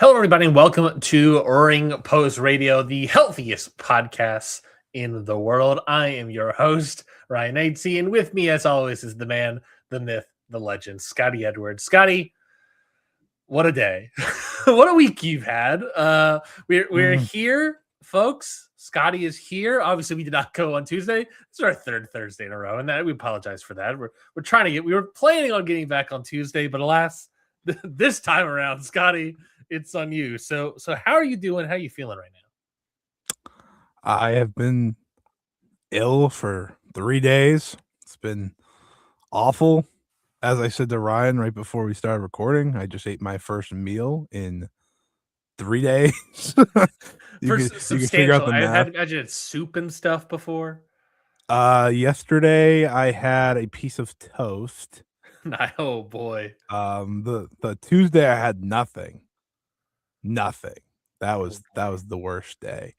Hello, everybody, and welcome to Ring Post Radio, the healthiest podcast in the world. I am your host, Ryan Aitzy, and with me, as always, is the man, the myth, the legend, Scotty Edwards. Scotty, what a day. What a week you've had. We're here, folks. Scotty is here. Obviously, we did not go on Tuesday. This is our third Thursday in a row, and that we apologize for that. We're trying to we were planning on getting back on Tuesday, but alas, this time around, Scotty, it's on you. So how are you doing? How are you feeling right now? I have been ill for 3 days. It's been awful. As I said to Ryan right before we started recording, I just ate my first meal in 3 days. you can figure out the math. I had imagined soup and stuff before. Yesterday I had a piece of toast. Oh boy. The Tuesday I had nothing. That was the worst day.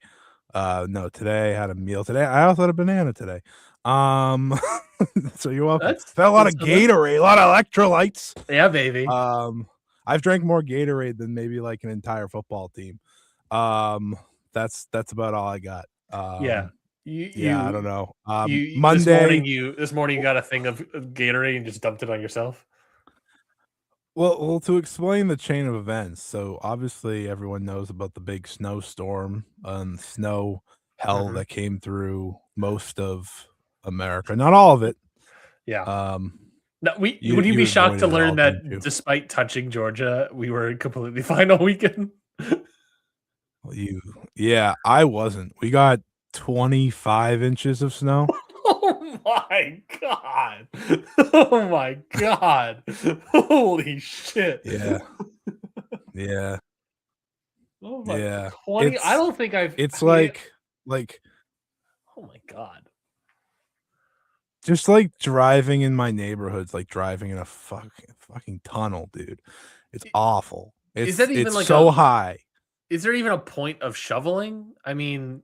No, today I had a meal. Today I also had a banana today. So you're welcome. That's a lot of Gatorade, a lot of electrolytes. Yeah, baby. I've drank more Gatorade than maybe like an entire football team. That's about all I got. I don't know. Monday this morning you got a thing of Gatorade and just dumped it on yourself. Well, to explain the chain of events, so obviously everyone knows about the big snowstorm and snow hell that came through most of America. Not all of it. Yeah. No, would you be shocked to learn that despite touching Georgia, we were completely fine all weekend? I wasn't. We got 25 inches of snow. Oh my god. Oh my god. Holy shit. Yeah. Oh my 20. I don't think it's like oh my god. Just like driving in my neighborhood's like driving in a fucking tunnel, dude. It's awful. It's so high. Is there even a point of shoveling? I mean,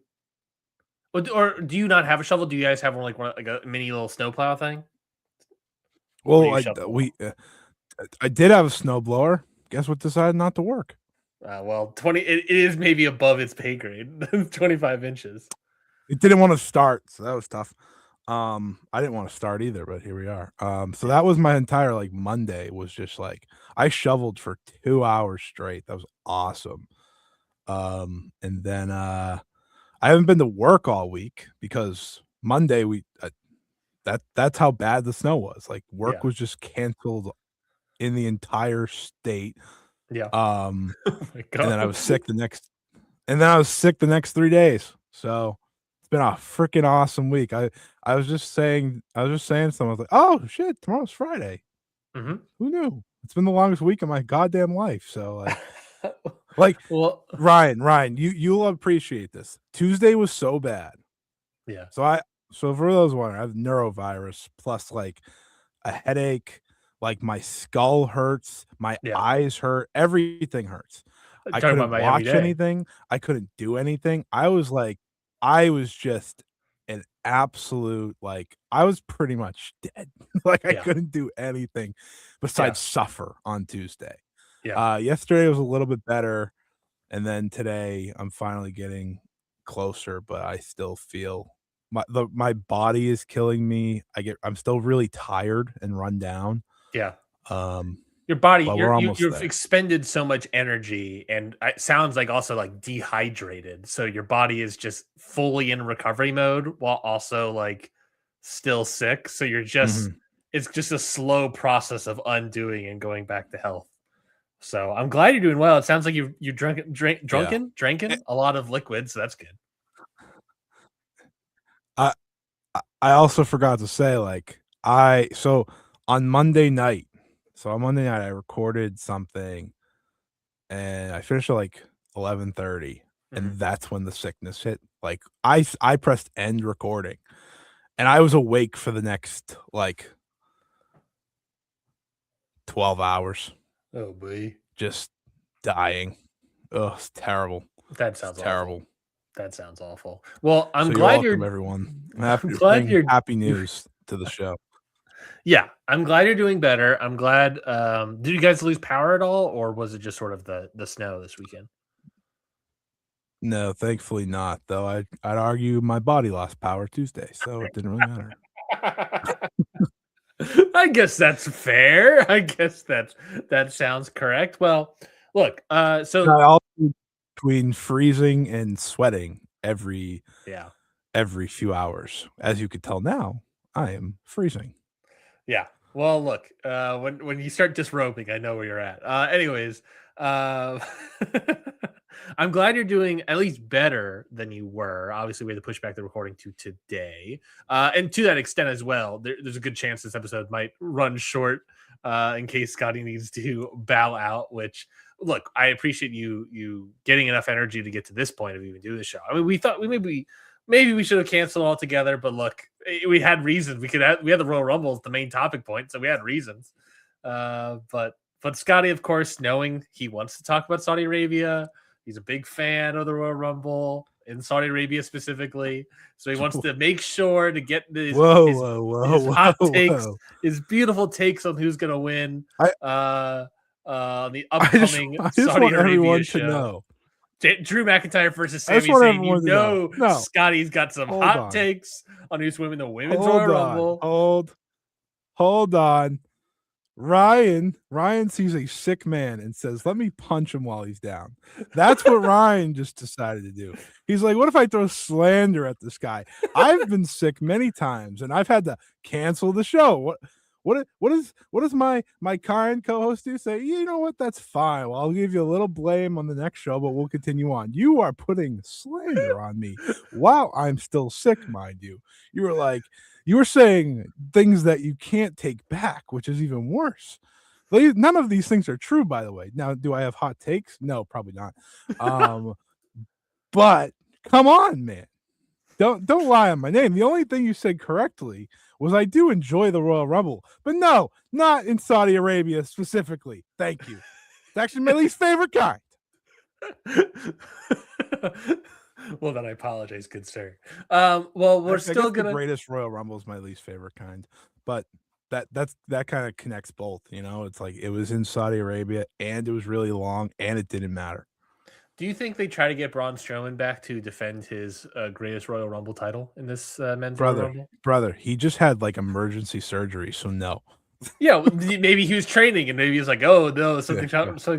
or do you not have a shovel? Do you guys have like a mini little snowplow thing? Well, I did have a snowblower. Guess what decided not to work? Well, 20. It is maybe above its pay grade. 25 inches. It didn't want to start, so that was tough. I didn't want to start either, but here we are. So that was my entire like Monday was just like I shoveled for 2 hours straight. That was awesome. And then I haven't been to work all week because Monday that's how bad the snow was. Like work was just canceled in the entire state. Yeah. Oh my God. And then I was sick the next 3 days. So it's been a freaking awesome week. I was just saying something. I was like, oh shit, tomorrow's Friday. Who knew? It's been the longest week of my goddamn life. So well, Ryan, you'll appreciate this. Tuesday was so bad. Yeah. So for those wondering, I have neurovirus plus like a headache, like my skull hurts, my eyes hurt, everything hurts. I couldn't watch anything. I couldn't do anything. I was just an absolute I was pretty much dead. I couldn't do anything besides suffer on Tuesday. Yesterday was a little bit better, and then today I'm finally getting closer, but I still feel my body is killing me. I'm still really tired and run down. Yeah. Your body, you've expended so much energy, and it sounds like also like dehydrated. So your body is just fully in recovery mode while also like still sick. So you're just it's just a slow process of undoing and going back to health. So I'm glad you're doing well. It sounds like you drinking a lot of liquid, so that's good. I also forgot to say on Monday night. So on Monday night I recorded something and I finished at like 11:30 and that's when the sickness hit. Like I pressed end recording and I was awake for the next 12 hours. Oh boy. Just dying. Oh, it's terrible. That sounds terrible. Awful. That sounds awful. Well, I'm glad you're welcome, everyone. Happy news to the show. Yeah, I'm glad you're doing better. I'm glad. Did you guys lose power at all, or was it just sort of the snow this weekend? No, thankfully not, though I'd argue my body lost power Tuesday, so it didn't really matter. I guess that's fair. I guess that sounds correct. Well, look, so I also between freezing and sweating every few hours. As you could tell now, I am freezing. Yeah. Well, look, when you start disrobing, I know where you're at. Anyways, uh, I'm glad you're doing at least better than you were. Obviously, we had to push back the recording to today, and to that extent as well. There's a good chance this episode might run short in case Scotty needs to bow out. Which, look, I appreciate you getting enough energy to get to this point of even doing the show. I mean, we thought maybe we should have canceled altogether, but look, we had reasons. We had the Royal Rumble as the main topic point, so we had reasons. But Scotty, of course, knowing he wants to talk about Saudi Arabia, he's a big fan of the Royal Rumble in Saudi Arabia specifically, so he wants to make sure to get his hot takes, his beautiful takes on who's going to win the upcoming Saudi Arabia show. To know. Drew McIntyre versus Sami Zayn. No. Scotty's got some hot takes on who's winning the women's Royal Rumble. Hold on. Ryan sees a sick man and says, "Let me punch him while he's down." That's what Ryan just decided to do. He's like, "What if I throw slander at this guy?" I've been sick many times, and I've had to cancel the show. What does my kind co-host do? Say, you know what? That's fine. Well, I'll give you a little blame on the next show, but we'll continue on. You are putting slander on me while I'm still sick, mind you. You were saying things that you can't take back, which is even worse. None of these things are true, by the way. Now, do I have hot takes? No, probably not. But come on, man. Don't lie on my name. The only thing you said correctly was I do enjoy the Royal Rumble, but no, not in Saudi Arabia specifically. Thank you. It's actually my least favorite kind. Well, then I apologize, good sir. Well, we're still gonna. The greatest Royal Rumble is my least favorite kind, but that kind of connects both. You know, it's like it was in Saudi Arabia and it was really long and it didn't matter. Do you think they try to get Braun Strowman back to defend his greatest Royal Rumble title in this men's Royal Rumble? Brother, he just had like emergency surgery, so no. Yeah, maybe he was training and maybe he was like, "Oh no, something's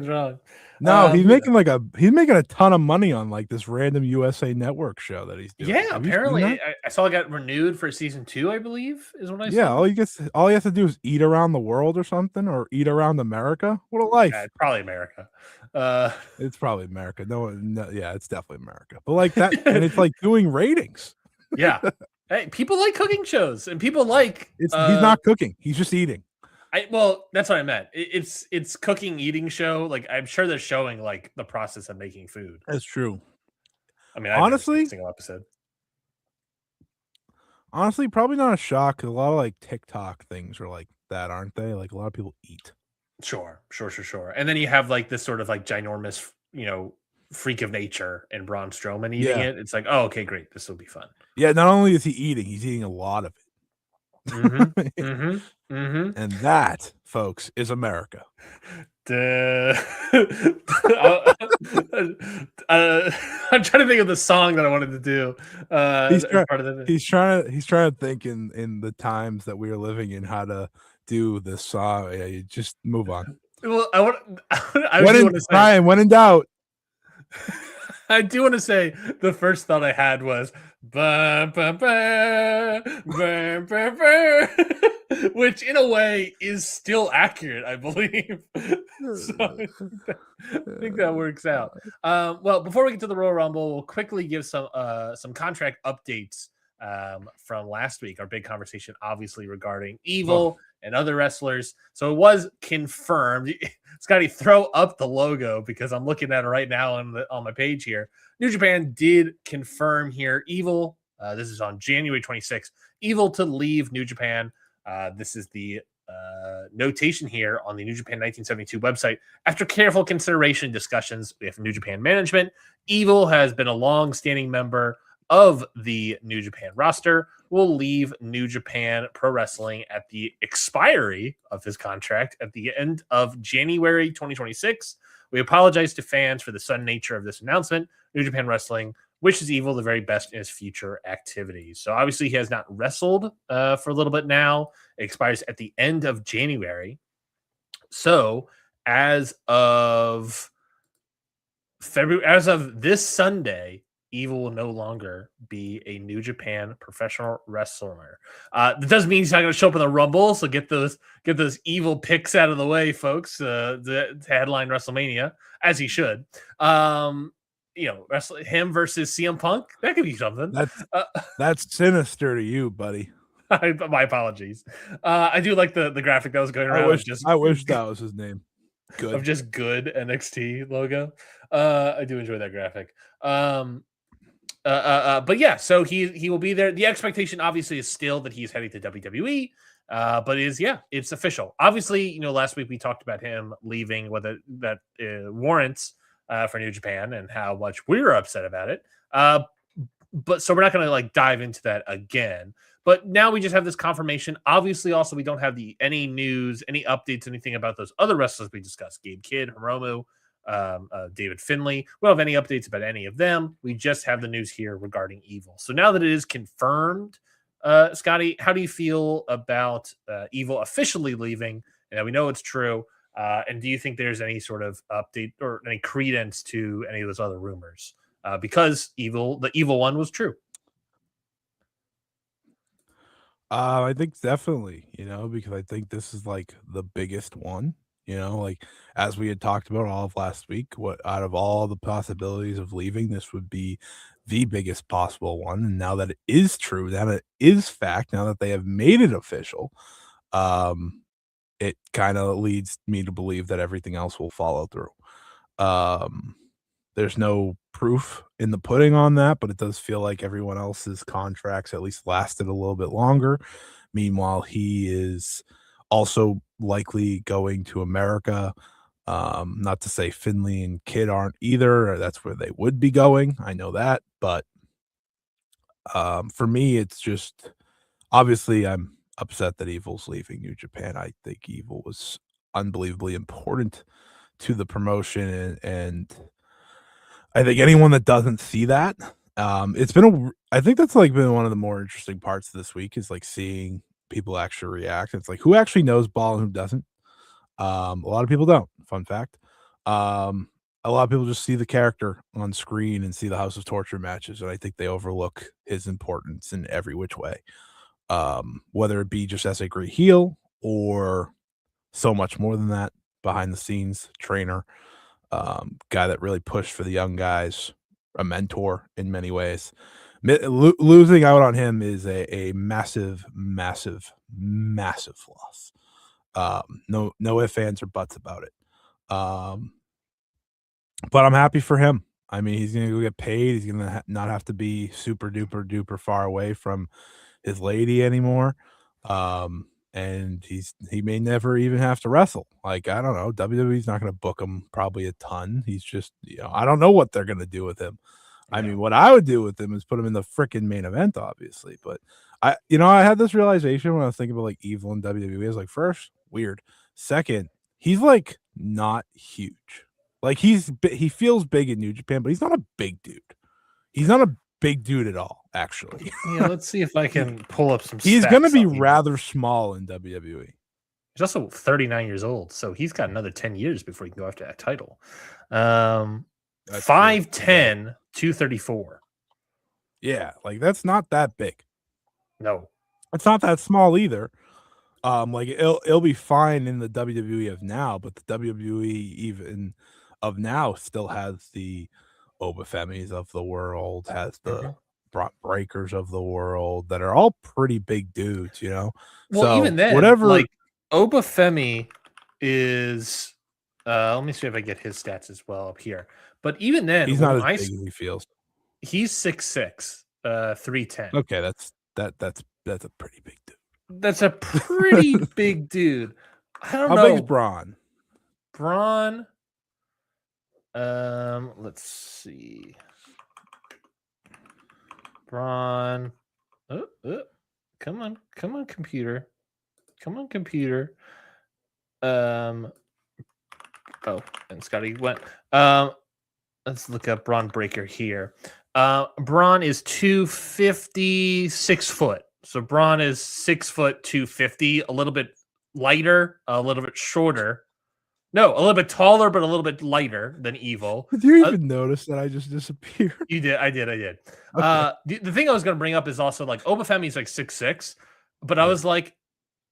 wrong." No, he's making a ton of money on like this random USA Network show that he's doing. Yeah, apparently I saw it got renewed for season 2, I believe, is what I saw. Yeah, all he has to do is eat around the world or something, or eat around America. What a life! Yeah, probably America. It's probably America. No, yeah, it's definitely America. But like that, and it's like doing ratings. Yeah, hey, people like cooking shows, and people like. He's not cooking; he's just eating. Well, that's what I meant. It's cooking, eating show. Like I'm sure they're showing like the process of making food. That's true. I mean, honestly, single episode. Honestly, probably not a shock. A lot of like TikTok things are like that, aren't they? Like a lot of people eat. Sure. And then you have like this sort of like ginormous, freak of nature and Braun Strowman eating it. It's like, oh, okay, great. This will be fun. Yeah. Not only is he eating, he's eating a lot of it. And that, folks, is America. I'm trying to think of the song that I wanted to do. He's trying to think in the times that we are living in how to do this song. Yeah, you just move on. Well, when in doubt. I do want to say the first thought I had was bah, bah, bah, bah, bah, bah, which in a way is still accurate, I believe. So I think that works out. Well, before we get to the Royal Rumble, we'll quickly give some contract updates from last week. Our big conversation, obviously, regarding Evil and other wrestlers. So it was confirmed. Scotty, throw up the logo because I'm looking at it right now on my page here. New Japan did confirm here Evil. This is on January 26th. Evil to leave New Japan. This is the notation here on the New Japan 1972 website. After careful consideration discussions with New Japan management, Evil has been a long-standing member of the New Japan roster will leave New Japan Pro Wrestling at the expiry of his contract at the end of January 2026. We apologize to fans for the sudden nature of this announcement. New Japan Wrestling wishes Evil the very best in his future activities. So obviously he has not wrestled for a little bit now. It expires at the end of January. So as of February, as of this Sunday, Evil will no longer be a New Japan professional wrestler. That doesn't mean he's not going to show up in the Rumble. So get those Evil picks out of the way, folks. To headline WrestleMania, as he should. Him versus CM Punk, that could be something. That's sinister to you, buddy. My apologies. I do like the graphic that was going around. I wish that was his name. Good. Of just good NXT logo. I do enjoy that graphic. But yeah, so he will be there. The expectation obviously is still that he's heading to WWE. But it's official. Obviously, last week we talked about him leaving, whether that warrants for New Japan and how much we were upset about it. But so we're not going to like dive into that again. But now we just have this confirmation. Obviously, also we don't have any news, any updates, anything about those other wrestlers we discussed: Gabe Kidd, Hiromu, David Finlay. We don't have any updates about any of them. We just have the news here regarding Evil. So now that it is confirmed, Scotty, how do you feel about Evil officially leaving? And we know it's true. And do you think there's any sort of update or any credence to any of those other rumors? Because the Evil one was true. I think definitely, because I think this is like the biggest one, like as we had talked about all of last week, what out of all the possibilities of leaving, this would be the biggest possible one. And now that it is true, now that it is fact, now that they have made it official, it kind of leads me to believe that everything else will follow through. There's no proof in the pudding on that, but it does feel like everyone else's contracts at least lasted a little bit longer. Meanwhile, he is also likely going to America. Not to say Finlay and Kidd aren't either, or that's where they would be going. I know that, but for me, it's just obviously I'm upset that Evil's leaving New Japan. I think Evil was unbelievably important to the promotion, and I think anyone that doesn't see that, I think that's like been one of the more interesting parts of this week is like seeing people actually react. It's like who actually knows ball and who doesn't. A lot of people don't. Fun fact. A lot of people just see the character on screen and see the House of Torture matches, and I think they overlook his importance in every which way. Whether it be just as a great heel or so much more than that, behind the scenes trainer, guy that really pushed for the young guys, a mentor in many ways. Losing out on him is a massive, massive, massive loss. No ifs, ands, or buts about it. But I'm happy for him. I mean, he's going to go get paid. He's going to not have to be super duper duper far away from his lady anymore. And he may never even have to wrestle. Like, I don't know. WWE's not going to book him probably a ton. He's just, I don't know what they're going to do with him. Yeah. I mean, what I would do with him is put him in the freaking main event, obviously. But I had this realization when I was thinking about like Evil and WWE. I was like, first, weird. Second, he's like not huge. Like he feels big in New Japan, but he's not a big dude. He's not a big dude at all, actually. Let's see if I can pull up some. He's going to be rather small in WWE. He's also 39 years old, so he's got another 10 years before he can go after that title. 5'10", 234. Yeah, like that's not that big. No, it's not that small either. Like it'll be fine in the WWE of now, but the WWE even of now still has the Obafemis of the world, has the Brock Breakers of the world that are all pretty big dudes, Well, so even then, whatever. Like Obafemi is, let me see if I get his stats as well up here. But even then, he's not as big as he feels. He's 6'6", 310. Okay, that's a pretty big dude. That's a pretty big dude. I don't know. How big's Braun? Braun. Let's see. Braun. Come on, computer. Come on, computer. Oh, and Scotty went. Let's look up Braun Breaker here. Braun is 250, 6 foot. So Braun is 6 foot, 250, a little bit lighter, a little bit shorter. No, a little bit taller, but a little bit lighter than Evil. Did you even notice that I just disappeared? You did. I did. Okay. The thing I was going to bring up is also like Obafemi is like 6'6", but I was like,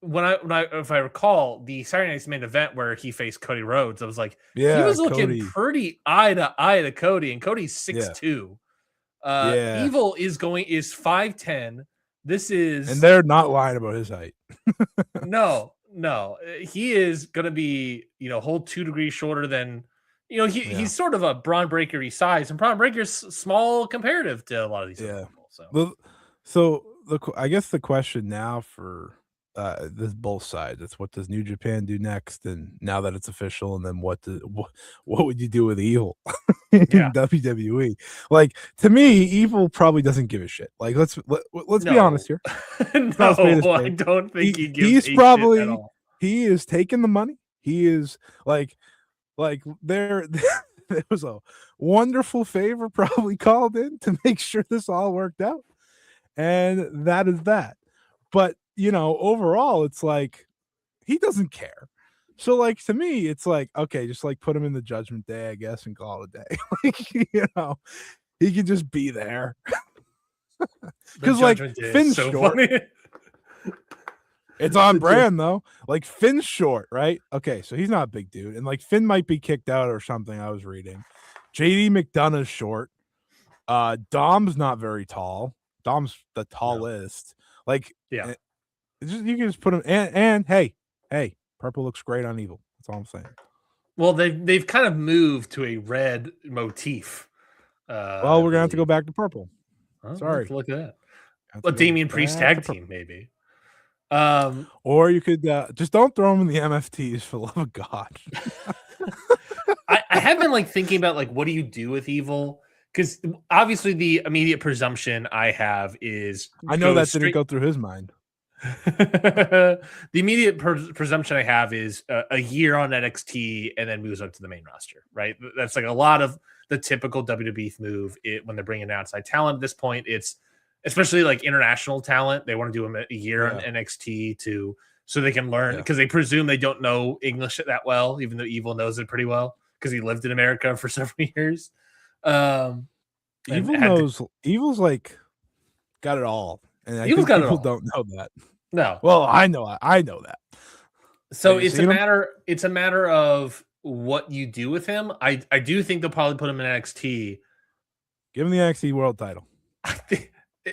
when I if I recall the Saturday Night's main event where he faced Cody Rhodes, I was like, he was looking pretty eye to eye to Cody, and Cody's 6'2". Evil is 5'10". This is, and they're not lying about his height. No, he is gonna be, whole 2 degrees shorter than, he's sort of a Braun Breaker-y size, and Braun Breaker's small comparative to a lot of these people. So I guess the question now for this both sides, it's what does New Japan do next, and now that it's official, and then what would you do with Evil in WWE? Like, to me, Evil probably doesn't give a shit. Like, let's be honest here. I don't think he's probably shit at all. He is taking the money. He is like there was a wonderful favor probably called in to make sure this all worked out, and that is that. But overall, it's like he doesn't care. So, like, to me, it's like, okay, just like put him in the Judgment Day, I guess, and call it a day. Like, he can just be there. Because like Finn's so short. Funny. It's on brand though. Like, Finn's short, right? Okay, so he's not a big dude, and like Finn might be kicked out or something. I was reading. JD McDonough's short. Dom's not very tall. Dom's the tallest. Like, yeah. You can just put him and hey, purple looks great on Evil. That's all I'm saying. Well, they've kind of moved to a red motif. Well, we're gonna have to go back to purple. Sorry, look at that. A Damian Priest tag team, maybe. Or you could just don't throw them in the MFTs, for the love of God. I have been like thinking about like, what do you do with Evil? Because obviously the immediate presumption I have is I know that didn't go through his mind. The immediate presumption I have is a year on NXT and then moves up to the main roster, right? That's like a lot of the typical WWE move when they're bringing outside talent. At this point, it's especially like international talent. They want to do a year on NXT so they can learn, because they presume they don't know English that well, even though Evil knows it pretty well because he lived in America for several years. Evil's like got it all. And I think people don't know that. No. Well, I know that. So it's a matter of what you do with him. I do think they'll probably put him in NXT. Give him the NXT World title.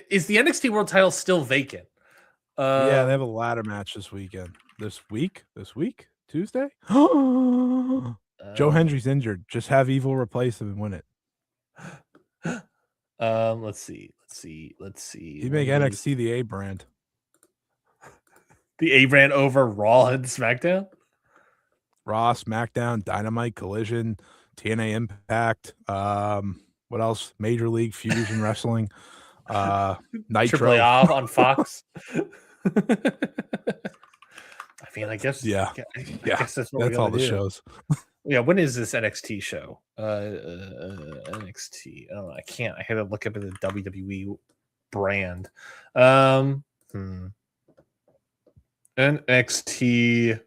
Is the NXT World title still vacant? Yeah, they have a ladder match this weekend. This week? Tuesday? Joe Hendry's injured. Just have Evil replace him and win it. Let's see. You make NXT the A brand. The A brand over Raw and SmackDown? Raw, SmackDown, Dynamite, Collision, TNA Impact, what else? Major League Fusion Wrestling, Nitro. Triple A on Fox. I mean, I guess. Yeah. I guess that's all the shows. Yeah, when is this NXT show? NXT. Oh, I can't. I had to look up at the WWE brand. NXT.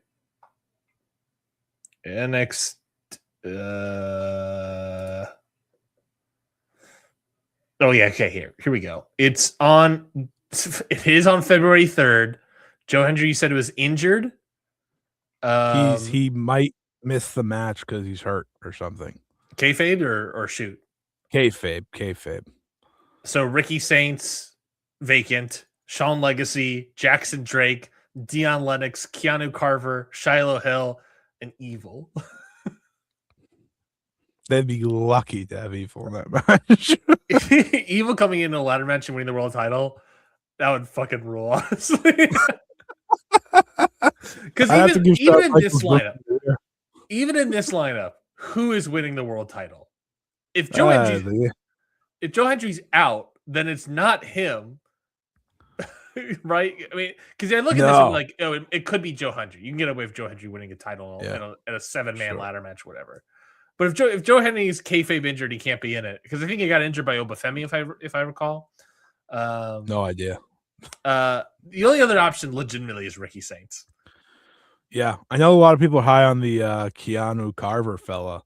Oh yeah, okay, here we go. It is on February 3rd. Joe Hendry, you said it was injured. He might miss the match because he's hurt or something. Kayfabe or shoot? Kayfabe. So Ricky Saints vacant, Shawn Legacy, Jackson Drake, Dion Lennox, Keanu Carver, Shiloh Hill, and Evil. They'd be lucky to have Evil in that match. Evil coming into a ladder match and winning the world title, that would fucking rule, honestly. Because even in this lineup, who is winning the world title? If Joe Hendry's out, then it's not him. Right? I mean, because I look at this and like, oh, it could be Joe Hendry. You can get away with Joe Hendry winning a title in a 7-man ladder match, whatever. But if Joe Hendry's kayfabe injured, he can't be in it because I think he got injured by Obafemi, if I recall. No idea. The only other option, legitimately, is Ricky Saints. Yeah, I know a lot of people are high on the Keanu Carver fella,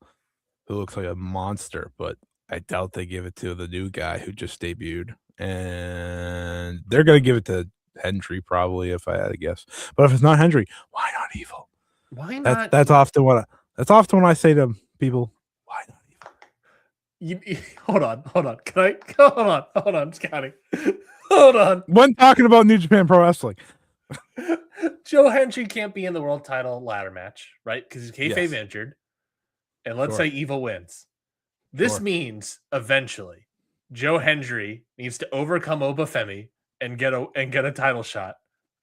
who looks like a monster, but I doubt they give it to the new guy who just debuted. And they're gonna give it to Hendry probably, if I had to guess. But if it's not Hendry, why not Evil? Why not? That's often what I say to people. Why not Evil? Hold on. Can I hold on, Scotty? Hold on. When talking about New Japan Pro Wrestling, Joe Hendry can't be in the world title ladder match, right? Because he's kayfabe injured. And let's say Evil wins. This means eventually Joe Hendry needs to overcome Obafemi and get a title shot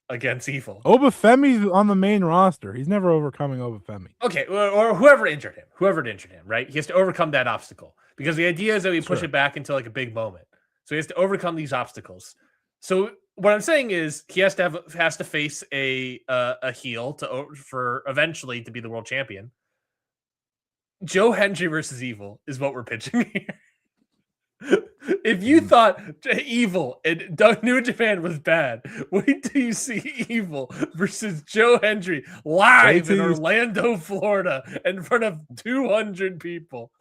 against Evil. Obafemi's on the main roster. He's never overcoming Obafemi. Okay, or whoever injured him, right? He has to overcome that obstacle because the idea is that we push it back into like a big moment. So he has to overcome these obstacles. So what I'm saying is he has to face a heel for eventually to be the world champion. Joe Hendry versus Evil is what we're pitching here. If you thought Evil and New Japan was bad, wait till you see Evil versus Joe Hendry live in Orlando, Florida, in front of 200 people.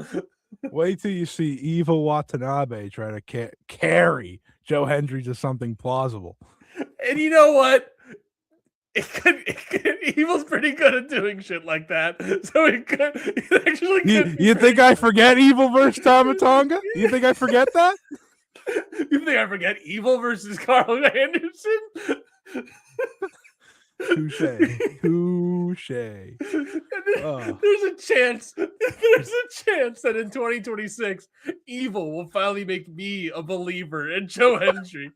Wait till you see Evil Watanabe try to carry Joe Hendry to something plausible. And you know what? Evil's pretty good at doing shit like that. So it actually could. You think I forget Evil versus Tama Tonga? You think I forget that? You think I forget Evil versus Carl Anderson? Touche. There's a chance that in 2026, Evil will finally make me a believer in Joe Hendry.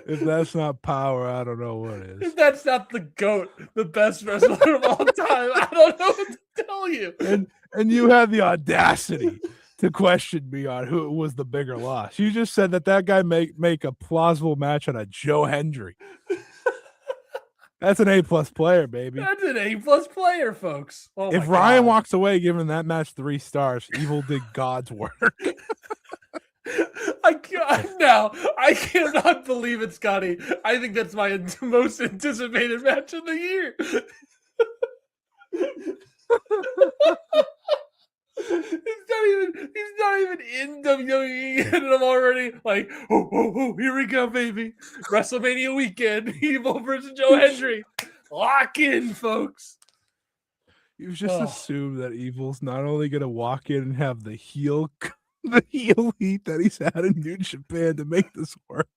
If that's not power, I don't know what is. If that's not the GOAT, the best wrestler of all time, I don't know what to tell you. And you had the audacity to question me on who was the bigger loss. You just said that guy make a plausible match on a Joe Hendry. That's an A+ player, baby. That's an A+ player, folks. Oh if Ryan walks away giving that match 3 stars, Evil did God's work. I cannot believe it, Scotty. I think that's my most anticipated match of the year. He's not even in WWE yet, and I'm already like, oh, here we go, baby. WrestleMania weekend, Evil versus Joe Hendry. Lock in, folks. You just assume that Evil's not only going to walk in and have the heel heat that he's had in New Japan to make this work.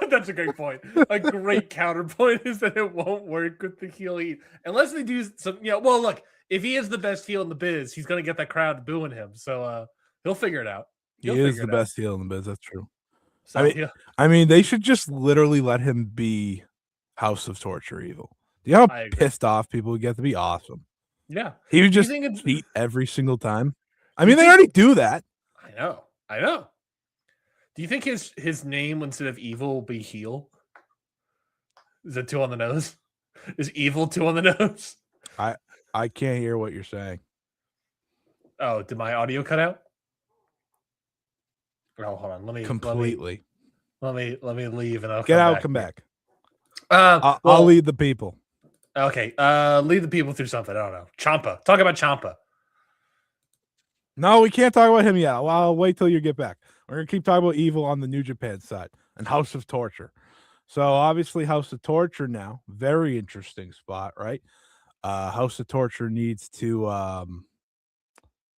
That's a great point. A great counterpoint is that it won't work with the heel heat unless they do some. Well, look, if he is the best heel in the biz, he's going to get that crowd booing him. So he'll figure it out. He is the best heel in the biz. That's true. So, I mean, they should just literally let him be House of Torture Evil. Do you know how pissed off people would get to be awesome? Yeah, he would just cheat every single time. I mean, they already do that. I know. Do you think his name instead of Evil will be Heel? Is it 2 on the nose? Is Evil 2 on the nose? I can't hear what you're saying. Oh, did my audio cut out? Oh, hold on. Let me leave and I'll get out. Come back. I'll lead the people. Okay. Lead the people through something. I don't know. Ciampa. Talk about Ciampa. No, we can't talk about him yet. Well, I'll wait till you get back. We're going to keep talking about Evil on the New Japan side and House of Torture. So obviously House of Torture now, very interesting spot, right? House of Torture needs to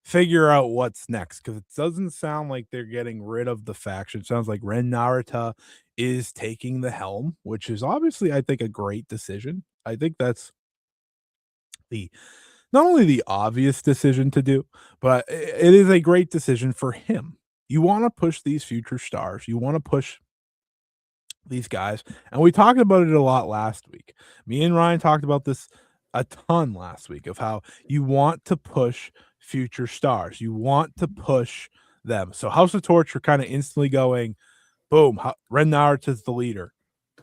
figure out what's next because it doesn't sound like they're getting rid of the faction. It sounds like Ren Narita is taking the helm, which is obviously, I think, a great decision. I think that's not only the obvious decision to do, but it is a great decision for him. You want to push these future stars. You want to push these guys. And we talked about it a lot last week. Me and Ryan talked about this a ton last week of how you want to push future stars. You want to push them. So House of Torture kind of instantly going, boom, Ren Narita's the leader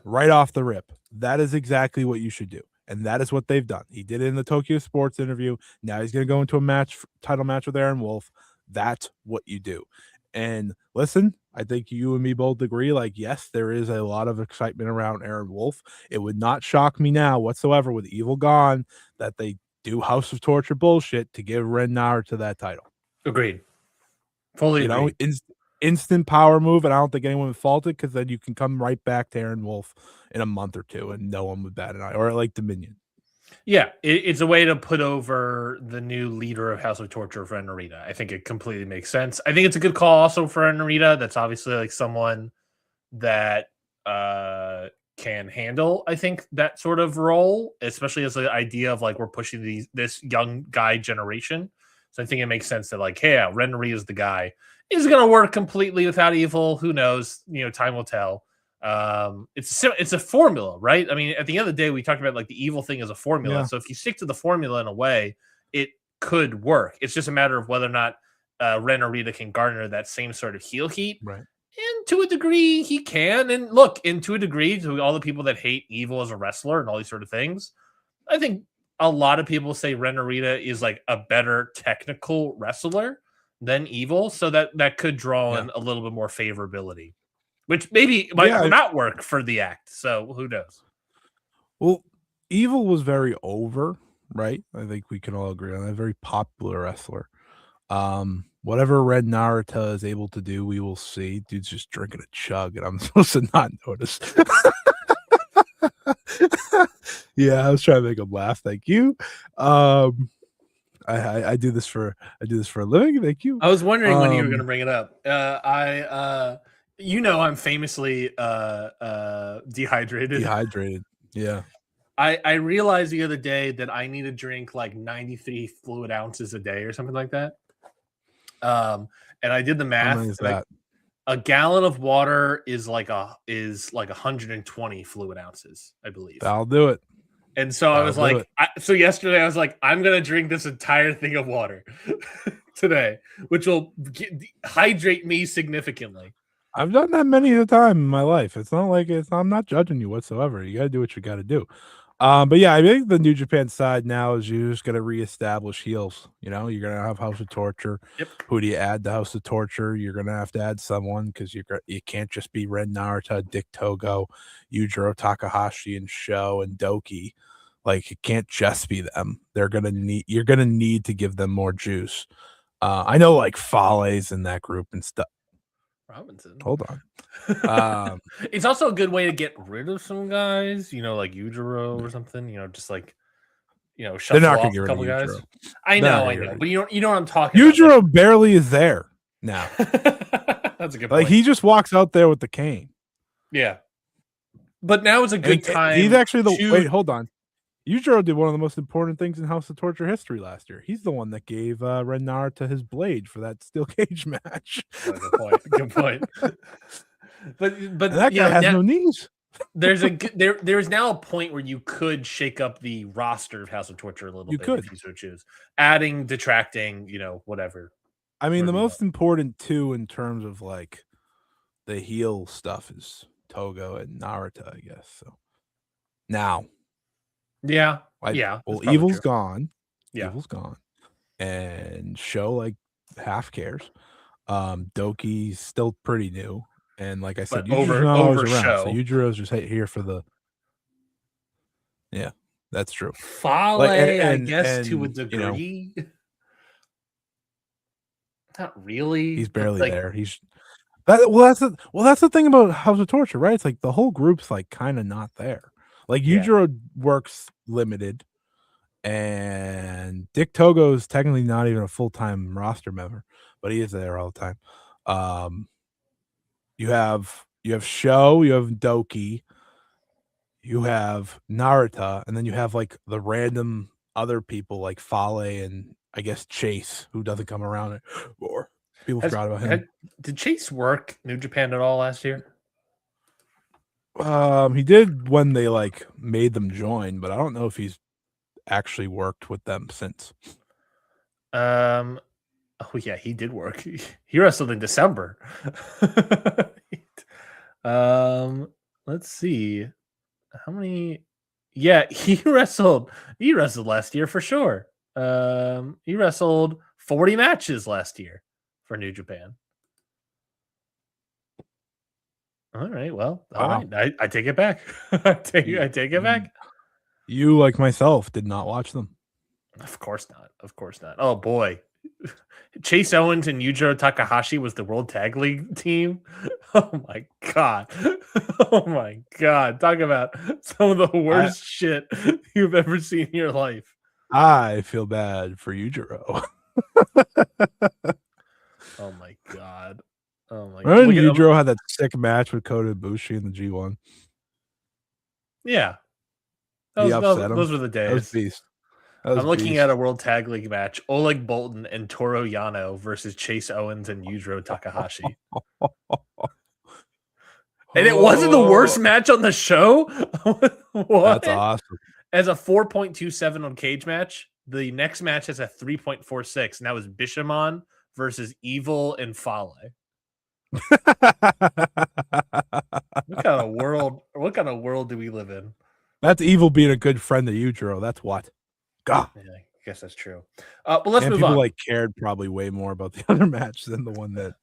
right off the rip. That is exactly what you should do. And that is what they've done. He did it in the Tokyo Sports interview. Now he's going to go into a title match with Aaron Wolf. That's what you do. And listen, I think you and me both agree, like, yes, there is a lot of excitement around Aaron Wolf. It would not shock me now whatsoever with Evil gone that they do House of Torture bullshit to give Ren Narita that title. Agreed. Fully agreed. Instant power move, and I don't think anyone would fault it, because then you can come right back to Aaron Wolf in a month or two and no one would bat an eye, or like Dominion. Yeah, it's a way to put over the new leader of House of Torture for Narita. I think it completely makes sense. I think it's a good call also for Narita. That's obviously like someone that can handle, I think, that sort of role, especially as the idea of like we're pushing this young guy generation. So I think it makes sense that like, hey, Ren Narita is the guy. Is it going to work completely without Evil? Who knows? Time will tell. It's a formula, right? I mean, at the end of the day, we talked about like the Evil thing as a formula. Yeah. So if you stick to the formula in a way, it could work. It's just a matter of whether or not Ren Narita can garner that same sort of heel heat. Right. And to a degree, he can. And look, to a degree, to all the people that hate Evil as a wrestler and all these sort of things, I think a lot of people say Ren Narita is like a better technical wrestler than Evil. So that could draw in a little bit more favorability, which maybe might not work for the act. So who knows? Well, Evil was very over, right? I think we can all agree on that. Very popular wrestler. Whatever Ren Narita is able to do, we will see. Dude's just drinking a chug, and I'm supposed to not notice. Yeah, I was trying to make him laugh. Thank you. I do this for a living. Thank you. I was wondering when you were going to bring it up. I'm famously dehydrated. Dehydrated. Yeah. I realized the other day that I need to drink like 93 fluid ounces a day or something like that. And I did the math. How many is that? A gallon of water is like 120 fluid ounces, I believe. I'll do it. And so I was like, so yesterday I was like, I'm going to drink this entire thing of water today, which will hydrate me significantly. I've done that many a time in my life. It's not like I'm not judging you whatsoever. You got to do what you got to do. But yeah, I think the New Japan side now is you're just going to reestablish heels. You're going to have House of Torture. Yep. Who do you add to House of Torture? You're going to have to add someone, because you can't just be Ren Narita, Dick Togo, Yujiro Takahashi, and Sho and Doki. Like, it can't just be them. You're going to need to give them more juice. I know like Fale's in that group and stuff. Robinson. Hold on. It's also a good way to get rid of some guys, like Yujiro or something, just like, shuffle off a couple guys. I know, but you know what I'm talking about. Yujiro barely is there now. That's a good point. Like, he just walks out there with the cane. Yeah. But now is a good time. He's actually wait, hold on. Yujiro did one of the most important things in House of Torture history last year. He's the one that gave Ren Narita his blade for that steel cage match. Good point. Good point. But and that guy has no knees. There's now a point where you could shake up the roster of House of Torture a little bit if you so choose. Adding, detracting, whatever. I mean, the most important two in terms of like the heel stuff is Togo and Narita, I guess. So now. Yeah. Well, Evil's gone. Yeah. Evil's gone. And Sho like half cares. Doki's still pretty new. And like I said, over around, Sho. So Yujiro's just here for the. Yeah, that's true. Fale, I guess, to a degree. Not really. He's barely there. That's the thing about House of Torture, right? It's like the whole group's like kind of not there. Like Yujiro works limited, and Dick Togo is technically not even a full-time roster member, but he is there all the time. You have Sho, you have Doki, you have Narita, and then you have like the random other people like Fale and I guess Chase, who doesn't come around or people forgot about him. Did Chase work New Japan at all last year? He did when they like made them join, but I don't know if he's actually worked with them since. Oh yeah, he did work. He wrestled in December. Let's see how many. Yeah, he wrestled. He wrestled last year for sure. He wrestled 40 matches last year for New Japan. All right, well, all Wow. right. I take it back. I take it back. You, like myself, did not watch them. Of course not. Of course not. Oh boy, Chase Owens and Yujiro Takahashi was the World Tag League team. Oh my god. Oh my god. Talk about some of the worst shit you've ever seen in your life. I feel bad for Yujiro. Oh my god. Oh my god. Remember Yujiro had that sick match with Kota Ibushi in the G1? Yeah. He upset him. Those were the days. That was beast. I'm looking at a World Tag League match. Oleg Boltin and Toru Yano versus Chase Owens and Yujiro Takahashi. And it wasn't the worst match on the show? What? That's awesome. As a 4.27 on Cage Match, the next match has a 3.46, and that was Bishamon versus Evil and Fale. What kind of world do we live in? That's Evil being a good friend to Yujiro. That's what. God. Yeah, I guess that's true. But let's move people on. Like cared probably way more about the other match than the one that,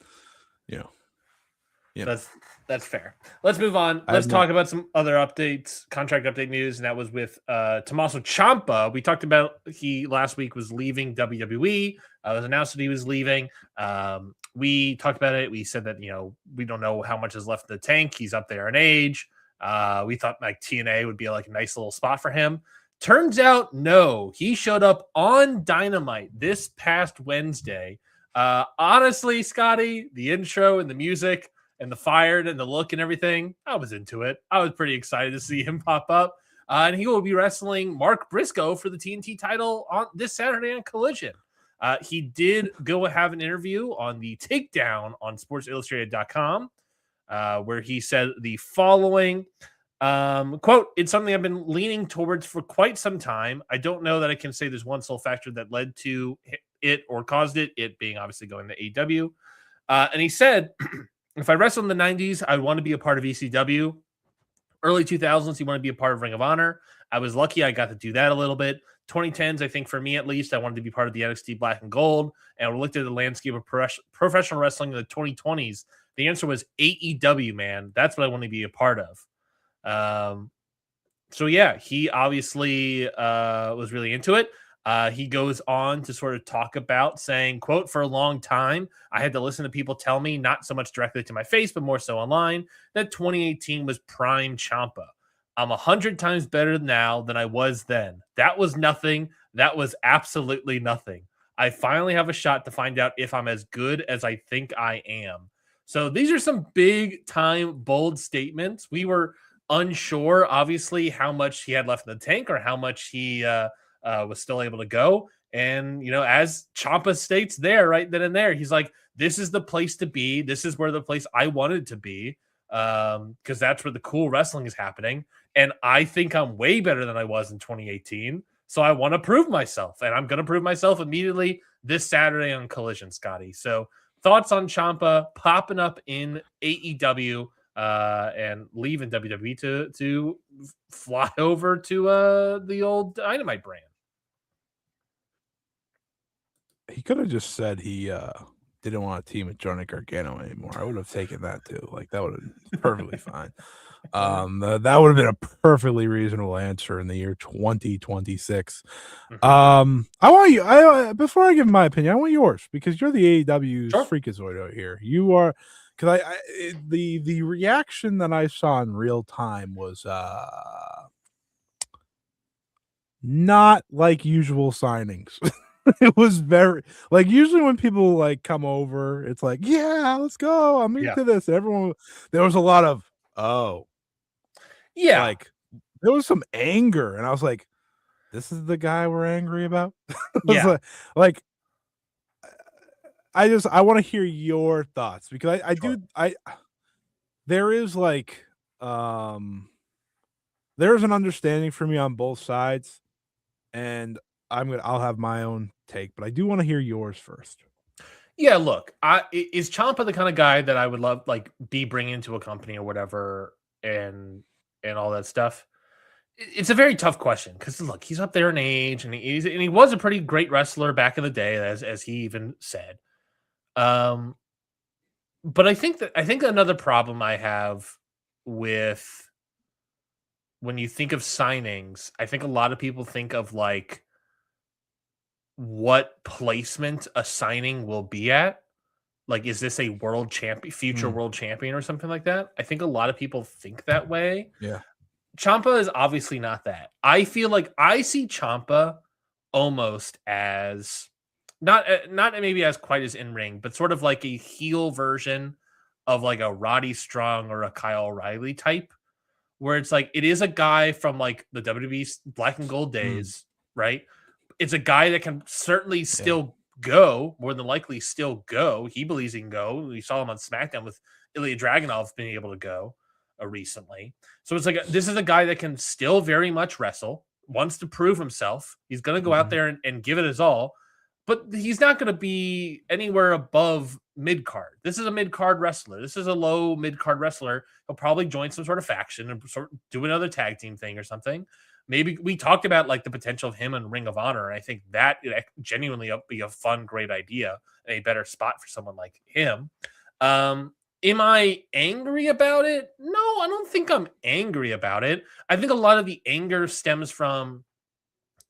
That's fair. Let's move on. Let's talk about some other updates, contract update news, and that was with Tommaso Ciampa. We talked about he last week was leaving WWE. It was announced that he was leaving. We talked about it. We said that we don't know how much is left in the tank. He's up there in age. We thought like TNA would be like a nice little spot for him. Turns out, no. He showed up on Dynamite this past Wednesday. Honestly, Scotty, the intro and the music and the fired and the look and everything, I was into it. I was pretty excited to see him pop up. And he will be wrestling Mark Briscoe for the TNT title on this Saturday on Collision. He did go have an interview on the Takedown on SportsIllustrated.com where he said the following, quote, "It's something I've been leaning towards for quite some time. I don't know that I can say there's one sole factor that led to it or caused it being obviously going to AEW. And he said, if I wrestled in the 90s, I want to be a part of ECW. Early 2000s, he wanted to be a part of Ring of Honor. I was lucky I got to do that a little bit. 2010s, I think for me at least, I wanted to be part of the NXT Black and Gold. And we looked at the landscape of professional wrestling in the 2020s. The answer was AEW, man. That's what I want to be a part of. So yeah, he obviously was really into it. He goes on to sort of talk about saying, quote, for a long time, I had to listen to people tell me, not so much directly to my face, but more so online, that 2018 was prime Ciampa. I'm 100 times better now than I was then. That was nothing. That was absolutely nothing. I finally have a shot to find out if I'm as good as I think I am. So these are some big time, bold statements. We were unsure, obviously, how much he had left in the tank or how much he was still able to go. And, as Ciampa states there, right then and there, he's like, this is the place to be. This is where the place I wanted to be, because that's where the cool wrestling is happening. And I think I'm way better than I was in 2018. So I want to prove myself. And I'm going to prove myself immediately this Saturday on Collision, Scotty. So thoughts on Ciampa popping up in AEW and leaving WWE to fly over to the old Dynamite brand? He could have just said he didn't want to team with Johnny Gargano anymore. I would have taken that too. Like that would have been perfectly fine. That would have been a perfectly reasonable answer in the year 2026. I want you. Before I give my opinion, I want yours because you're the AEW's freakazoid out here. You are, because the reaction that I saw in real time was not like usual signings. It was very like usually when people like come over, it's like, yeah, let's go. I'm into this. Everyone, there was a lot of like there was some anger, and I was like, this is the guy we're angry about. like I want to hear your thoughts because there is like there's an understanding for me on both sides, and I'll have my own take, but I do want to hear yours first. Yeah, look, is Ciampa the kind of guy that I would love, like, be bringing into a company or whatever, and all that stuff? It's a very tough question because look, he's up there in age, and he was a pretty great wrestler back in the day, as he even said. Um, but I think another problem I have with when you think of signings, I think a lot of people think of like what placement a signing will be at. Like, is this a world champion, future world champion, or something like that? I think a lot of people think that way. Yeah. Ciampa is obviously not that. I feel like I see Ciampa almost as not maybe as quite as in ring, but sort of like a heel version of like a Roddy Strong or a Kyle O'Reilly type, where it's like it is a guy from like the WWE Black and Gold days, right? It's a guy that can certainly still go, more than likely still go. He believes he can go. We saw him on SmackDown with Ilya Dragunov being able to go recently. So it's like this is a guy that can still very much wrestle, wants to prove himself. He's going to go out there and give it his all, but he's not going to be anywhere above mid card. This is a mid card wrestler. This is a low mid card wrestler. He'll probably join some sort of faction and sort of do another tag team thing or something. Maybe we talked about like the potential of him in Ring of Honor. And I think that genuinely be a fun, great idea and a better spot for someone like him. Am I angry about it? No, I don't think I'm angry about it. I think a lot of the anger stems from,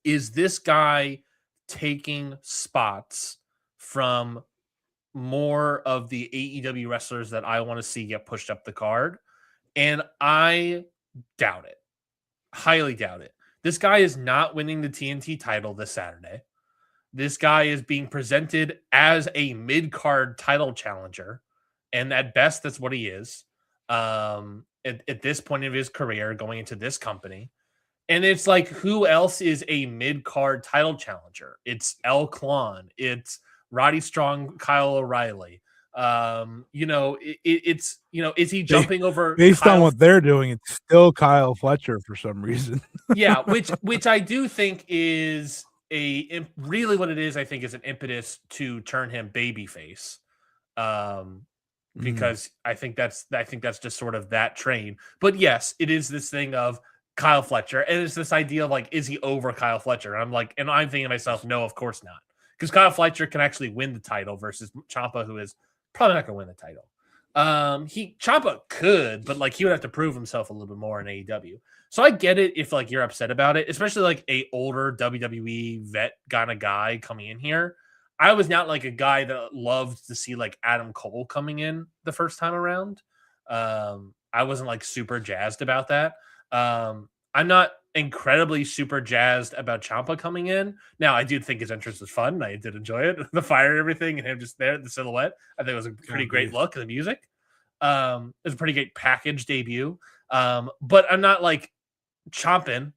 is this guy taking spots from more of the AEW wrestlers that I want to see get pushed up the card? And I doubt it. Highly doubt it. This guy is not winning the TNT title this Saturday. This guy is being presented as a mid-card title challenger. And at best, that's what he is at this point of his career going into this company. And it's like, who else is a mid-card title challenger? It's El Klon. It's Roddy Strong, Kyle O'Reilly. It's is he jumping over based on what they're doing? It's still Kyle Fletcher for some reason. Yeah, which I do think is really what it is. I think is an impetus to turn him babyface, because I think that's just sort of that train. But yes, it is this thing of Kyle Fletcher, and it's this idea of like, is he over Kyle Fletcher? And I'm thinking to myself, no, of course not, because Kyle Fletcher can actually win the title versus Ciampa, who is probably not going to win the title. Ciampa could, but like he would have to prove himself a little bit more in AEW. So I get it if like you're upset about it, especially like a older WWE vet kind of guy coming in here. I was not like a guy that loved to see like Adam Cole coming in the first time around. I wasn't like super jazzed about that. I'm not incredibly super jazzed about Ciampa coming in. Now, I do think his entrance was fun. I did enjoy it. The fire and everything, and him just there, the silhouette. I think it was a pretty great look, and the music. It was a pretty great package debut. But I'm not like chomping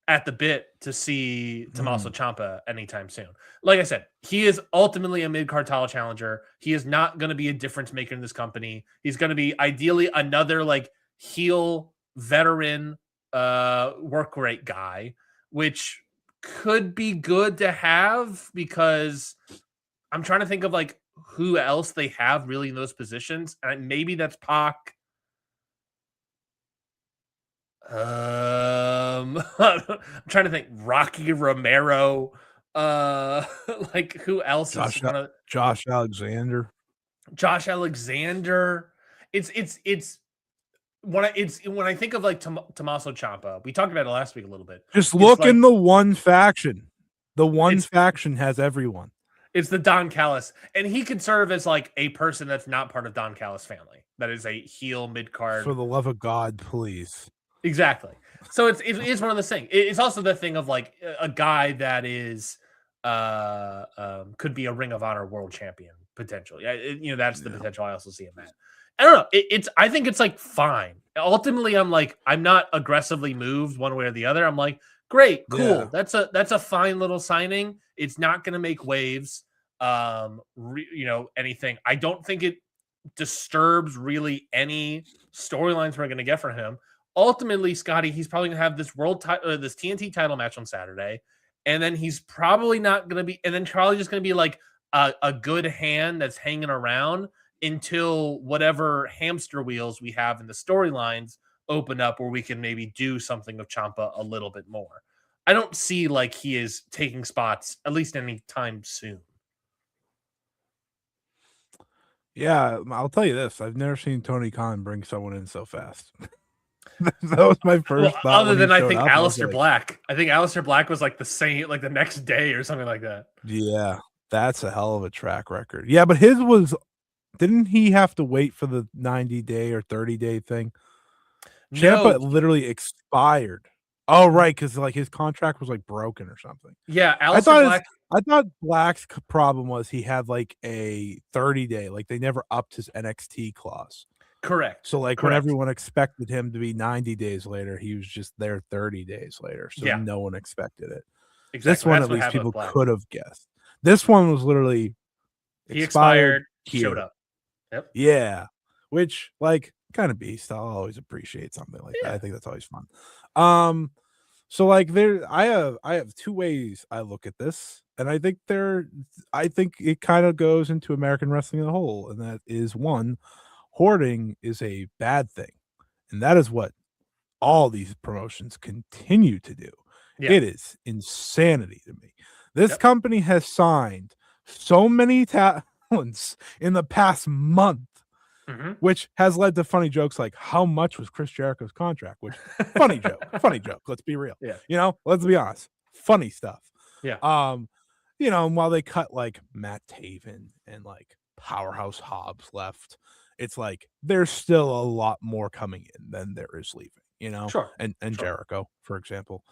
at the bit to see Tommaso Ciampa anytime soon. Like I said, he is ultimately a mid-card title challenger. He is not going to be a difference maker in this company. He's going to be ideally another like heel veteran work rate guy, which could be good to have, because I'm trying to think of like who else they have really in those positions, and maybe that's Pac. I'm trying to think. Rocky Romero. Like who else? Josh Alexander. Josh Alexander. It's when I think of like Tommaso Ciampa, we talked about it last week a little bit. Just look in the one faction. The one faction has everyone. It's the Don Callis, and he could serve as like a person that's not part of Don Callis' family. That is a heel mid card. For the love of God, please. Exactly. So it is one of those things. It's also the thing of like a guy that is could be a Ring of Honor world champion potentially. That's the potential I also see in that. I don't know. I think it's like fine. Ultimately, I'm not aggressively moved one way or the other. I'm like, great, cool. Yeah. That's a fine little signing. It's not going to make waves. Anything. I don't think it disturbs really any storylines we're going to get from him. Ultimately, Scotty, he's probably going to have this this TNT title match on Saturday, and then he's probably not going to be, and then probably just going to be like a good hand that's hanging around until whatever hamster wheels we have in the storylines open up where we can maybe do something with Ciampa a little bit more. I don't see like he is taking spots, at least anytime soon. Yeah, I'll tell you this. I've never seen Tony Khan bring someone in so fast. That was my first thought. Other than I think Aleister Black. I think Aleister Black was like the next day or something like that. Yeah, that's a hell of a track record. Yeah, but his was, didn't he have to wait for the 90-day or 30-day thing? Ciampa literally expired. Oh, right, because like his contract was like broken or something. Yeah, Aleister Black. I thought Black's problem was he had like a 30-day, like they never upped his NXT clause. Correct. So like when everyone expected him to be 90 days later, he was just there 30 days later. So no one expected it. Exactly. This one, at least people could have guessed. This one was literally he expired showed up. Yep. Yeah. Which like kind of beast. I'll always appreciate something like that. I think that's always fun. So like I have two ways I look at this, and I think it kind of goes into American wrestling as a whole, and that is one, hoarding is a bad thing, and that is what all these promotions continue to do. Yeah. It is insanity to me. This company has signed so many talents in the past month, which has led to funny jokes like how much was Chris Jericho's contract, which funny joke. Let's be real. Yeah. Let's be honest. Funny stuff. Yeah. And while they cut like Matt Taven and like Powerhouse Hobbs left, it's like there's still a lot more coming in than there is leaving, Sure. And Jericho, for example.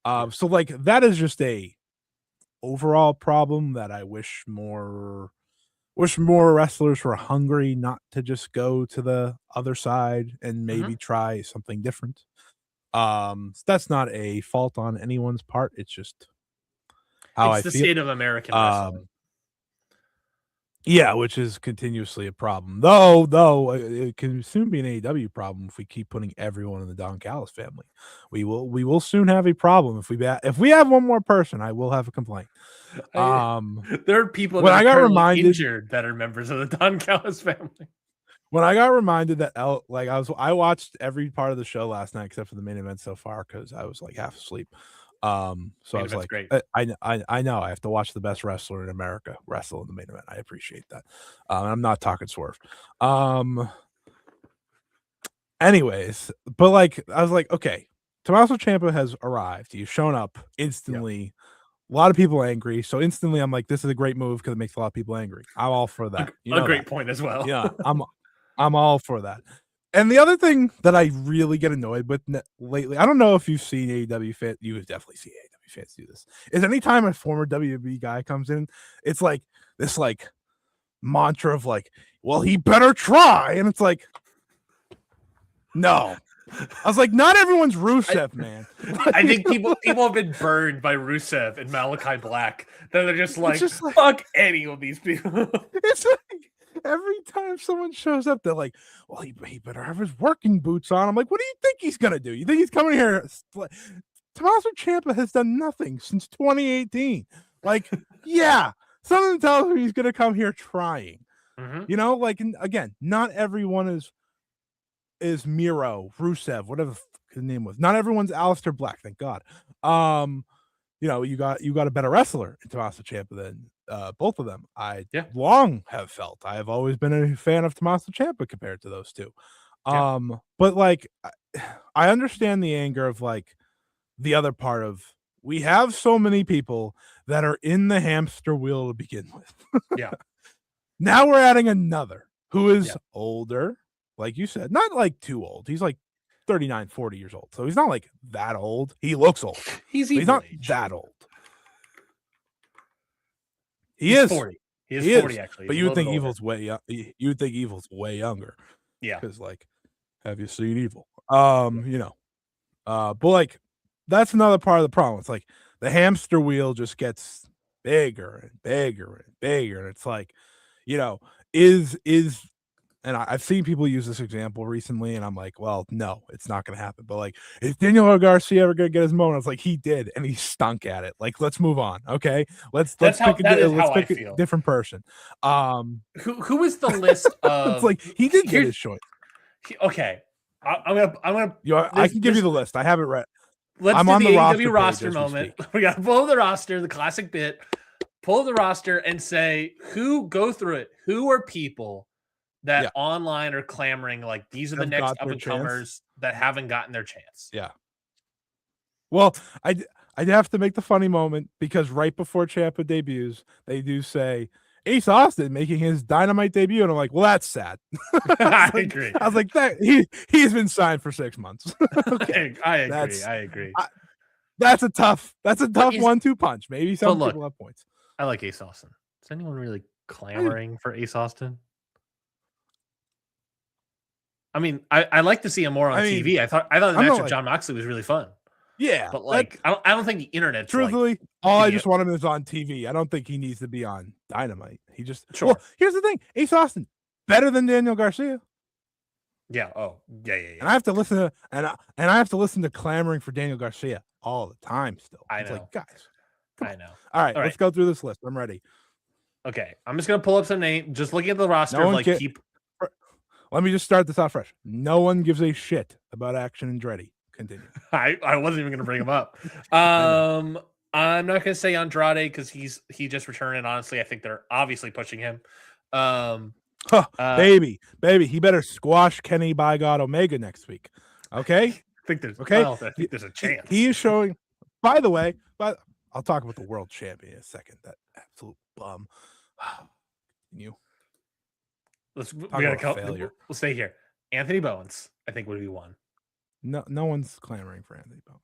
So like that is just a overall problem that I wish more wrestlers were hungry not to just go to the other side and maybe try something different. That's not a fault on anyone's part. It's just how I feel. It's the state of American wrestling. Yeah, which is continuously a problem. Though it can soon be an AEW problem if we keep putting everyone in the Don Callis family. We will soon have a problem if we have one more person. I will have a complaint. There are people that are injured that are members of the Don Callis family. When I got reminded that I watched every part of the show last night except for the main event so far because I was like half asleep. So I was like, great. I know I have to watch the best wrestler in America wrestle in the main event. I appreciate that. I'm not talking Swerve. Anyways, but like I was like, okay, Tommaso Ciampa has arrived. He's shown up instantly. Yep. A lot of people angry. So instantly I'm like, this is a great move because it makes a lot of people angry. I'm all for that. A great point as well. Yeah, I'm all for that. And the other thing that I really get annoyed with lately, I don't know if you've seen AEW fans, you would definitely see AEW fans do this, is anytime a former WWE guy comes in, it's like this like mantra of like, well, he better try. And it's like, no. I was like, not everyone's Rusev, man. I think people have been burned by Rusev and Malachi Black. That they're just like, fuck any of these people. It's like, every time someone shows up, they're like, well, he better have his working boots on. I'm like, what do you think he's going to do? You think he's coming here? Tommaso Ciampa has done nothing since 2018. Like, yeah, something tells me he's going to come here trying. Like, again, not everyone is Miro, Rusev, whatever his name was. Not everyone's Aleister Black, thank God. You got a better wrestler in Tommaso Ciampa than both of them. I long have felt. I have always been a fan of Tommaso Ciampa compared to those two. But like I understand the anger of like the other part of we have so many people that are in the hamster wheel to begin with. Now we're adding another who is older, like you said, not like too old. He's like 39, 40 years old. So he's not like that old. He looks old. He's not that old. He's 40. He is 40 actually. But you would think Evil's way younger. Yeah. Because like, have you seen Evil? But like that's another part of the problem. It's like the hamster wheel just gets bigger and bigger and bigger. And it's like, is and I've seen people use this example recently, and I'm like, well, no, it's not going to happen. But like, is Daniel Garcia ever going to get his moment? I was like, he did, and he stunk at it. Like, let's move on. Okay, let's pick a different person. Who is the list of? It's like he did get his choice. Okay, I'm gonna. I can give you the list. I have it right. I'm on the AEW roster moment. We got to pull the roster, the classic bit. Pull the roster and say go through it. Who are people that online are clamoring like these are the next up and comers that haven't gotten their chance? Yeah. Well, I'd have to make the funny moment because right before Ciampa debuts, they do say Ace Austin making his Dynamite debut, and I'm like, well, that's sad. I agree. I was like, that he's been signed for 6 months. Okay. I agree. That's a tough 1-2 punch. Maybe some people have points. I like Ace Austin. Is anyone really clamoring for Ace Austin? I mean, I like to see him more on TV. I thought the match with Jon Moxley was really fun. Yeah, but like, I don't think the internet. Truthfully, all I just want him is on TV. I don't think he needs to be on Dynamite. He just Well, here's the thing: Ace Austin better than Daniel Garcia. Yeah. Oh, yeah. And I have to listen to I have to listen to clamoring for Daniel Garcia all the time. Still, I know, like, guys. I know. All right, let's go through this list. I'm ready. Okay, I'm just gonna pull up some names. Just looking at the roster, Let me just start this off fresh. No one gives a shit about Action Andretti. Continue. I wasn't even gonna bring him up. I'm not gonna say Andrade because he just returned, and honestly, I think they're obviously pushing him. Baby, he better squash Kenny by God Omega next week. Okay, I think there's a chance. He is showing. By the way, I'll talk about the world champion in a second. That absolute bum. We gotta failure. We'll stay here. Anthony Bowens, I think, would be one. No one's clamoring for Anthony Bowens.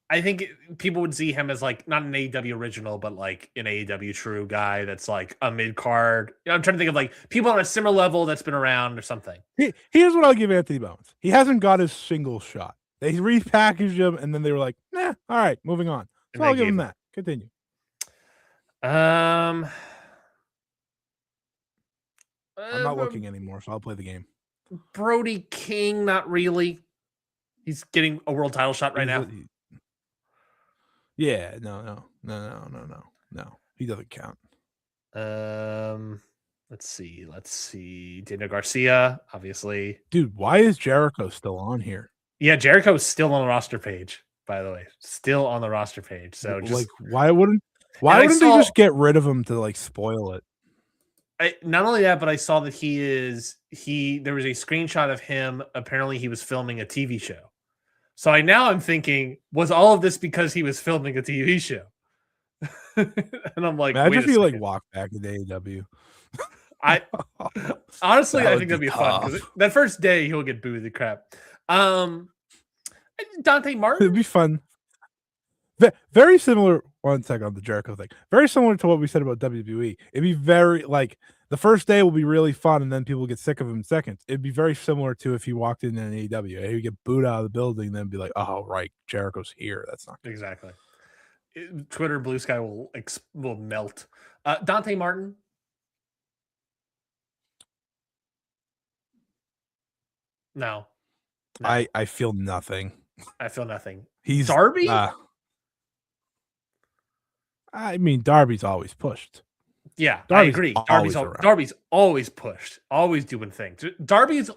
I think people would see him as like not an AEW original, but like an AEW true guy that's like a mid card. I'm trying to think of like people on a similar level that's been around or something. Here's what I'll give Anthony Bowens. He hasn't got his single shot. They repackaged him and then they were like, nah, all right, moving on. So I'll give him that. Continue. I'm not looking anymore, so I'll play the game. Brody King, not really. He's getting a world title shot right now. Yeah, no. He doesn't count. Let's see. Daniel Garcia, obviously. Dude, why is Jericho still on here? Yeah, Jericho is still on the roster page, by the way. Still on the roster page. So just like, why wouldn't they just get rid of him to like spoil it? Not only that, but I saw that there was a screenshot of him. Apparently he was filming a TV show. So I'm thinking, was all of this because he was filming a TV show? And I'm like, imagine if he like walked back to AEW. Honestly, I think that'd be fun because that first day he'll get booed the crap. Dante Martin, it'd be fun. Very similar. One second on the Jericho thing. Very similar to what we said about WWE. It'd be very like the first day will be really fun, and then people get sick of him in seconds. It'd be very similar to if he walked in an AEW. He'd get booed out of the building, and then be like, "Oh, right, Jericho's here." That's not good. Exactly. Twitter blue sky will melt. Dante Martin. No. I feel nothing. I feel nothing. He's Darby. I mean, Darby's always pushed. Yeah, I agree. Darby's always pushed, always doing things. Darby has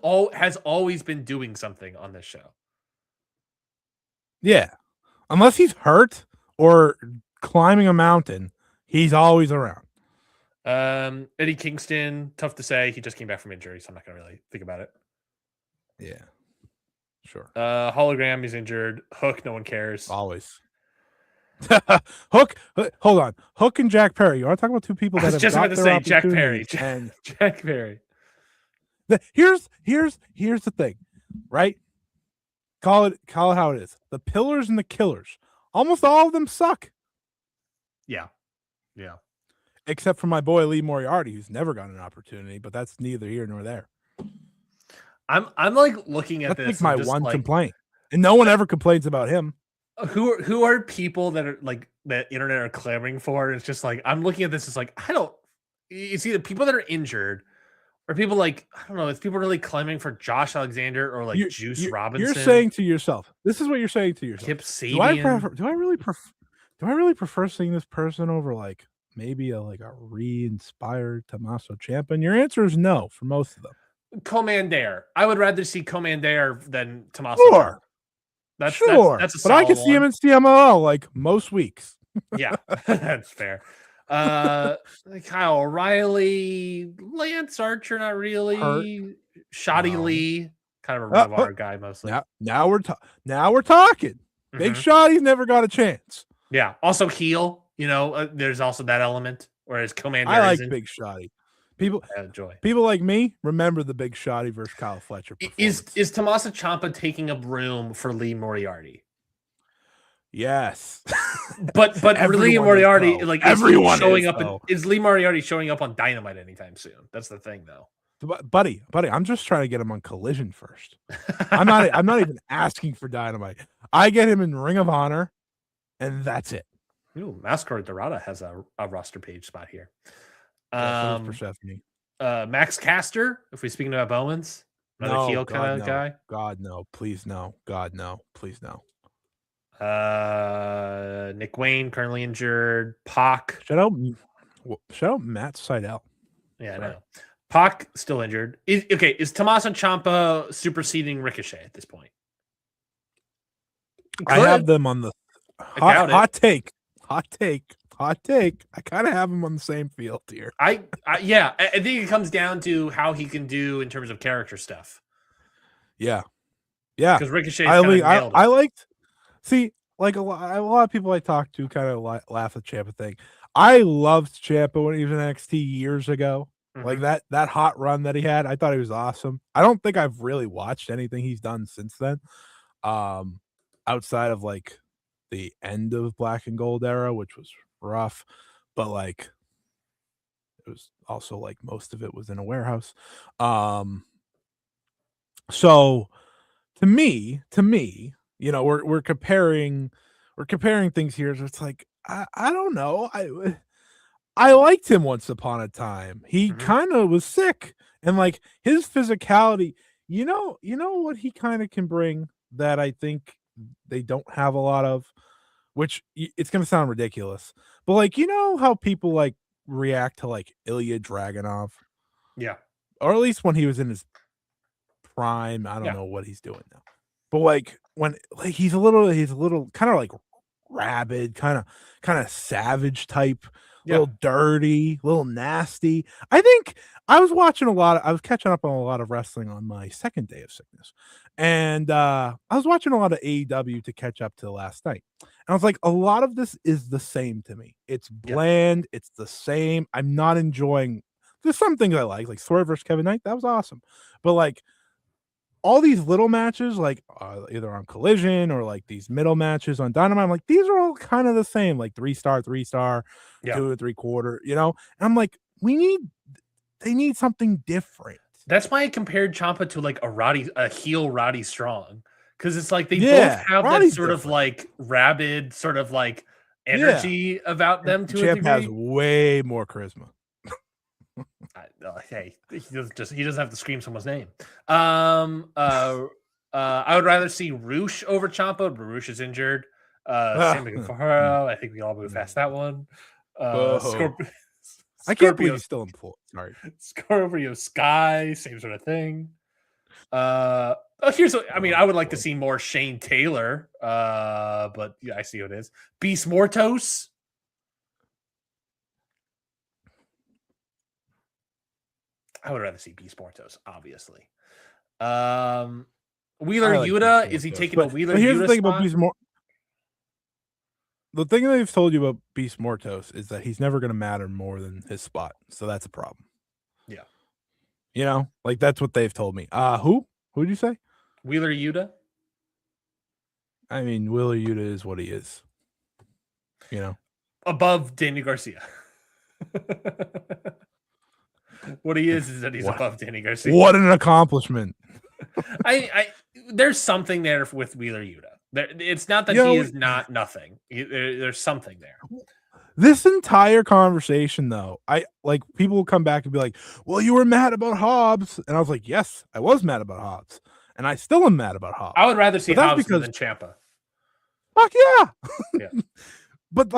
always been doing something on this show. Yeah, unless he's hurt or climbing a mountain, he's always around. Eddie Kingston, tough to say. He just came back from injury, so I'm not gonna really think about it. Yeah, sure. Hologram, he's injured. Hook, no one cares. Always. Hook, hold on. Hook and Jack Perry. You want to talk about two people that have just got about to say Jack Perry. Jack Perry. Here's the thing, right? Call it how it is. The pillars and the killers. Almost all of them suck. Yeah. Except for my boy Lee Moriarty, who's never gotten an opportunity, but that's neither here nor there. I'm like looking at this. That's my one complaint, and no one ever complains about him. Who are people that are like that internet are clamoring for? It's just like I'm looking at this. It's like it's either people that are injured Are people like, I don't know, is people really claiming for Josh Alexander or like Juice Robinson? You're saying to yourself, this is what you're saying to yourself. Kip Sabian. Do I really prefer seeing this person over like maybe a re-inspired Tommaso Ciampa? And your answer is no for most of them. Commander. I would rather see Commander than Tommaso Ciampa. That's but I can see him in CMLL like most weeks. Yeah, that's fair. Kyle O'Reilly, Lance Archer, not really. Hurt. Shoddy Lee, kind of a Ring of Honor guy mostly. Now we're talking. Big Shoddy's never got a chance. Yeah. Also heel. There's also that element. Whereas Commander, I like Big Shoddy. People like me remember the Big Shoddy versus Kyle Fletcher. Is Tommaso Ciampa taking up room for Lee Moriarty? Yes, but Lee Moriarty, like, everyone showing up. Is Lee Moriarty showing up on Dynamite anytime soon? That's the thing, though. Buddy, I'm just trying to get him on Collision first. I'm not even asking for Dynamite. I get him in Ring of Honor, and that's it. Ooh, Masquerade Dorada has a roster page spot here. Persephone. Max Caster, if we're speaking about Bowman's, another heel kind of guy. God no, please no. God no, please no. Nick Wayne currently injured. Pac. Shout out Matt Seidel. Yeah, I know. Pac still injured. Is Tommaso Ciampa superseding Ricochet at this point? I have them on the hot take. I kind of have him on the same field here. I think it comes down to how he can do in terms of character stuff. Yeah. Because Ricochet, I liked. See, like a lot of people I talk to kind of laugh at Ciampa thing. I loved Ciampa when he was in NXT years ago. Like that hot run that he had, I thought he was awesome. I don't think I've really watched anything he's done since then, outside of like the end of Black and Gold era, which was rough, but like it was also like most of it was in a warehouse. So to me, we're comparing things here. So it's like I don't know. I liked him once upon a time. He kind of was sick, and like his physicality, you know what he kind of can bring that I think they don't have a lot of, which it's going to sound ridiculous, but like, how people like react to like Ilya Dragunov. Yeah. Or at least when he was in his prime. I don't know what he's doing now, but like when like he's a little kind of like rabid, kind of savage type. Little dirty, little nasty. I think I was catching up on a lot of wrestling on my second day of sickness. And I was watching a lot of AEW to catch up to last night. And I was like, a lot of this is the same to me. It's bland. It's the same. I'm not enjoying. There's some things I like Swerve versus Kevin Knight. That was awesome. But like all these little matches, like either on Collision or like these middle matches on Dynamite, I'm like, these are all kind of the same, like 3-star, 3-star, 2 3/4, And I'm like, they need something different. That's why I compared Ciampa to like a heel Roddy Strong, because it's like they both have Roddy's that sort of like rabid sort of like energy about them. To Champ has way more charisma. Hey, he doesn't have to scream someone's name. I would rather see Roosh over Ciampa. Roosh is injured. Same thing for her. I think we all move past that one. I can't believe he's still employed. Sorry. Scorpio Sky, same sort of thing. Here's what I mean. I would like to see more Shane Taylor. But yeah, I see who it is. Beast Mortos. I would rather see Beast Mortos, obviously. Wheeler Yuta, is he taking a Wheeler Yuta? Here's the thing about Beast Mortos. The thing they've told you about Beast Mortos is that he's never going to matter more than his spot. So that's a problem. Yeah. Like that's what they've told me. Who did you say? Wheeler Yuta. I mean, Wheeler Yuta is what he is. Above Danny Garcia. What he is that he's above Danny Garcia. What an accomplishment. There's something there with Wheeler Yuta. It's not that he is not nothing. There's something there. This entire conversation, though, people will come back and be like, "Well, you were mad about Hobbs," and I was like, "Yes, I was mad about Hobbs, and I still am mad about Hobbs." I would rather see Hobbs than Ciampa. Fuck yeah, yeah. But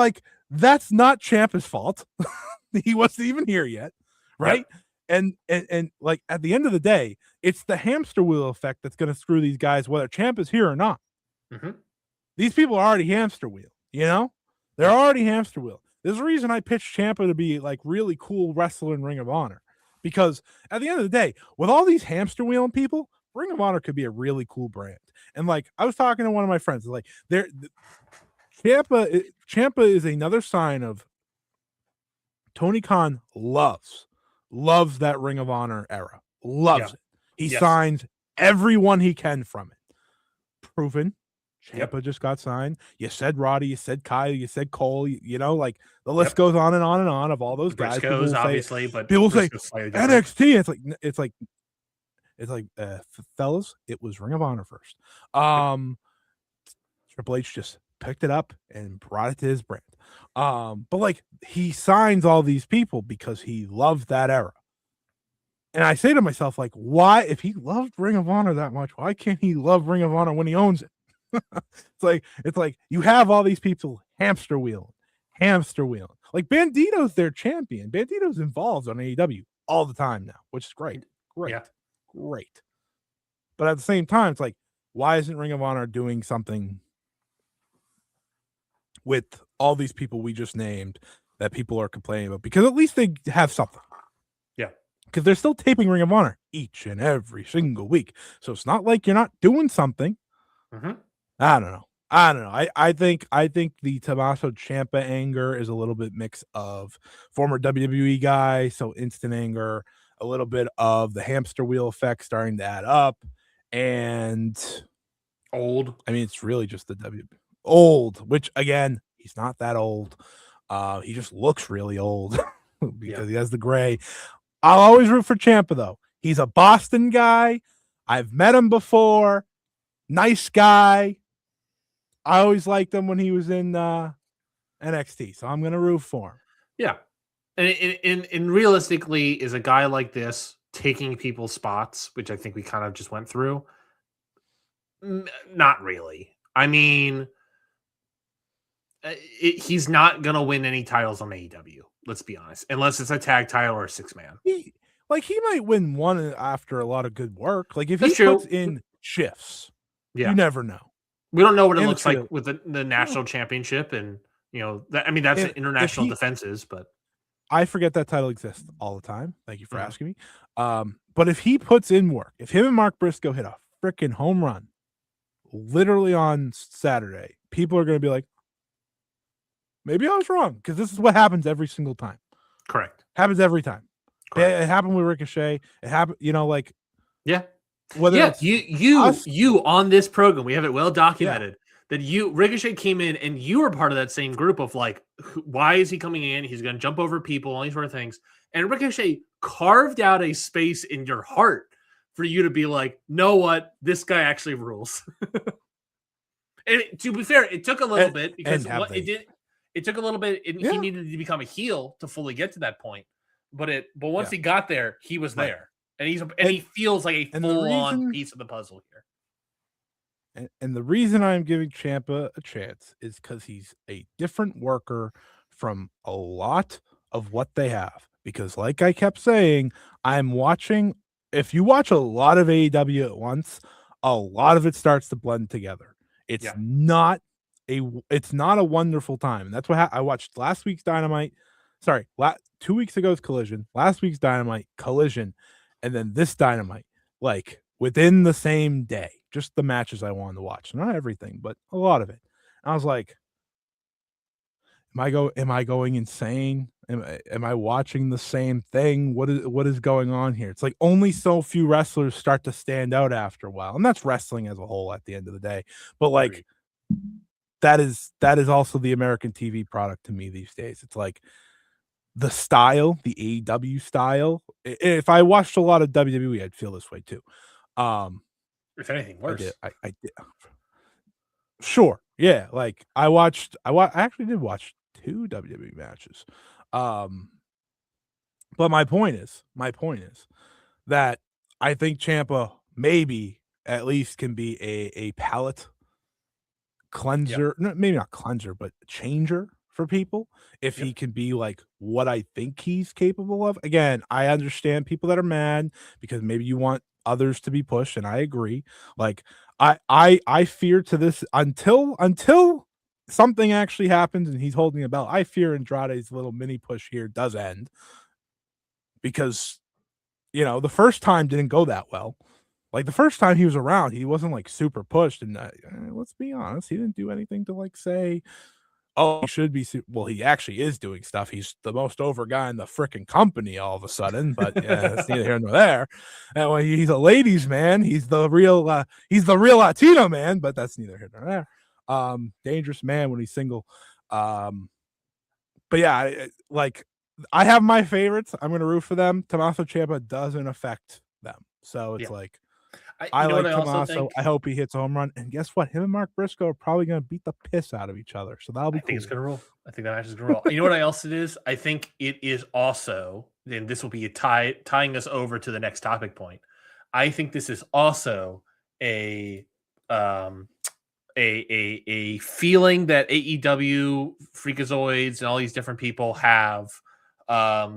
that's not Ciampa's fault. He wasn't even here yet, right? Yep. And at the end of the day, it's the hamster wheel effect that's going to screw these guys, whether Ciampa's here or not. Mm-hmm. These people are already hamster wheel, they're already hamster wheel. There's a reason I pitched Ciampa to be really cool wrestler in Ring of Honor, because at the end of the day, with all these hamster wheeling people, Ring of Honor could be a really cool brand. And I was talking to one of my friends, Ciampa is another sign of Tony Khan loves that Ring of Honor era. Loves it. He signs everyone he can from it. Proven. Ciampa just got signed. You said Roddy, you said Kyle, you said Cole, the list goes on and on and on of all those guys. Briscoes, obviously, but people say NXT. It's like fellas, it was Ring of Honor first. Triple H just picked it up and brought it to his brand. But he signs all these people because he loved that era. And I say to myself, why, if he loved Ring of Honor that much, why can't he love Ring of Honor when he owns it? It's like you have all these people hamster wheeling. Like Bandito's their champion. Bandito's involved on AEW all the time now, which is great. Great. But at the same time, it's why isn't Ring of Honor doing something with all these people we just named that people are complaining about? Because at least they have something. Yeah. Because they're still taping Ring of Honor each and every single week. So it's not like you're not doing something. Mm-hmm. I don't know. I think the Tommaso Ciampa anger is a little bit mix of former WWE guy, so instant anger, a little bit of the hamster wheel effect starting to add up, and old. I mean, it's really just the old, which again, he's not that old. He just looks really old because he has the gray. I'll always root for Ciampa though. He's a Boston guy. I've met him before. Nice guy. I always liked him when he was in NXT, so I'm going to root for him. Yeah. And realistically, is a guy like this taking people's spots, which I think we kind of just went through? Not really. I mean, he's not going to win any titles on AEW, let's be honest, unless it's a tag title or a six-man. He might win one after a lot of good work. If he puts in shifts, you never know. We don't know what it looks like with the national championship, and that's international defenses. But I forget that title exists all the time. Thank you for asking me. But if he puts in work, if him and Mark Briscoe hit a freaking home run, literally on Saturday, people are going to be like, maybe I was wrong, because this is what happens every single time. Correct. Happens every time. It happened with Ricochet. It happened, Whether you on this program, we have it well documented that Ricochet came in and you were part of that same group of why is he coming in? He's going to jump over people, all these sort of things. And Ricochet carved out a space in your heart for you to be like, know what? This guy actually rules. And to be fair, it took a little bit because it took a little bit. He needed to become a heel to fully get to that point. But once he got there, he was there. And he feels like a full-on piece of the puzzle here. And the reason I'm giving Ciampa a chance is because he's a different worker from a lot of what they have. Because like I kept saying, if you watch a lot of AEW at once, a lot of it starts to blend together. It's not a wonderful time. And that's what I watched last week's Dynamite. Sorry, 2 weeks ago's Collision, last week's Dynamite, Collision, and then this Dynamite, within the same day, just the matches I wanted to watch. Not everything, but a lot of it. And I was like, am I going insane? Am I watching the same thing? What is going on here? It's only so few wrestlers start to stand out after a while. And that's wrestling as a whole at the end of the day. But that is also the American TV product to me these days. It's the style, the AEW style. If I watched a lot of WWE, I'd feel this way too. If anything worse, I did. Sure, yeah. I actually did watch 2 WWE matches. But my point is that I think Ciampa maybe at least can be a palate cleanser, maybe not cleanser, but changer for people if he can be like what I think he's capable of. Again, I understand people that are mad because maybe you want others to be pushed, and I agree. Like I fear to this until something actually happens and he's holding a belt. I fear Andrade's little mini push here does end because the first time didn't go that well. Like the first time he was around, he wasn't like super pushed, and let's be honest, he didn't do anything to like say, "Oh, he should be." Well, he actually is doing stuff. He's the most over guy in the freaking company all of a sudden, but yeah, that's neither here nor there. And when he's a ladies' man, he's the real Latino man, but that's neither here nor there. Dangerous man when he's single. But yeah, like I have my favorites. I'm gonna root for them. Tommaso Ciampa doesn't affect them, so it's like. I like Tommaso. I hope he hits a home run. And guess what? Him and Mark Briscoe are probably going to beat the piss out of each other. So that'll be cool. I think it's going to roll. I think that match is going to roll. You know what else it is? I think it is also, and this will be tying us over to the next topic point. I think this is also a feeling that AEW, Freakazoids, and all these different people have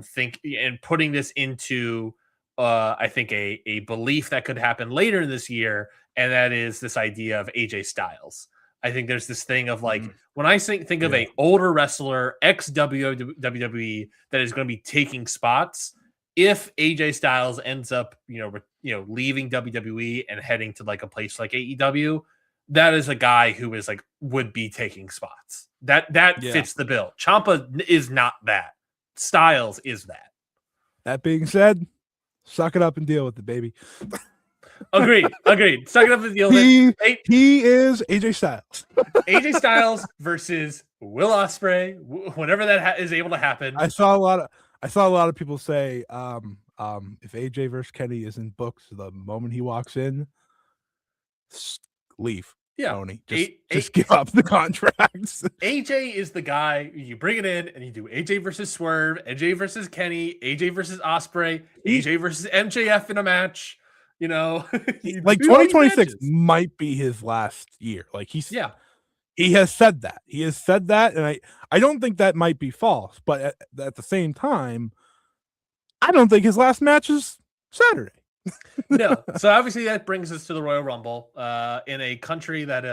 think and putting this into I think a belief that could happen later in this year, and that is this idea of AJ Styles. I think there's this thing of like when I think of a older wrestler ex WWE that is going to be taking spots. If AJ Styles ends up leaving WWE and heading to like a place like AEW, that is a guy who is like would be taking spots. That fits the bill. Ciampa is not that. Styles is that. That being said, suck it up and deal with it, baby. Agreed. Suck it up and deal with it. He is AJ Styles. AJ Styles versus Will Ospreay, whenever that is able to happen. I saw a lot of people say, if AJ versus Kenny isn't booked the moment he walks in, leave. Yeah, Tony. Just give up the contracts. AJ is the guy you bring it in and you do AJ versus Swerve, AJ versus Kenny, AJ versus Ospreay, AJ versus MJF in a match. Like 2026 might be his last year. Like he has said that. He has said that, and I don't think that might be false. But at the same time, I don't think his last match is Saturday. No, so obviously that brings us to the Royal Rumble in a country that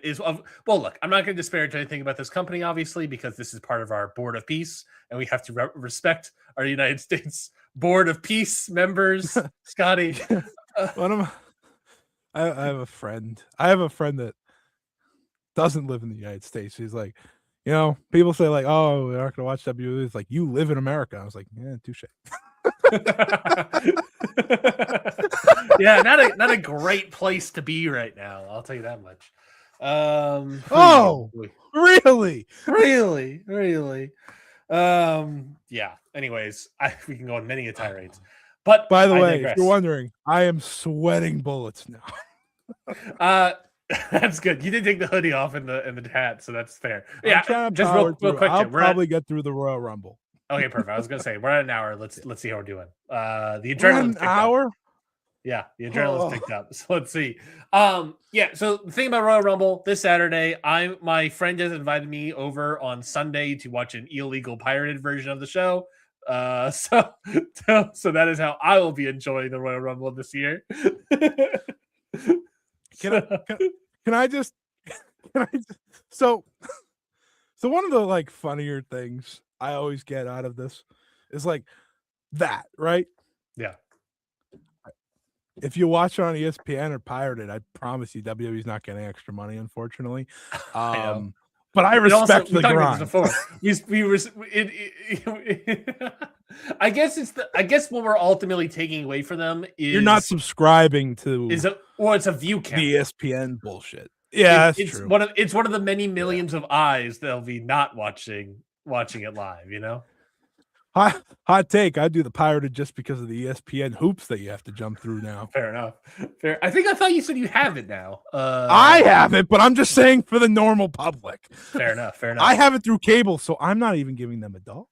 is well. Look, I'm not going to disparage anything about this company, obviously, because this is part of our Board of Peace, and we have to respect our United States Board of Peace members. Scotty, I have a friend. I have a friend that doesn't live in the United States. He's like, people say like, "Oh, we're not going to watch WWE." It's like, you live in America. I was like, yeah, touche. Yeah, not a great place to be right now. I'll tell you that much. Really. Yeah. Anyways, we can go on many tirades. But by the way, if you're wondering, I am sweating bullets now. That's good. You did take the hoodie off and the hat, so that's fair. Yeah, just real quick. I'll probably get through the Royal Rumble. Okay, perfect. I was gonna say we're at an hour. Let's see how we're doing. The adrenaline's an hour. Yeah, the adrenaline's picked up. So let's see. Yeah. So the thing about Royal Rumble this Saturday, my friend has invited me over on Sunday to watch an illegal pirated version of the show. So that is how I will be enjoying the Royal Rumble this year. Can I just so one of the like funnier things I always get out of this is like that, right? Yeah. If you watch it on ESPN or pirated, I promise you WWE's not getting extra money, unfortunately. But I respect the grind. I guess what we're ultimately taking away from them is you're not subscribing to it's a view count. The ESPN bullshit. Yeah, that's true. It's one of the many millions of eyes that'll be not watching it live, hot take. I'd do the pirated just because of the ESPN hoops that you have to jump through now. Fair enough. Fair. I thought you said you have it now. I have it, but I'm just saying for the normal public. Fair enough. Fair enough. I have it through cable, so I'm not even giving them $1.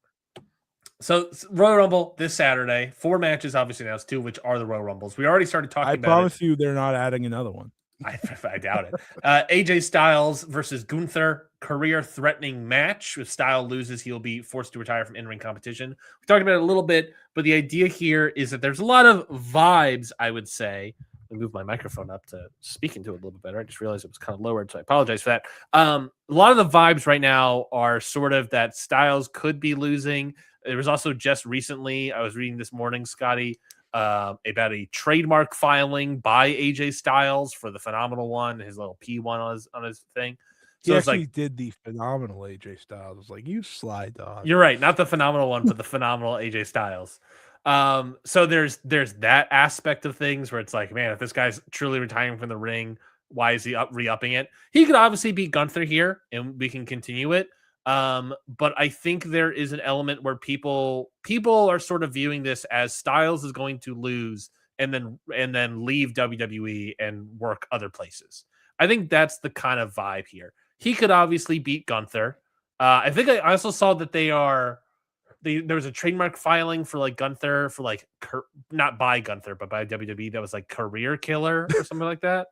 So Royal Rumble this Saturday, 4 matches obviously announced, 2 of which are the Royal Rumbles. We already started talking about it. I promise you they're not adding another one. I doubt it. AJ Styles versus Gunther, career-threatening match. If Styles loses, he'll be forced to retire from in-ring competition. We talked about it a little bit, but the idea here is that there's a lot of vibes, I would say. Let me move my microphone up to speak into it a little bit better. I just realized it was kind of lowered, so I apologize for that. A lot of the vibes right now are sort of that Styles could be losing. There was also just recently, I was reading this morning, Scotty, about a trademark filing by AJ Styles for the Phenomenal One, his little P1 on his thing. So he actually did the Phenomenal AJ Styles. I was like, you slide dog. You're right, not the Phenomenal One, but the Phenomenal AJ Styles. So there's that aspect of things where it's like, man, if this guy's truly retiring from the ring, why is he re-upping it? He could obviously beat Gunther here, and we can continue it. But I think there is an element where people are sort of viewing this as Styles is going to lose and then leave WWE and work other places. I think that's the kind of vibe here. He could obviously beat Gunther. I think I also saw that there was a trademark filing for like Gunther for like not by Gunther but by WWE that was like career killer or something like that.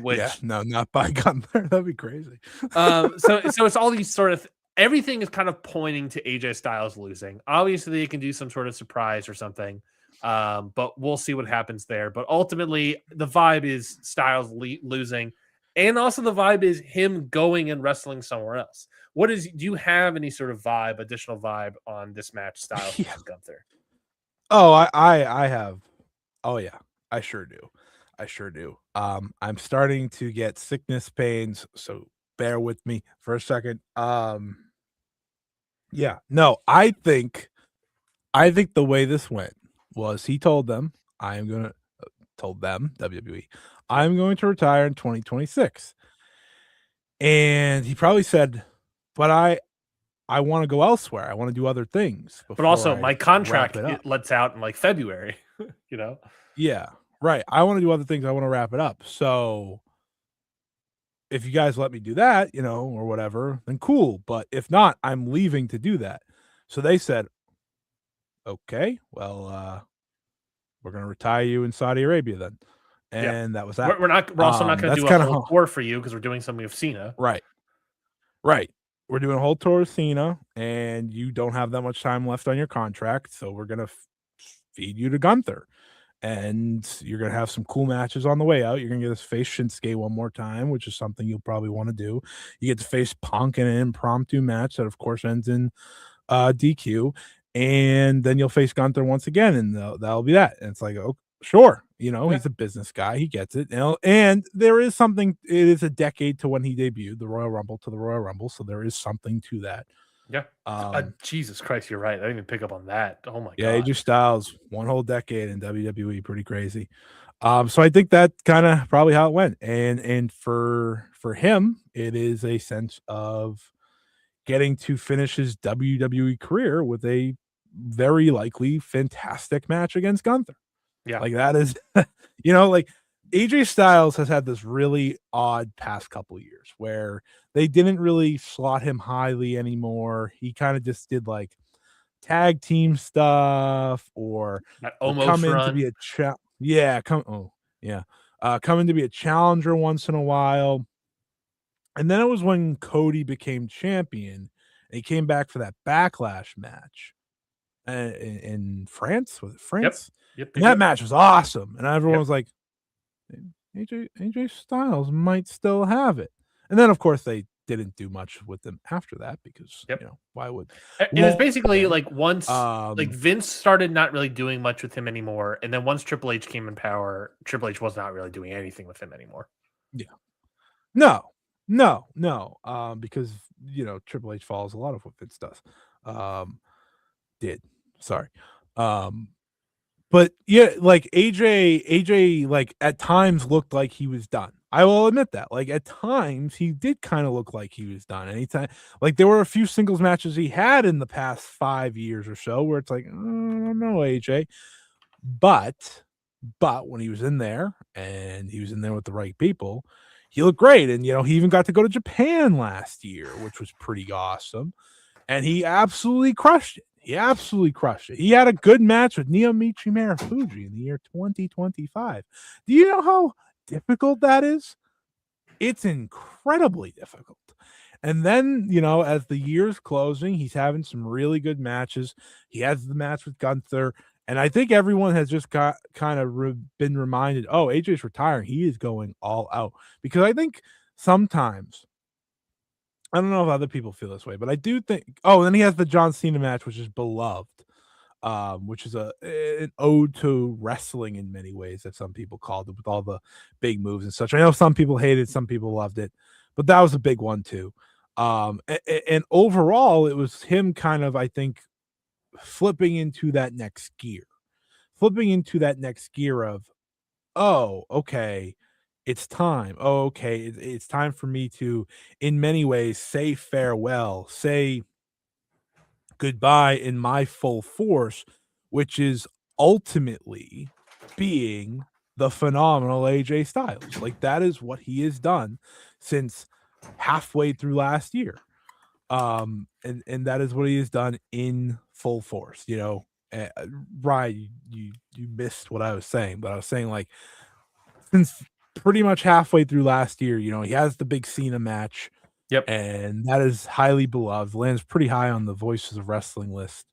Which no, not by Gunther. That'd be crazy. So it's all these sort of everything is kind of pointing to AJ Styles losing. Obviously, they can do some sort of surprise or something, but we'll see what happens there. But ultimately, the vibe is Styles losing, and also the vibe is him going and wrestling somewhere else. Do you have any sort of additional vibe on this match, Styles versus Gunther? Oh, I have. Oh yeah, I sure do. I'm starting to get sickness pains, so bear with me for a second. Yeah, no, I think the way this went was he told them, WWE, I'm going to retire in 2026. And he probably said, but I want to go elsewhere. I want to do other things. But also my contract it lets out in like February, you know? Yeah. Right. I want to do other things. I want to wrap it up. So if you guys let me do that, or whatever, then cool. But if not, I'm leaving to do that. So they said, okay, well, we're going to retire you in Saudi Arabia then. And that was that. We're also not going to do a whole tour for you because we're doing something with Cena. Right. We're doing a whole tour of Cena, and you don't have that much time left on your contract. So we're going to feed you to Gunther. And you're going to have some cool matches on the way out. You're going to get to face Shinsuke one more time, which is something you'll probably want to do. You get to face Punk in an impromptu match that, of course, ends in DQ. And then you'll face Gunther once again, and that'll be that. And it's like, oh, sure. He's a business guy. He gets it. And there is something. It is a decade to when he debuted, the Royal Rumble to the Royal Rumble. So there is something to that. Yeah. Jesus Christ, you're right. I didn't even pick up on that. Oh my god. Yeah, AJ Styles, one whole decade in WWE, pretty crazy. So I think that kind of probably how it went. And for him, it is a sense of getting to finish his WWE career with a very likely fantastic match against Gunther. Yeah. Like that is, like AJ Styles has had this really odd past couple years where they didn't really slot him highly anymore. He kind of just did like tag team stuff or come in to be a come in to be a challenger once in a while. And then it was when Cody became champion and he came back for that Backlash match in France. Was it France? Yep. And that match was awesome. And everyone was like, AJ Styles might still have it. And then, of course, they didn't do much with them after that because, why would? It was basically like once like Vince started not really doing much with him anymore. And then once Triple H came in power, Triple H was not really doing anything with him anymore. Yeah. No. Because, Triple H follows a lot of what Vince does. Sorry. But yeah, like AJ, like at times looked like he was done. I will admit that. Like at times he did kind of look like he was done. Anytime, like there were a few singles matches he had in the past 5 years or so where it's like, I don't know, AJ. But when he was in there and he was in there with the right people, he looked great. And he even got to go to Japan last year, which was pretty awesome. And he absolutely crushed it. He absolutely crushed it. He had a good match with Naomichi Marufuji in the year 2025. Do you know how difficult that is? It's incredibly difficult. And then, as the year's closing, he's having some really good matches. He has the match with Gunther. And I think everyone has just got kind of been reminded, oh, AJ's retiring. He is going all out. Because I think sometimes, I don't know if other people feel this way, but I do think. Oh, and then he has the John Cena match, which is beloved, which is an ode to wrestling in many ways, that some people called it, with all the big moves and such. I know some people hated it, some people loved it, but that was a big one too. And overall, it was him kind of, I think, flipping into that next gear of, oh, okay, it's time. Oh, okay, it's time for me to, in many ways, say farewell, say goodbye in my full force, which is ultimately being the phenomenal AJ Styles. Like that is what he has done since halfway through last year. And that is what he has done in full force. Ryan, you missed what I was saying, but I was saying, like, since pretty much halfway through last year, he has the big Cena match. Yep. And that is highly beloved, lands pretty high on the Voices of Wrestling list.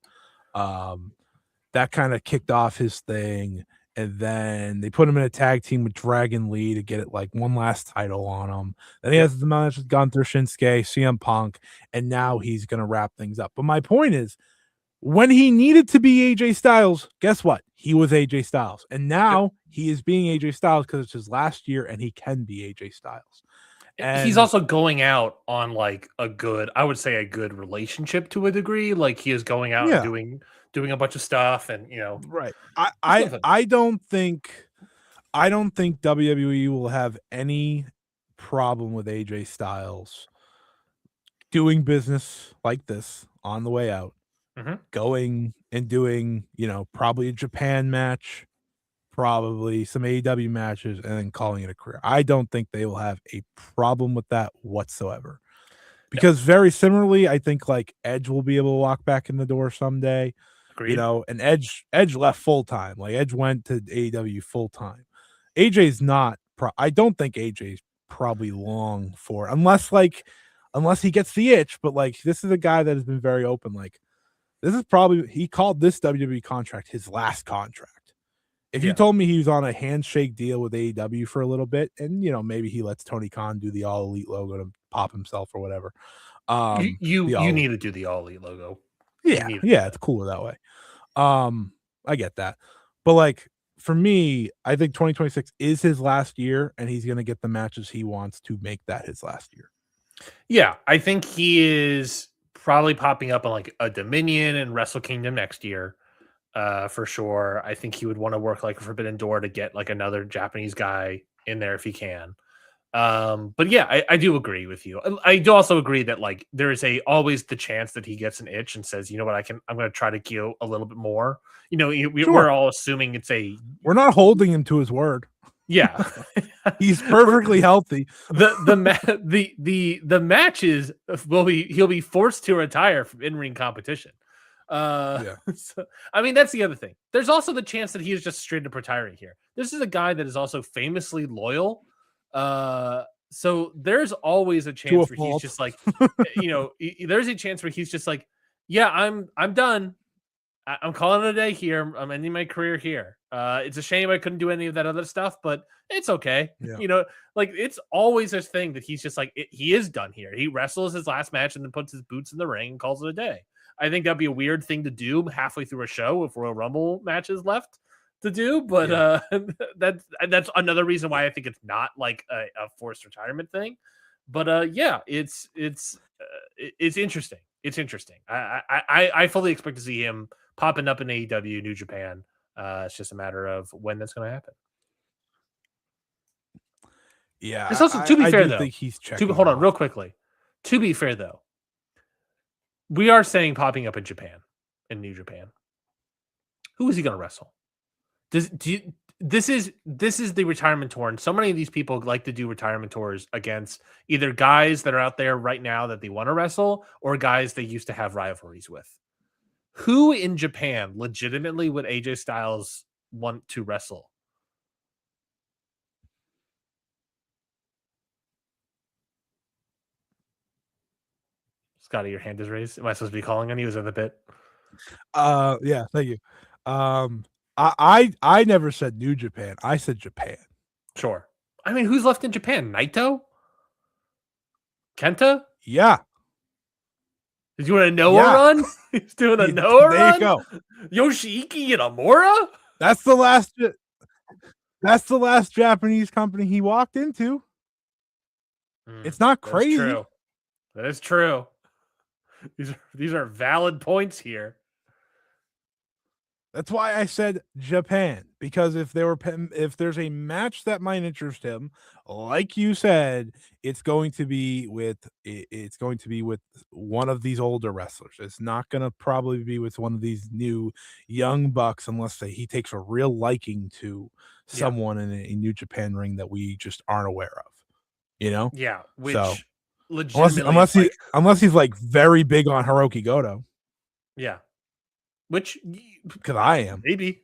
That kind of kicked off his thing. And then they put him in a tag team with Dragon Lee to get it like one last title on him. Then he has the match with Gunther, Shinsuke, CM Punk, and now he's going to wrap things up. But my point is, when he needed to be AJ Styles, guess what? He was AJ Styles. And now he is being AJ Styles because it's his last year and he can be AJ Styles. And he's also going out on like a good relationship to a degree. Like he is going out and doing a bunch of stuff, and right. I don't think WWE will have any problem with AJ Styles doing business like this on the way out, going and doing, probably a Japan match, probably some AEW matches, and then calling it a career. I don't think they will have a problem with that whatsoever. Because very similarly, I think like Edge will be able to walk back in the door someday. Agreed. And Edge left full time. Like Edge went to AEW full time. AJ's not. I don't think AJ's probably long for, unless he gets the itch. But like this is a guy that has been very open. Like this is probably, he called this WWE contract his last contract. If you told me he was on a handshake deal with AEW for a little bit, and maybe he lets Tony Khan do the All Elite logo to pop himself or whatever. You need to do the All Elite logo. Yeah, it's cooler that way. I get that. But like for me, I think 2026 is his last year, and he's gonna get the matches he wants to make that his last year. Yeah, I think he is probably popping up on like a Dominion and Wrestle Kingdom next year. For sure. I think he would want to work like a Forbidden Door to get like another Japanese guy in there if he can. But yeah, I do agree with you. I do also agree that like there is always the chance that he gets an itch and says, you know what, I'm going to try to go a little bit more. We're all assuming we're not holding him to his word. Yeah, he's perfectly healthy. The matches he'll be forced to retire from in-ring competition. So, I mean, that's the other thing. There's also the chance that he is just straight up retiring here. This is a guy that is also famously loyal. So there's always a chance where he's just like, there's a chance where he's just like, yeah, I'm done. I'm calling it a day here. I'm ending my career here. It's a shame I couldn't do any of that other stuff, but it's okay. Yeah. Like it's always this thing that he's just like, he is done here. He wrestles his last match and then puts his boots in the ring and calls it a day. I think that'd be a weird thing to do halfway through a show if Royal Rumble matches left to do, but that's another reason why I think it's not like a forced retirement thing. But it's interesting. It's interesting. I fully expect to see him popping up in AEW New Japan It's just a matter of when that's going to happen. Yeah, It's also, to be fair, though, think he's checking. Hold on, real quickly. To be fair, though, we are saying popping up in Japan, in New Japan. Who is he going to wrestle? This is the retirement tour, and so many of these people like to do retirement tours against either guys that are out there right now that they want to wrestle or guys they used to have rivalries with. Who in Japan legitimately would AJ Styles want to wrestle? Scotty, your hand is raised. Am I supposed to be calling on you? Is that the bit? Yeah, thank you. I never said New Japan. I said Japan. Sure. I mean, who's left in Japan? Naito? Kenta? Yeah. Did you want a Noah run? He's doing a Noah run? There you go. Yoshiki Inamura? That's the last Japanese company he walked into. It's not crazy. True. That is true. These are valid points here. That's why I said Japan, because if there's a match that might interest him, like you said, it's going to be with one of these older wrestlers. It's not going to probably be with one of these new young bucks unless he takes a real liking to someone in a New Japan ring that we just aren't aware of. You know? Yeah, which legitimately unless he's like very big on Hiroki Goto. Yeah. Which, because I am, maybe,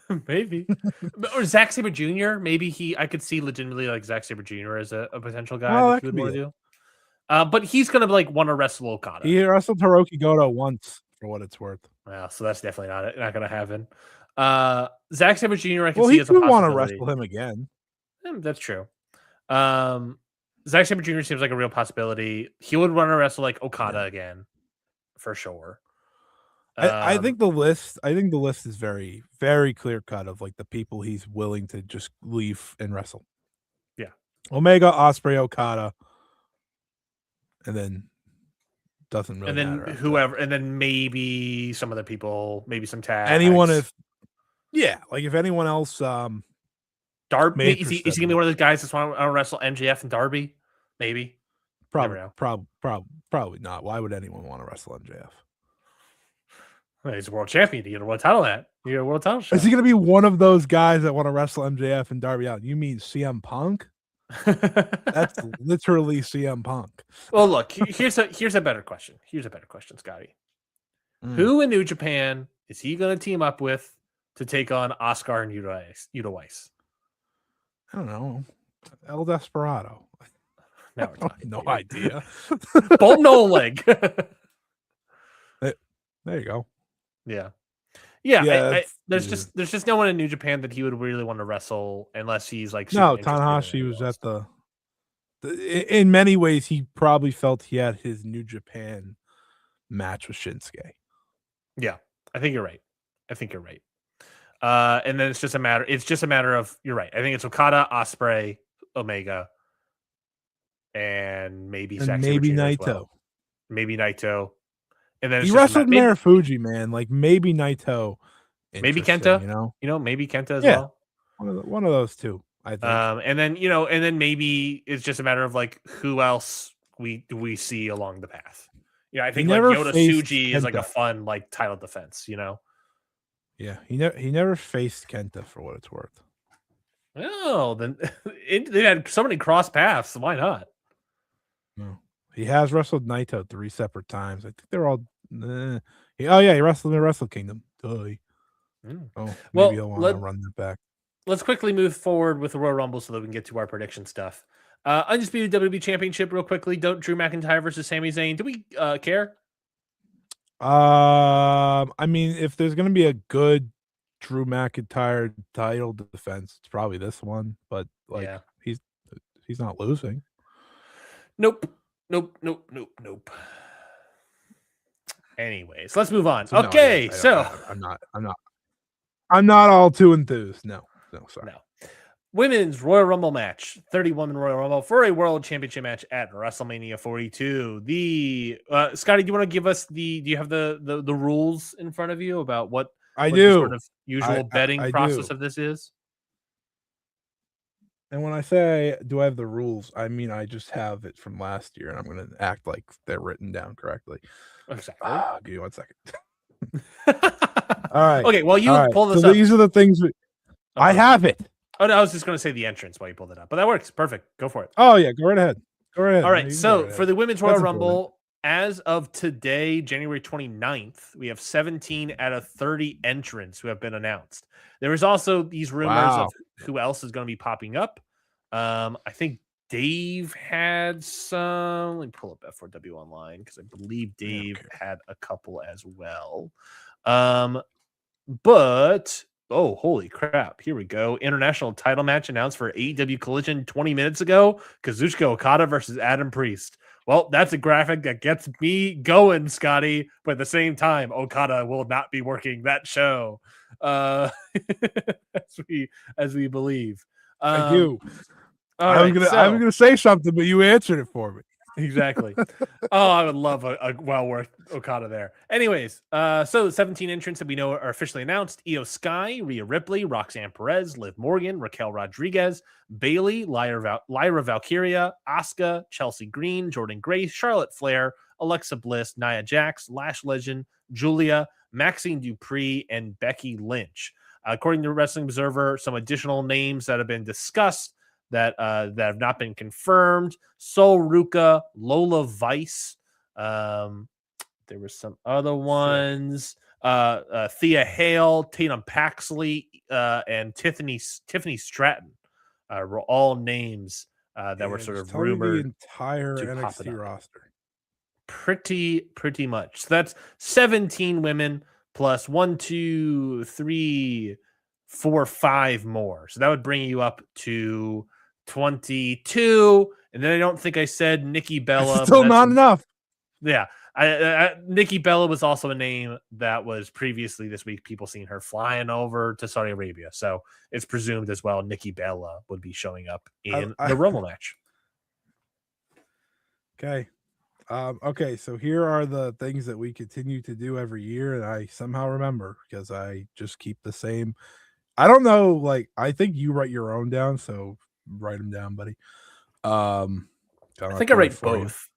or Zack Sabre Jr. Maybe I could see legitimately like Zack Sabre Jr. as a potential guy that he would want to do. But he's gonna like want to wrestle Okada. He wrestled Hiroki Goto once, for what it's worth. Well, so that's definitely not gonna happen. Zack Sabre Jr. I can see as a possibility. Well, he would want to wrestle him again. That's true. Zack Sabre Jr. seems like a real possibility. He would want to wrestle like Okada again, for sure. I think the list is very, very clear cut of like the people he's willing to just leave and wrestle. Yeah. Omega, Ospreay, Okada. And then doesn't really matter. And then whoever, and then maybe some other people, maybe some tags. Anyone if anyone else Darby, is he gonna be one of those guys that's want to wrestle MJF and Darby? Maybe. Probably not. Why would anyone want to wrestle MJF? Well, he's a world champion. You get a world title at. You get a world title shot. Is he going to be one of those guys that want to wrestle MJF and Darby Allin? You mean CM Punk? That's literally CM Punk. Well, look, here's a better question. Here's a better question, Scotty. Who in New Japan is he going to team up with to take on Oscar and Yuta Weiss? I don't know. El Desperado. Now we're talking. No idea. Bolt no leg. There you go. Yeah. There's just no one in New Japan that he would really want to wrestle unless he's like. No, Tanahashi was at the. In many ways, he probably felt he had his New Japan match with Shinsuke. Yeah, I think you're right. And then it's just a matter of, you're right. I think it's Okada, Ospreay, Omega, and maybe Naito. Well. Maybe Naito. And then he wrestled Marufuji, man. Like maybe Naito, maybe Kenta. Maybe Kenta as well. One of those two, I think. And then maybe it's just a matter of like who else we see along the path. Yeah, I think like Yota Tsuji is like a fun like title defense. Yeah, he never faced Kenta for what it's worth. Oh, then they had so many cross paths. Why not? No. He has wrestled Naito 3 separate times. I think they're all. He wrestled in Wrestle Kingdom. Maybe he'll want to run that back. Let's quickly move forward with the Royal Rumble so that we can get to our prediction stuff. Undisputed WWE Championship, real quickly. Drew McIntyre versus Sami Zayn. Do we care? I mean, if there's going to be a good Drew McIntyre title defense, it's probably this one. But he's not losing. Nope. Anyways, let's move on. Okay, I'm not all too enthused. No, sorry. No. Women's Royal Rumble match, 30-woman Royal Rumble for a World Championship match at WrestleMania 42. The Scotty, do you want to give us do you have the rules in front of you about what I what do. the sort of usual betting process of this is? And when I say, do I have the rules, I mean, I just have it from last year, and I'm gonna act like they're written down correctly. Exactly. Give me 1 second. All right. Okay, well, you pull this so up. These are the things I have it. Oh, no, I was just going to say the entrance while you pulled it up, but that works. Perfect. Go for it. Oh, yeah. Go right ahead. Go right ahead. All right. So for the Women's Royal Rumble, as of today, January 29th, we have 17 out of 30 entrants who have been announced. There is also these rumors of who else is going to be popping up. I think Dave had some. Let me pull up F4W online because I believe Dave had a couple as well. But oh, holy crap! Here we go. International title match announced for AEW Collision 20 minutes ago. Kazuchika Okada versus Adam Priest. Well, that's a graphic that gets me going, Scotty. But at the same time, Okada will not be working that show, as we believe. I do. I was gonna say something, but you answered it for me. Exactly. Oh, I would love a well-worth Okada there. Anyways, so the 17 entrants that we know are officially announced: Io Sky, Rhea Ripley, Roxanne Perez, Liv Morgan, Raquel Rodriguez, Bayley, Lyra Valkyria, Asuka, Chelsea Green, Jordan Grace, Charlotte Flair, Alexa Bliss, Nia Jax, Lash Legend, Julia, Maxine Dupree, and Becky Lynch. According to Wrestling Observer, some additional names that have been discussed that have not been confirmed: Sol Ruka, Lola Vice. There were some other ones. Thea Hale, Tatum Paxley, and Tiffany Stratton were all names that were sort of rumored. The entire NXT roster. Pretty much. So that's 17 women plus 1, 2, 3, 4, 5 more. So that would bring you up to 22. And then I don't think I said Nikki Bella. Still not enough. Yeah. Nikki Bella was also a name that was previously this week. People seen her flying over to Saudi Arabia. So it's presumed as well Nikki Bella would be showing up in the Rumble match. Okay. Okay, so here are the things that we continue to do every year, and I somehow remember because I just keep the same. I don't know, like, I think you write your own down, so write them down, buddy. I think I write both.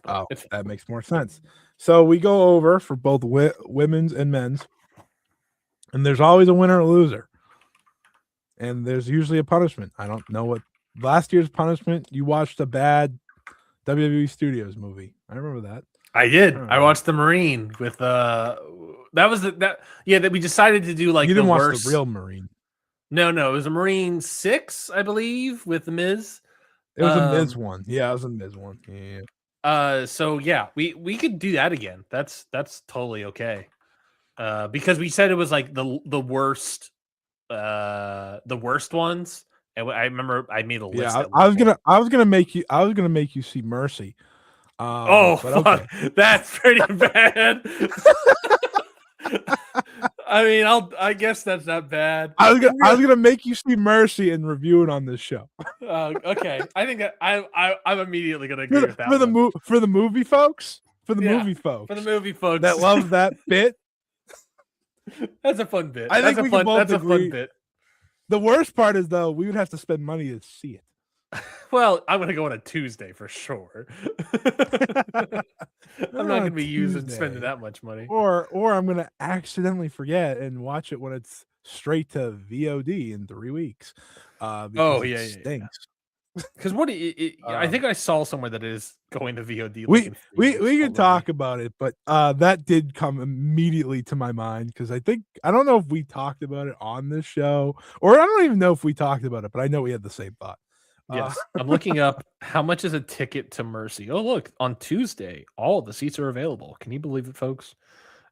Oh, that makes more sense. So we go over for both women's and men's, and there's always a winner or loser, and there's usually a punishment. I don't know what last year's punishment. You watched a bad WWE Studios movie. I remember that. I did. I watched The Marine with that we decided to do like you didn't the watch worst. The Real Marine. No, it was a Marine 6, I believe, with The Miz. It was a Miz one. Yeah, it was a Miz one. Yeah. So yeah, we could do that again. That's totally okay. Because we said it was like the worst ones. And I remember I made a list. Yeah, I was gonna make you see Mercy. Fuck. Okay. That's pretty bad. I mean, I guess that's not bad. I was gonna make you see Mercy and review it on this show. Okay, I think that I'm immediately gonna agree with that for the movie folks. For the movie folks that love that bit. That's a fun bit. That's a fun bit. The worst part is, though, we would have to spend money to see it. Well, I'm gonna go on a Tuesday for sure. I'm not gonna be spending that much money. Or I'm gonna accidentally forget and watch it when it's straight to VOD in 3 weeks. It stinks. Because I think I saw somewhere that it is going to VOD. We can talk about it, but that did come immediately to my mind because I don't know if we talked about it on this show, or I don't even know if we talked about it, but I know we had the same thought. Yes, I'm looking up how much is a ticket to Mercy. Oh, look, on Tuesday, all of the seats are available. Can you believe it, folks?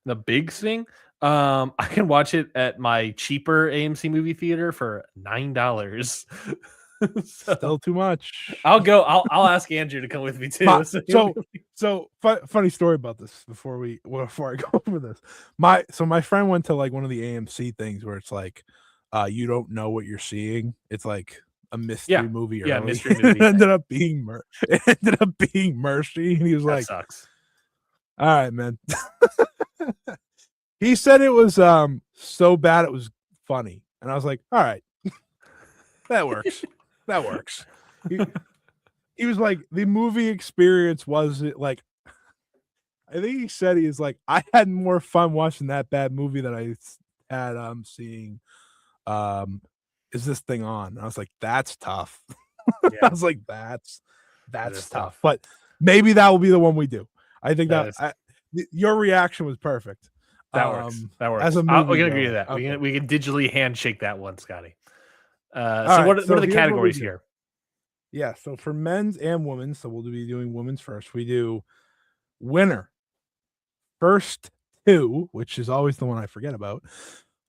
The big thing, I can watch it at my cheaper AMC movie theater for $9. Still too much. I'll go. I'll ask Andrew to come with me too. Funny story about this before I go over this. My friend went to like one of the AMC things where it's like, you don't know what you're seeing. It's like a mystery movie. Yeah, mystery movie. It ended up being Mercy, and he was like, "Sucks." All right, man. He said it was so bad it was funny, and I was like, all right, that works. That works. He was like, the movie experience was it like. I think he said he's like, I had more fun watching that bad movie than I had seeing Is This Thing On? And I was like, that's tough. Yeah. I was like, that's tough. But maybe that will be the one we do. I think your reaction was perfect. That works. That works. As a movie, we can agree to that. Okay. We can digitally handshake that one, Scotty. So what are the categories here? Yeah, so for men's and women's, so we'll be doing women's first. We do winner, first two, which is always the one I forget about,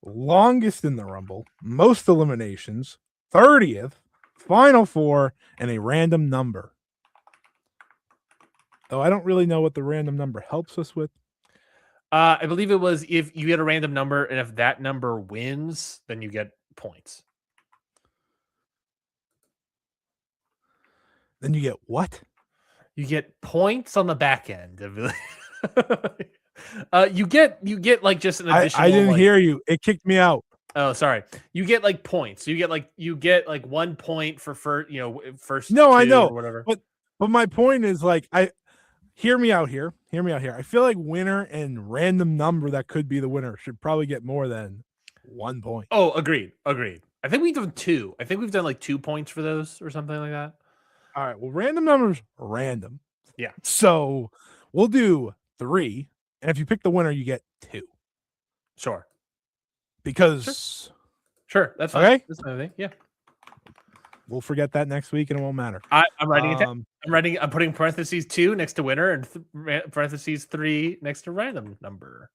longest in the Rumble, most eliminations, 30th, final four, and a random number. Though I don't really know what the random number helps us with. I believe it was if you get a random number, and if that number wins, then you get points. Then you get what? You get points on the back end. You get like just an additional. I didn't hear you. It kicked me out. Oh, sorry. You get like points. You get like 1 point for first. No, I know. Or whatever. But my point is like hear me out here. Hear me out here. I feel like winner and random number that could be the winner should probably get more than 1 point. Oh, agreed. I think we've done 2. I think we've done like 2 points for those or something like that. All right. Well, random numbers, random. Yeah. So we'll do 3. And if you pick the winner, you get 2. Sure. Because. Sure. That's fine. Okay. That's another thing. Yeah. We'll forget that next week and it won't matter. I'm writing it down. I'm putting parentheses 2 next to winner and parentheses 3 next to random number.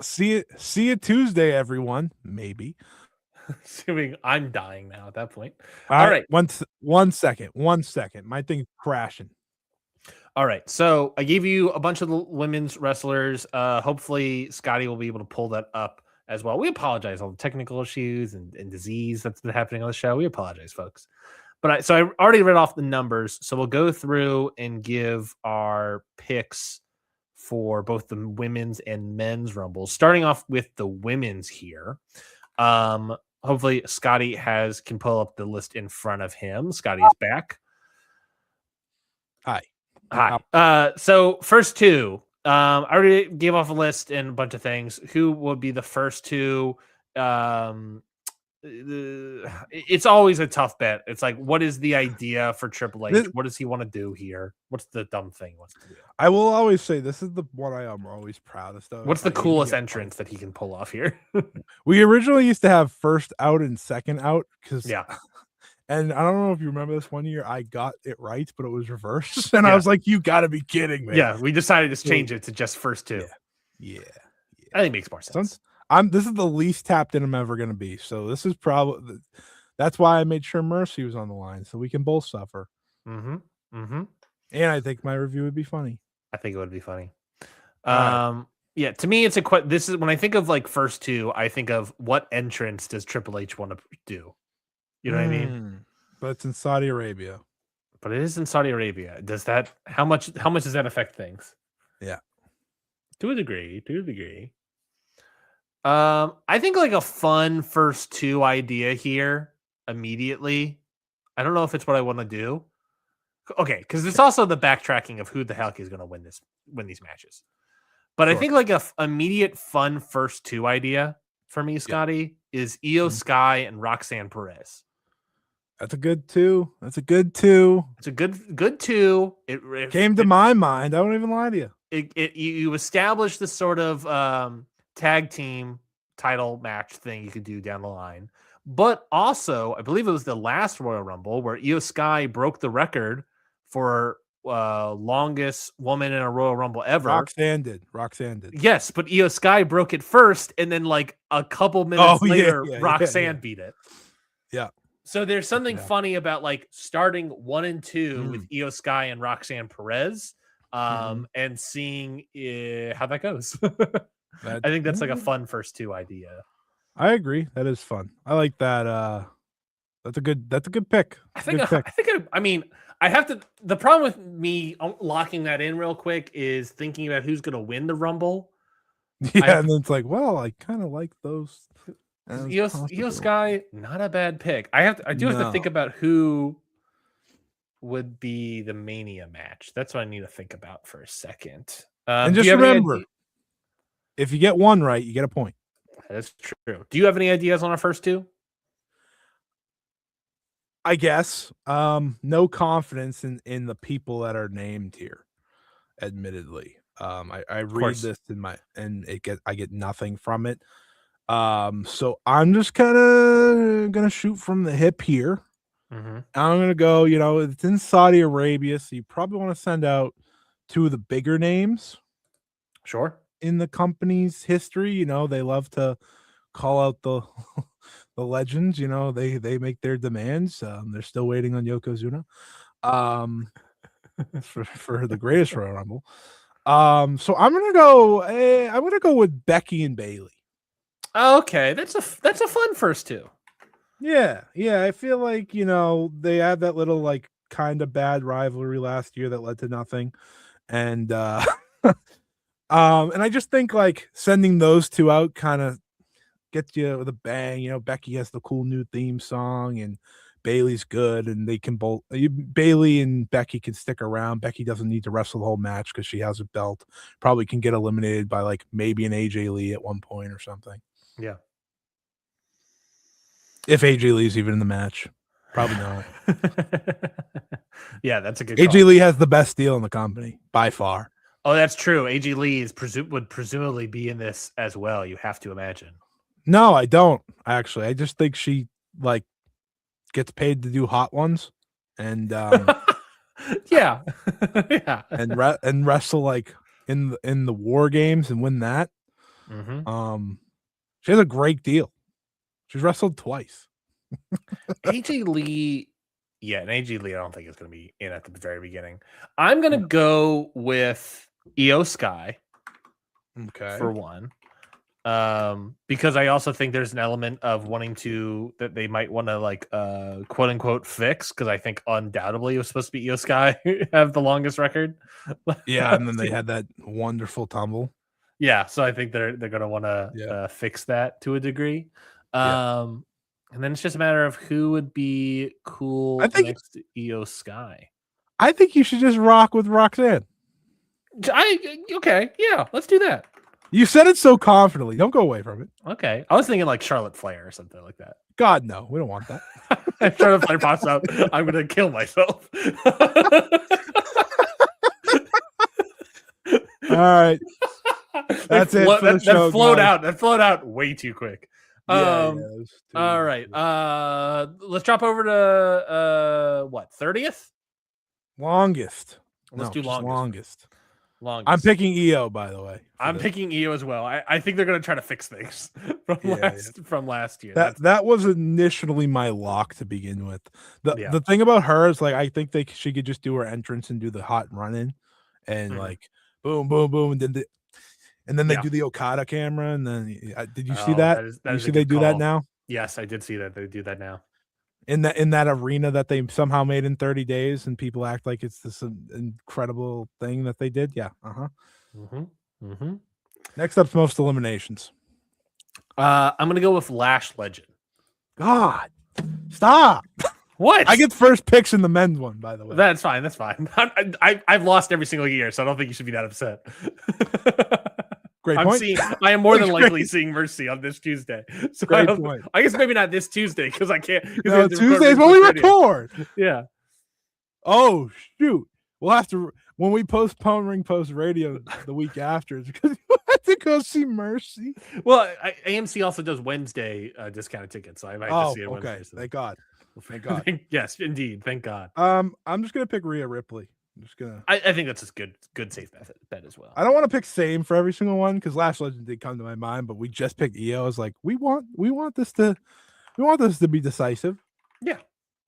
See you Tuesday, everyone. Maybe. Assuming I'm dying now at that point. All right. 1 second. 1 second. My thing's crashing. All right. So I gave you a bunch of the women's wrestlers. Hopefully Scotty will be able to pull that up as well. We apologize all the technical issues and disease that's been happening on the show. We apologize, folks. But I already read off the numbers. So we'll go through and give our picks for both the women's and men's rumbles. Starting off with the women's here. Hopefully Scotty can pull up the list in front of him. Scotty is back. Hi. So first 2. I already gave off a list and a bunch of things. Who would be the first 2? It's always a tough bet. It's like, what is the idea for Triple H? What does he want to do here? What's the dumb thing he wants to do? I will always say this is the one I am always proudest of. What's the coolest entrance that he can pull off here? We originally used to have first out and second out because yeah. And I don't know if you remember this one year, I got it right, but it was reversed. And I was like, you got to be kidding me. Yeah, we decided to change it to just first 2. Yeah. I think it makes more sense. This is the least tapped in I'm ever going to be. So this is probably, that's why I made sure Mercy was on the line so we can both suffer. And I think my review would be funny. I think it would be funny. Yeah, to me, this is when I think of like first 2, I think of what entrance does Triple H want to do? You know what I mean? But it's in Saudi Arabia. But it is in Saudi Arabia. Does that how much does that affect things? Yeah. To a degree. I think like a fun first 2 idea here immediately. I don't know if it's what I want to do. Okay, because it's also the backtracking of who the heck is going to win these matches. But sure. I think like a immediate fun first 2 idea for me, Scotty, is Io Sky and Roxanne Perez. That's a good 2. It's a good 2. It came to my mind. I won't even lie to you. You establish this sort of tag team title match thing you could do down the line. But also, I believe it was the last Royal Rumble where Io Sky broke the record for longest woman in a Royal Rumble ever. Roxanne did. Yes, but Io Sky broke it first, and then like a couple minutes later, Roxanne beat it. Yeah. So there's something funny about like starting 1 and 2 with Io Sky and Roxanne Perez, and seeing how that goes. I think that's like a fun first 2 idea. I agree. That is fun. I like that. That's a good pick. I have to. The problem with me locking that in real quick is thinking about who's going to win the Rumble. Yeah, and then it's like, well, I kind of like those. Io Sky, not a bad pick. I do have to think about who would be the Mania match. That's what I need to think about for a second. And just remember, if you get one right, you get a point. That's true. Do you have any ideas on our first two? I guess. No confidence in the people that are named here, admittedly. I read this I get nothing from it. So I'm just kind of gonna shoot from the hip here. I'm gonna go, it's in Saudi Arabia, so you probably want to send out two of the bigger names. Sure. In the company's history, they love to call out the the legends. They make their demands. They're still waiting on Yokozuna for the greatest Royal Rumble. So I'm gonna go with Becky and Bayley. Okay, that's a fun first two. Yeah, I feel like they had that little like kind of bad rivalry last year that led to nothing, and and I just think like sending those two out kind of gets you with a bang. Becky has the cool new theme song, and Bayley's good, and they can both Bayley and Becky can stick around. Becky doesn't need to wrestle the whole match because she has a belt. Probably can get eliminated by like maybe an AJ Lee at one point or something. Yeah. If AJ Lee's even in the match. Probably not. Yeah, that's a good AJ Lee has the best deal in the company by far. Oh, that's true. AJ Lee would presumably be in this as well. You have to imagine. No, I don't actually. I just think she like gets paid to do hot ones, and yeah, and wrestle like in the war games and win that. She has a great deal. She's wrestled twice. AJ Lee, and AJ Lee, I don't think is going to be in at the very beginning. I'm going to go with Io Sky. Okay. For one. Because I also think there's an element of wanting that they might want to like quote unquote fix, because I think undoubtedly it was supposed to be Io Sky have the longest record. Yeah, and then they had that wonderful tumble. Yeah, so I think they're gonna want to fix that to a degree. And then it's just a matter of who would be cool next to Io Sky. I think you should just rock with Roxanne. Okay, yeah, let's do that. You said it so confidently. Don't go away from it. Okay. I was thinking like Charlotte Flair or something like that. God, no. We don't want that. If Charlotte Flair pops up, I'm going to kill myself. All right. That's it for the show. That flowed out way too quick. All right. Let's drop over to what, 30th? Longest. Let's do longest. I'm picking EO, by the way. I'm picking EO as well. I think they're going to try to fix things from last year. That was initially my lock to begin with. The thing about her is like I think she could just do her entrance and do the hot run in, and like boom, boom, boom, and then they do the Okada camera, and then did you see that? You see they do that now? Yes, I did see that they do that now. In that arena that they somehow made in 30 days, and people act like it's this incredible thing that they did. Yeah. Next up's most eliminations. I'm gonna go with Lash Legend. God, stop. What? I get first picks in the men's one, by the way. That's fine. I've lost every single year, so I don't think you should be that upset. Great point. I am more than likely seeing Mercy on this Tuesday. So I guess maybe not this Tuesday because I can't. No, Tuesdays when we record. Yeah. Oh shoot! We'll have to when we postpone Ring Post Radio the week after because you have to go see Mercy. Well, AMC also does Wednesday discounted tickets, so I might have to see it Wednesday. Okay, thank God. Thank God. Yes, indeed. Thank God. I'm just gonna pick Rhea Ripley. I'm just gonna. I think that's a good safe bet as well. I don't want to pick same for every single one because Lash Legend did come to my mind, but we just picked EO. I was like, we want this to be decisive. Yeah.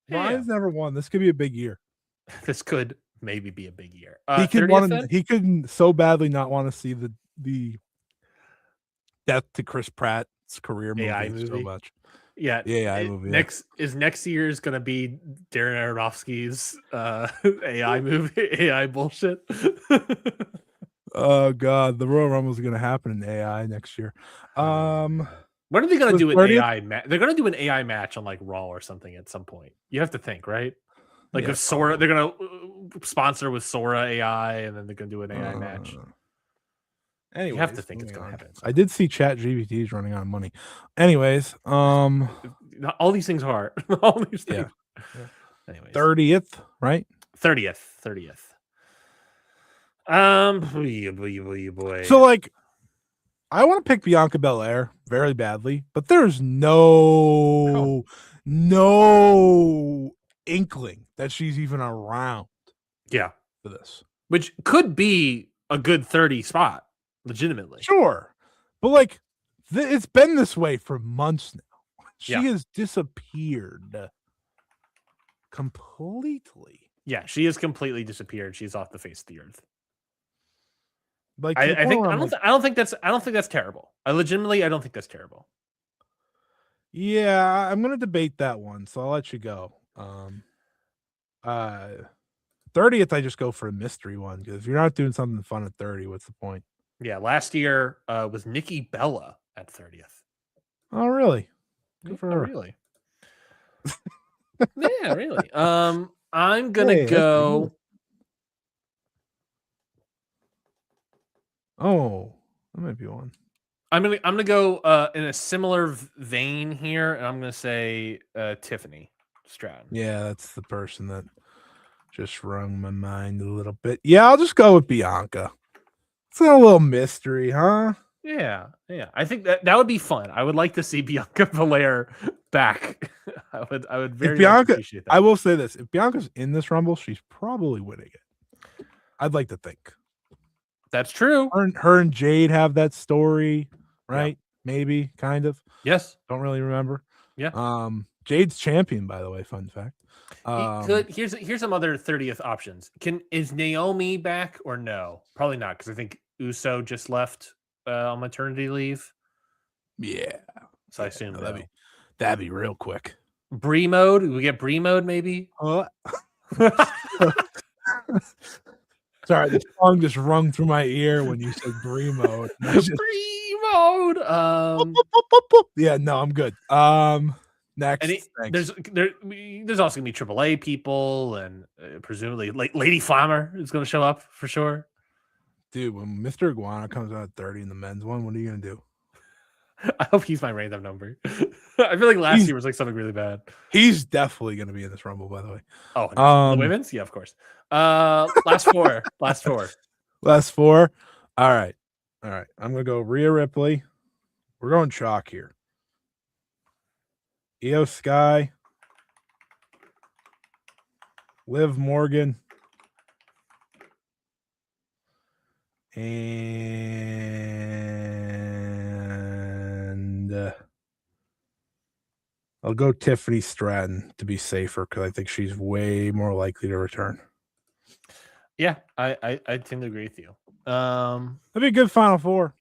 Ryan's never won. This could be a big year. This could maybe be a big year. He could so badly not want to see the death to Chris Pratt's career movie so much. Yeah, movie. Next year's gonna be Darren Aronofsky's AI movie, AI bullshit. Oh God, the Royal Rumble is going to happen in AI next year. When are they going to do an 30th? AI match? They're going to do an AI match on like Raw or something at some point. You have to think, right? Like if Sora, they're going to sponsor with Sora AI, and then they're going to do an AI match. Anyways, you have to think it's going to happen. I did see Chat GBT's running out of money. Anyways, all these things are all these things. Yeah. Anyways, 30th, right? 30th. Boy. So like, I want to pick Bianca Belair very badly, but there's no inkling that she's even around. Yeah, for this, which could be a good 30 spot, legitimately. Sure, but like, it's been this way for months now. She has disappeared completely. Yeah, she has completely disappeared. She's off the face of the earth. Like, I don't think that's terrible. I don't think that's terrible. Yeah, I'm gonna debate that one, so I'll let you go. 30th, I just go for a mystery one, because if you're not doing something fun at 30, what's the point? Yeah, last year was Nikki Bella at 30th. Oh, really? Good for her. Really? Yeah, really. I'm gonna go. Oh, that might be one. I'm gonna go in a similar vein here, and I'm gonna say Tiffany Stratton. Yeah, that's the person that just wrung my mind a little bit. Yeah, I'll just go with Bianca. It's a little mystery, huh? Yeah. I think that would be fun. I would like to see Bianca Belair back. I would very much appreciate that. I will say this: if Bianca's in this Rumble, she's probably winning it. I'd like to think. That's true. Her and Jade have that story, right? Yeah. Maybe, kind of. Yes. Don't really remember. Yeah. Jade's champion, by the way. Fun fact. Here's some other 30th options. Is Naomi back or no? Probably not, because I think Uso just left on maternity leave. Yeah. So I assume that'd be real quick. Brie mode. We get Brie mode, maybe. Sorry, the song just rung through my ear when you said Brie mode. Brie mode. Yeah, no, I'm good. Next, there's also gonna be AAA people, and presumably like Lady Flammer is gonna show up for sure. Dude, when Mr. Iguana comes out at 30 in the men's one, what are you gonna do? I hope he's my random number. I feel like last year was like something really bad. He's definitely gonna be in this Rumble, by the way. Oh, the women's? Yeah, of course. Last four. Last four. All right. I'm gonna go Rhea Ripley. We're going chalk here. Io Sky, Liv Morgan, and I'll go Tiffany Stratton to be safer, because I think she's way more likely to return. Yeah, I tend to agree with you. That'd be a good Final Four.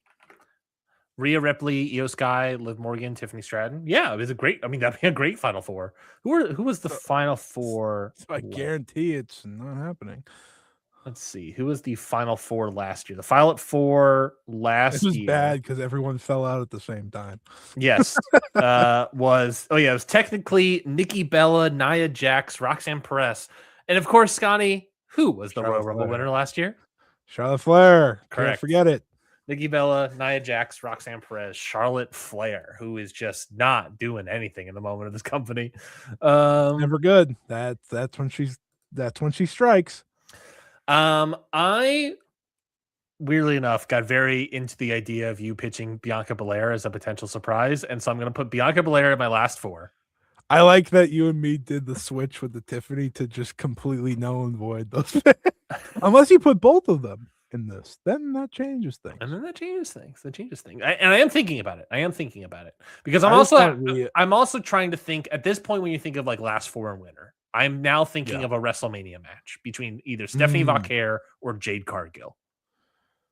Rhea Ripley, Io Sky, Liv Morgan, Tiffany Stratton. Yeah, it was that'd be a great Final Four. Who was the Final Four? I guarantee it's not happening. Let's see. Who was the Final Four last year? The Final Four last year. It was bad because everyone fell out at the same time. Yes. It was technically Nikki Bella, Nia Jax, Roxanne Perez, and of course, Scotty, who was the Royal Rumble winner last year? Charlotte Flair. Correct. Can't forget it. Nikki Bella, Nia Jax, Roxanne Perez, Charlotte Flair, who is just not doing anything in the moment of this company. Never good. That's when she strikes. I weirdly enough got very into the idea of you pitching Bianca Belair as a potential surprise, and so I'm going to put Bianca Belair in my last four. I like that you and me did the switch with the Tiffany to just completely null and void those. Unless you put both of them in this, then that changes things. That changes things. And I am thinking about it because I'm also trying to think at this point, when you think of like last four and winner, I'm now thinking of a WrestleMania match between either Stephanie Vauquer or Jade Cargill.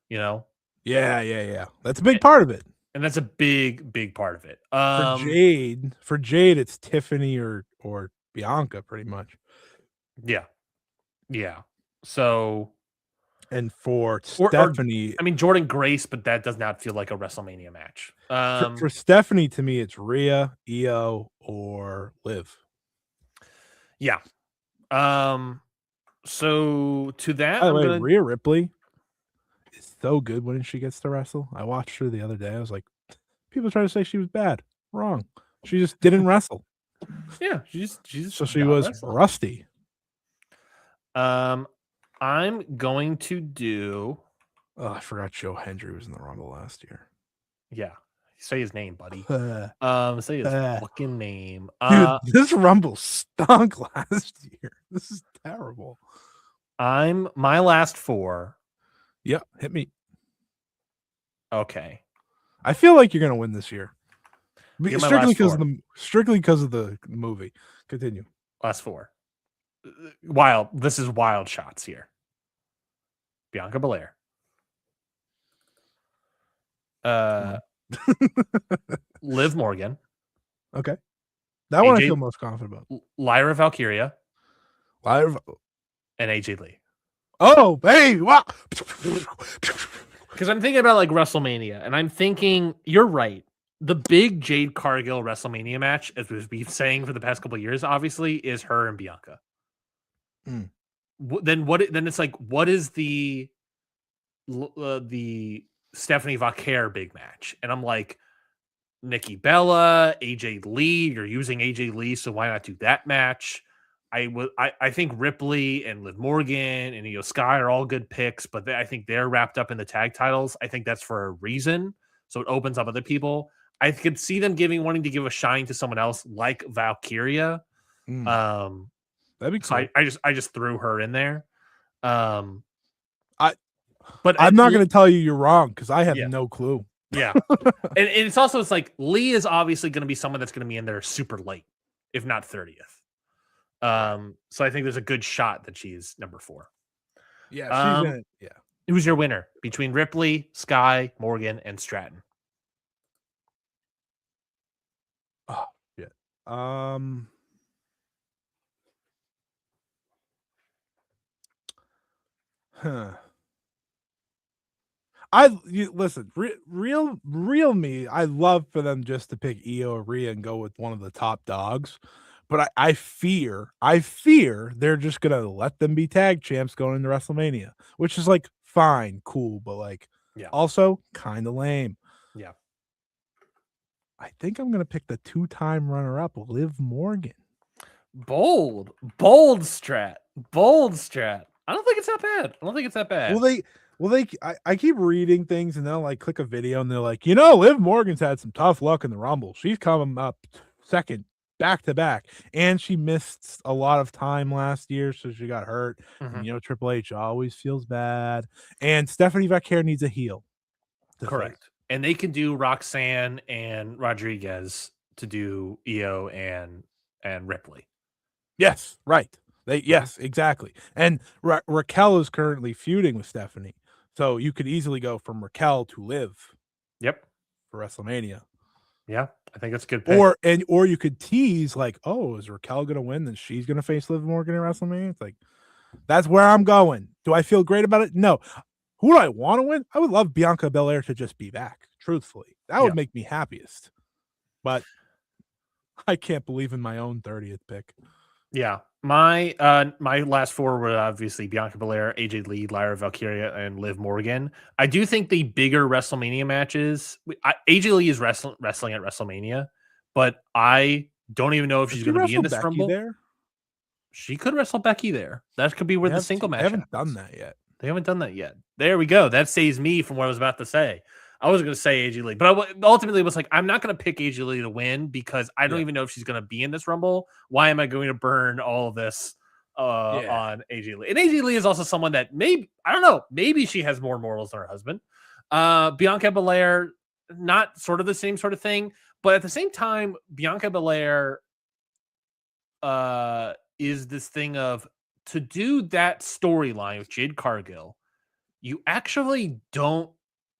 You know? Yeah. That's a big part of it. And that's a big part of it. For Jade, it's Tiffany or Bianca, pretty much. Yeah. So And for Stephanie, I mean Jordan Grace, but that does not feel like a WrestleMania match. For Stephanie, to me, it's Rhea, Io, or Liv. Yeah. So to that, By the way, Rhea Ripley is so good when she gets to wrestle. I watched her the other day. I was like, people try to say she was bad. Wrong. She just didn't wrestle. Yeah, she's so she was rusty. I'm going to do. Oh, I forgot Joe Hendry was in the Rumble last year. Yeah, say his name, buddy. Say his fucking name. Dude, this Rumble stunk last year. This is terrible. My last four. Yeah, hit me. Okay. I feel like you're gonna win this year. Strictly because of the movie. Continue. Last four. Wild. This is wild shots here. Bianca Belair. Liv Morgan. Okay. That one I feel most confident about. Lyra Valkyria. And AJ Lee. Oh, hey, wow. Because I'm thinking about like WrestleMania, and I'm thinking, you're right. The big Jade Cargill WrestleMania match, as we've been saying for the past couple of years, obviously, is her and Bianca. Mm. Then it's like, what is the Stephanie Vaquer big match? And I'm like, Nikki Bella, AJ Lee. You're using AJ Lee, so why not do that match? I think Ripley and Liv Morgan and Io Sky are all good picks, but I think they're wrapped up in the tag titles. I think that's for a reason, so it opens up other people. I could see them wanting to give a shine to someone else like Valkyria. That'd be cool. So I just threw her in there. I'm not going to tell you you're wrong because I have no clue. Yeah, and it's also like Lee is obviously going to be someone that's going to be in there super late, if not 30th. So I think there's a good shot that she's number 4. Yeah, she's in it. Yeah. Who's your winner between Ripley, Sky, Morgan, and Stratton? Oh, yeah. Listen, real me. I love for them just to pick Io or Rhea and go with one of the top dogs. But I fear they're just gonna let them be tag champs going into WrestleMania, which is like fine, cool, but like also kind of lame. Yeah. I think I'm gonna pick the 2-time runner-up, Liv Morgan. Bold strat. I don't think it's that bad. Well, I keep reading things and they'll like click a video and they're like, Liv Morgan's had some tough luck in the Rumble. She's coming up second back to back, and she missed a lot of time last year, so she got hurt. Mm-hmm. And, Triple H always feels bad, and Stephanie Vaquer needs a heel. Correct. Face. And they can do Roxanne and Rodriguez to do Io and Ripley. Yes, right. Yes, exactly. And Raquel is currently feuding with Stephanie, so you could easily go from Raquel to Liv. Yep. For WrestleMania. Yeah, I think that's a good pick. Or you could tease like, oh, is Raquel gonna win? Then she's gonna face Liv Morgan in WrestleMania. It's like, that's where I'm going. Do I feel great about it? No. Who do I want to win? I would love Bianca Belair to just be back. Truthfully, that would make me happiest. But I can't believe in my own 30th pick. Yeah, my last 4 were obviously Bianca Belair, AJ Lee, Lyra Valkyria, and Liv Morgan. I do think the bigger WrestleMania matches, AJ Lee is wrestling at WrestleMania, but I don't even know if she's going to be in this Becky Rumble. There? She could wrestle Becky there. That could be where the single match. They haven't done that yet. There we go. That saves me from what I was about to say. I was going to say AJ Lee, but I ultimately was like, I'm not going to pick AJ Lee to win because I don't even know if she's going to be in this Rumble. Why am I going to burn all of this on AJ Lee? And AJ Lee is also someone that maybe she has more morals than her husband. Bianca Belair, not sort of the same sort of thing, but at the same time, Bianca Belair is this thing of, to do that storyline with Jade Cargill, you actually don't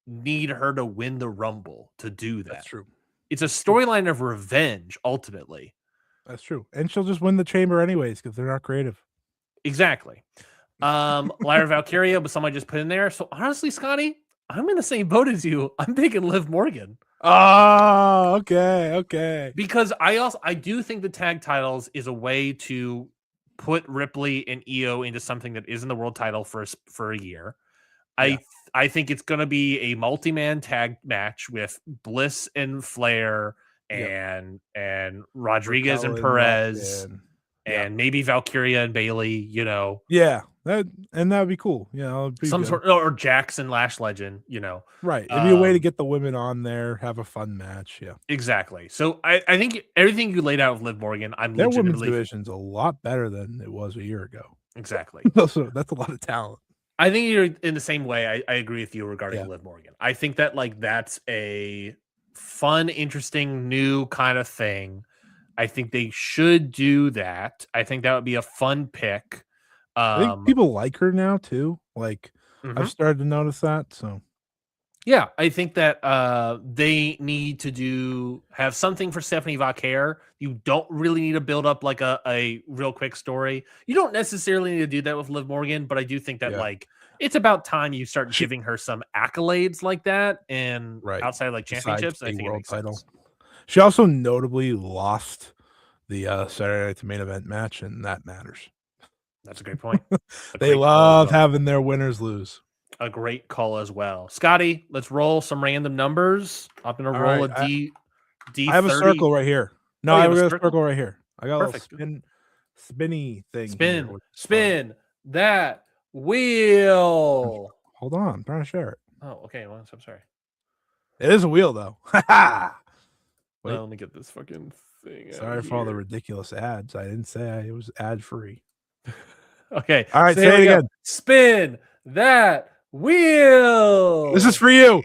need her to win the Rumble to do that. That's true. It's a storyline of revenge, ultimately. That's true. And she'll just win the chamber anyways because they're not creative. Exactly. Lyra Valkyria was someone I just put in there. So honestly, Scotty, I'm in the same boat as you. I'm picking Liv Morgan. Oh, okay. Because I do think the tag titles is a way to put Ripley and Io into something that isn't the world title for a year. Yeah. I think it's going to be a multi-man tag match with Bliss and Flair and Rodriguez Raquel and Perez and maybe Valkyria and Bailey, Yeah, that'd be cool. Yeah, some sort, or Jackson Lash Legend, Right. It'd be a way to get the women on there, have a fun match. Yeah, exactly. So I think everything you laid out with Liv Morgan, their women's division's a lot better than it was a year ago. Exactly. So that's a lot of talent. I think you're in the same way. I agree with you regarding Liv Morgan. I think that that's a fun, interesting, new kind of thing. I think they should do that. I think that would be a fun pick. I think people like her now too. Like I've started to notice that. So yeah, I think that they need to have something for Stephanie Vacquer. You don't really need to build up like a real quick story. You don't necessarily need to do that with Liv Morgan, but I do think that it's about time you start giving her some accolades like that and outside like championships. I think it makes sense. She also notably lost the Saturday Night Main Event match, and that matters. That's a great point. They love having their winners lose. A great call as well. Scotty, let's roll some random numbers. I'm going to roll a D30. I have a circle right here. No, I have a circle right here. I got a little spinny thing. Spin that wheel. Hold on. I'm trying to share it. Oh, okay. Well, I'm sorry. It is a wheel, though. Wait. Let me get this fucking thing. Sorry for all the ridiculous ads. I didn't say it was ad free. Okay. All right. Say it again. Spin that wheel. This is for you.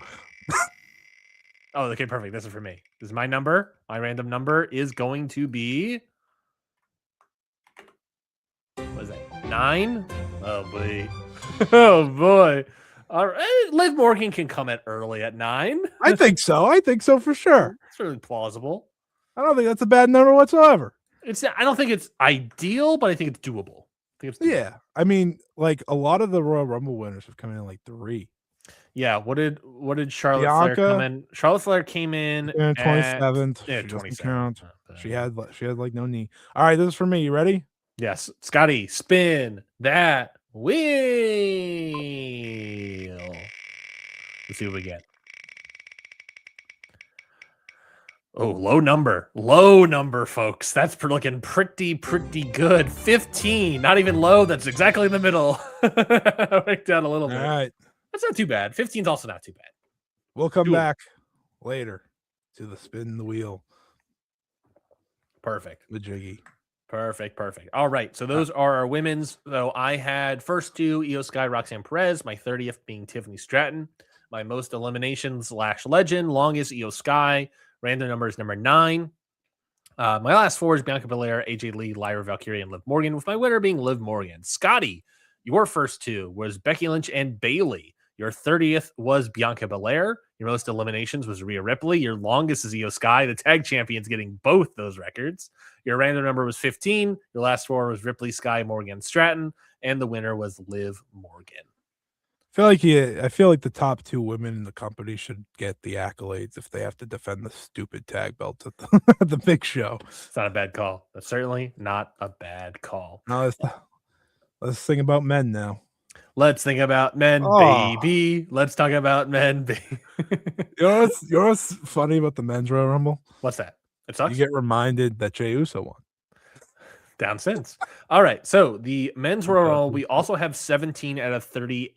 Oh, okay, perfect. This is for me. This is my number. My random number is going to be, what is that? 9? Oh boy. Oh boy. All right. Liv Morgan can come at early at 9. I think so. For sure. It's really plausible. I don't think that's a bad number whatsoever. I don't think it's ideal, but I think it's doable. Yeah, I mean, like a lot of the Royal Rumble winners have come in like 3. Yeah, what did Charlotte Flair come in? Charlotte Flair came in 27th. Yeah, 27th. She had like no knee. All right, this is for me. You ready? Yes, Scotty, spin that wheel. Let's see what we get. Oh, low number, folks. That's looking pretty good. 15, not even low. That's exactly in the middle. Break down a little bit. All right. That's not too bad. 15 is also not too bad. We'll come back later to the spin the wheel. Perfect. The jiggy. Perfect. All right. So those are our women's. So I had first 2, Io Sky, Roxanne Perez. My 30th being Tiffany Stratton. My most eliminations, Lash Legend. Longest, Io Sky. Random number is number 9. My last 4 is Bianca Belair, AJ Lee, Lyra Valkyria, and Liv Morgan, with my winner being Liv Morgan. Scotty, your first 2 was Becky Lynch and Bailey. Your 30th was Bianca Belair. Your most eliminations was Rhea Ripley. Your longest is Io Sky, the tag champions, getting both those records. Your random number was 15. Your last 4 was Ripley, Sky, Morgan, Stratton, and the winner was Liv Morgan. I feel like the top 2 women in the company should get the accolades if they have to defend the stupid tag belts at the big show. It's not a bad call. That's certainly not a bad call. Now let's think about men now. Let's think about men, baby. Let's talk about men, baby. You know what's funny about the men's Royal Rumble? What's that? It sucks. You get reminded that Jey Uso won. Down since. All right. So the men's Royal Rumble, we also have 17 out of 30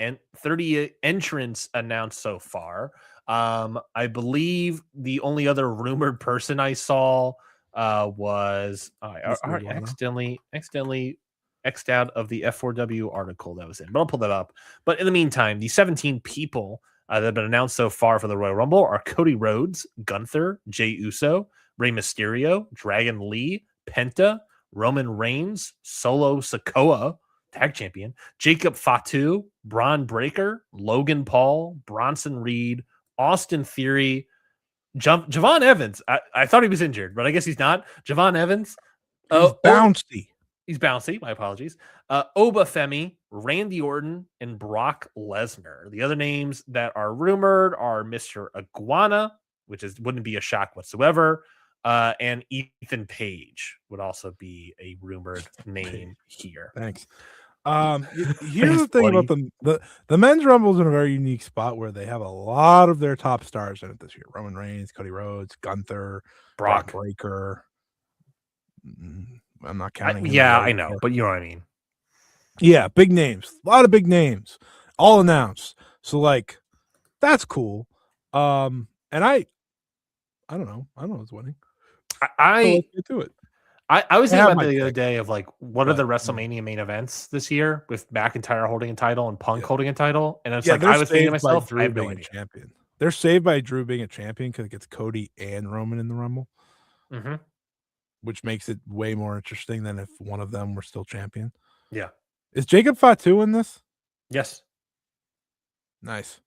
entrants announced so far. I believe the only other rumored person I saw was I accidentally X'd out of the F4W article that was in, but I'll pull that up. But in the meantime, the 17 people that have been announced so far for the Royal Rumble are Cody Rhodes, Gunther, Jey Uso, Rey Mysterio, Dragon Lee, Penta, Roman Reigns, Solo Sikoa, tag champion, Jacob Fatu, Braun Breaker, Logan Paul, Bronson Reed, Austin Theory, Javon Evans. I thought he was injured, but I guess he's not. Javon Evans. Bouncy. He's bouncy. My apologies. Obafemi, Randy Orton, and Brock Lesnar. The other names that are rumored are Mr. Iguana, which wouldn't be a shock whatsoever, and Ethan Page would also be a rumored name here. Thanks. Here's the thing about the men's Rumble is in a very unique spot where they have a lot of their top stars in it this year: Roman Reigns, Cody Rhodes, Gunther, Brock Breakker. I'm not counting. I know, but you know what I mean. Yeah, big names, a lot of big names, all announced. So like, that's cool. And I don't know what's winning. Let's get to it. I was thinking about the other day of like, what are the WrestleMania main events this year with McIntyre holding a title and Punk holding a title? And it's like, I was thinking to myself, I have no idea. Champion. They're saved by Drew being a champion because it gets Cody and Roman in the Rumble, which makes it way more interesting than if one of them were still champion. Yeah. Is Jacob Fatu in this? Yes. Nice.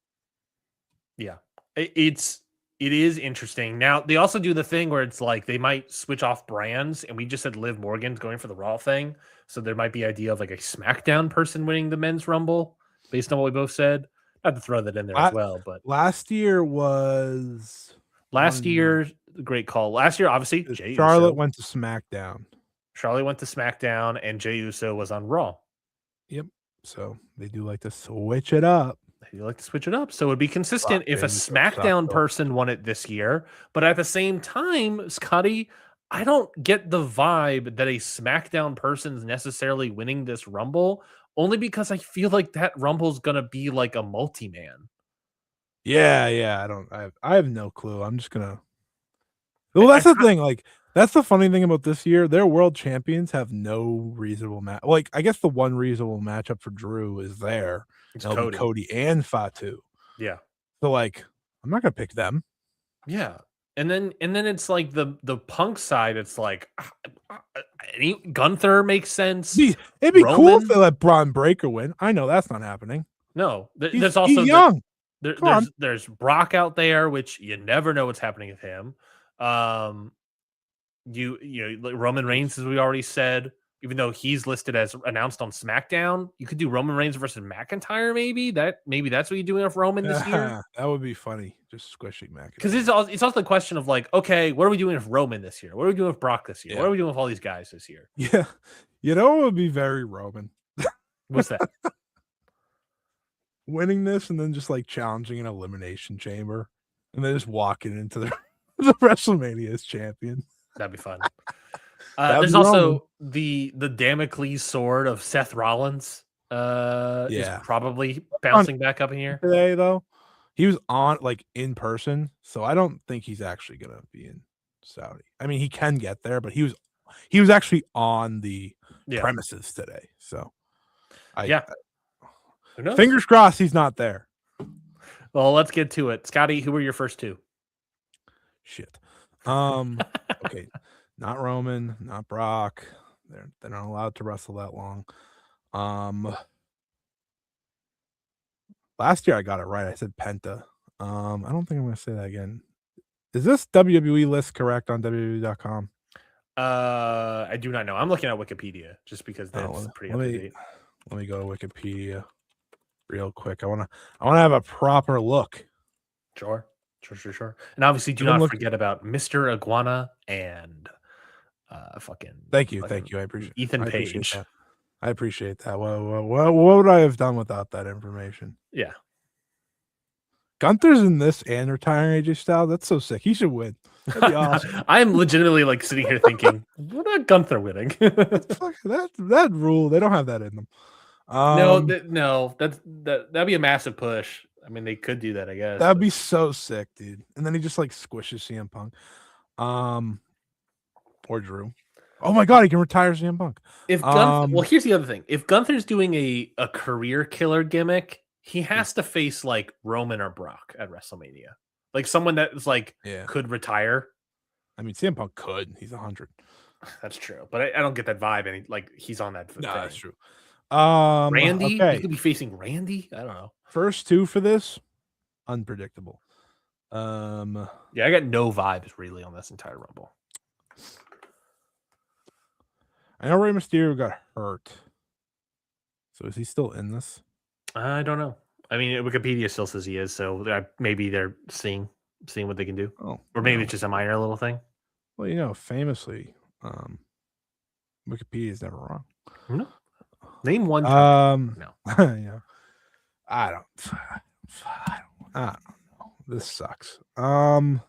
Yeah. It is interesting. Now, they also do the thing where it's like they might switch off brands, and we just said Liv Morgan's going for the Raw thing. So there might be idea of like a SmackDown person winning the men's Rumble based on what we both said. Not to throw that in there as well, but last year, great call. Last year, obviously, Jey Charlotte went to SmackDown. Charlotte went to SmackDown, and Jey Uso was on Raw. Yep. So they do like to switch it up. So it would be consistent if a SmackDown person won it this year. But at the same time, Scotty, I don't get the vibe that a SmackDown person's necessarily winning this Rumble, only because I feel like that Rumble's gonna be like a multi-man. Yeah. I have no clue. I'm just gonna. Well, that's the thing. Like, that's the funny thing about this year. Their world champions have no reasonable match. Like, I guess the one reasonable matchup for Drew is there. It's Cody and Fatu. Yeah. So like, I'm not gonna pick them. Yeah. And then it's like the Punk side. It's like Gunther makes sense. It'd be cool if they let Braun Breaker win. I know that's not happening. No, there's also he's young. There's Brock out there, which you never know what's happening with him. You know, Roman Reigns, as we already said, even though he's listed as announced on SmackDown, you could do Roman Reigns versus McIntyre. Maybe that's what you're doing with Roman this year. That would be funny, just squishing McIntyre. Because it's also the question of like, okay, what are we doing with Roman this year? What are we doing with Brock this year? Yeah. What are we doing with all these guys this year? Yeah, you know, it would be very Roman. What's that? Winning this and then just like challenging an elimination chamber and then just walking into the WrestleMania as champion. That'd be fun. There's also the Damocles sword of Seth Rollins. Is probably bouncing back up in here today, though. He was on like in person, so I don't think he's actually gonna be in Saudi. I mean, he can get there, but he was actually on the premises today. So, who knows? Fingers crossed he's not there. Well, let's get to it, Scotty. Who were your first two? Shit. Okay, not Roman, not Brock. They're not allowed to wrestle that long. Last year I got it right. I said Penta. I don't think I'm gonna say that again. Is this WWE list correct on WWE.com? I do not know. I'm looking at Wikipedia just because that's pretty up to date. Let me go to Wikipedia real quick. I wanna have a proper look. Sure. And obviously, do not forget about Mr. Iguana and Thank you. I appreciate Ethan Page. I appreciate that. What would I have done without that information? Yeah. Gunther's in this and retiring AJ Styles. That's so sick. He should win. That'd be awesome. I'm legitimately like sitting here thinking, what about Gunther winning? that rule, they don't have that in them. No, that'd be a massive push. I mean, they could do that, I guess. That'd be so sick, dude. And then he just like squishes CM Punk. Or Drew. Oh my god, he can retire CM Punk. Well, here's the other thing. If Gunther's doing a career killer gimmick, he has to face like Roman or Brock at WrestleMania. Like someone that is like could retire. I mean, CM Punk could. He's 100. That's true, but I don't get that vibe. And he's on that. No, that's true. Randy, he could be facing Randy. I don't know. First two for this, unpredictable. I got no vibes really on this entire Rumble. I know Rey Mysterio got hurt. So is he still in this? I don't know. I mean, Wikipedia still says he is, so maybe they're seeing what they can do. Oh, or maybe it's just a minor little thing. Well, famously, Wikipedia is never wrong. No. Name one time. No. Yeah. I don't know. This sucks. I'm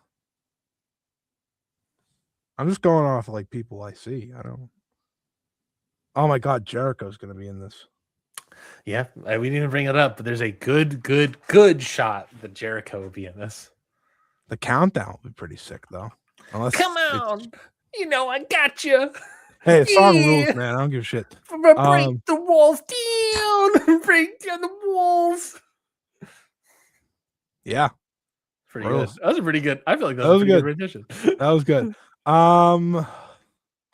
just going off like people I see. I don't. Oh my God, Jericho's going to be in this. Yeah, we didn't even bring it up, but there's a good shot that Jericho will be in this. The countdown will be pretty sick, though. Come on, I got you. Hey, it's song rules, man. I don't give a shit. Break the walls down. Break down the walls. Yeah, pretty good. That was a pretty good. I feel like that was a pretty good rendition. That was good.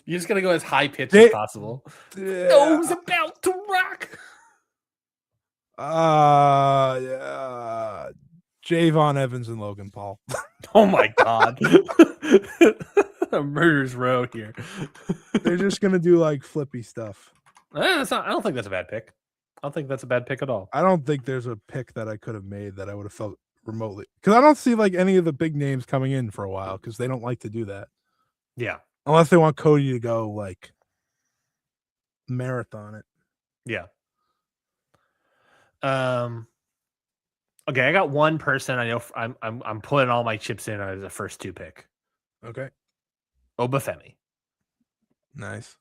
You're just gonna go as high pitched as possible. Stone's about to rock. Yeah. Javon Evans and Logan Paul. Oh my God. A murder's row here. They're just gonna do like flippy stuff. I don't think that's a bad pick. I don't think that's a bad pick at all. I don't think there's a pick that I could have made that I would have felt remotely, because I don't see like any of the big names coming in for a while because they don't like to do that. Yeah. Unless they want Cody to go like marathon it. Yeah. Okay, I got one person. I know I'm putting all my chips in as the first 2 pick. Okay. Obafemi. Nice.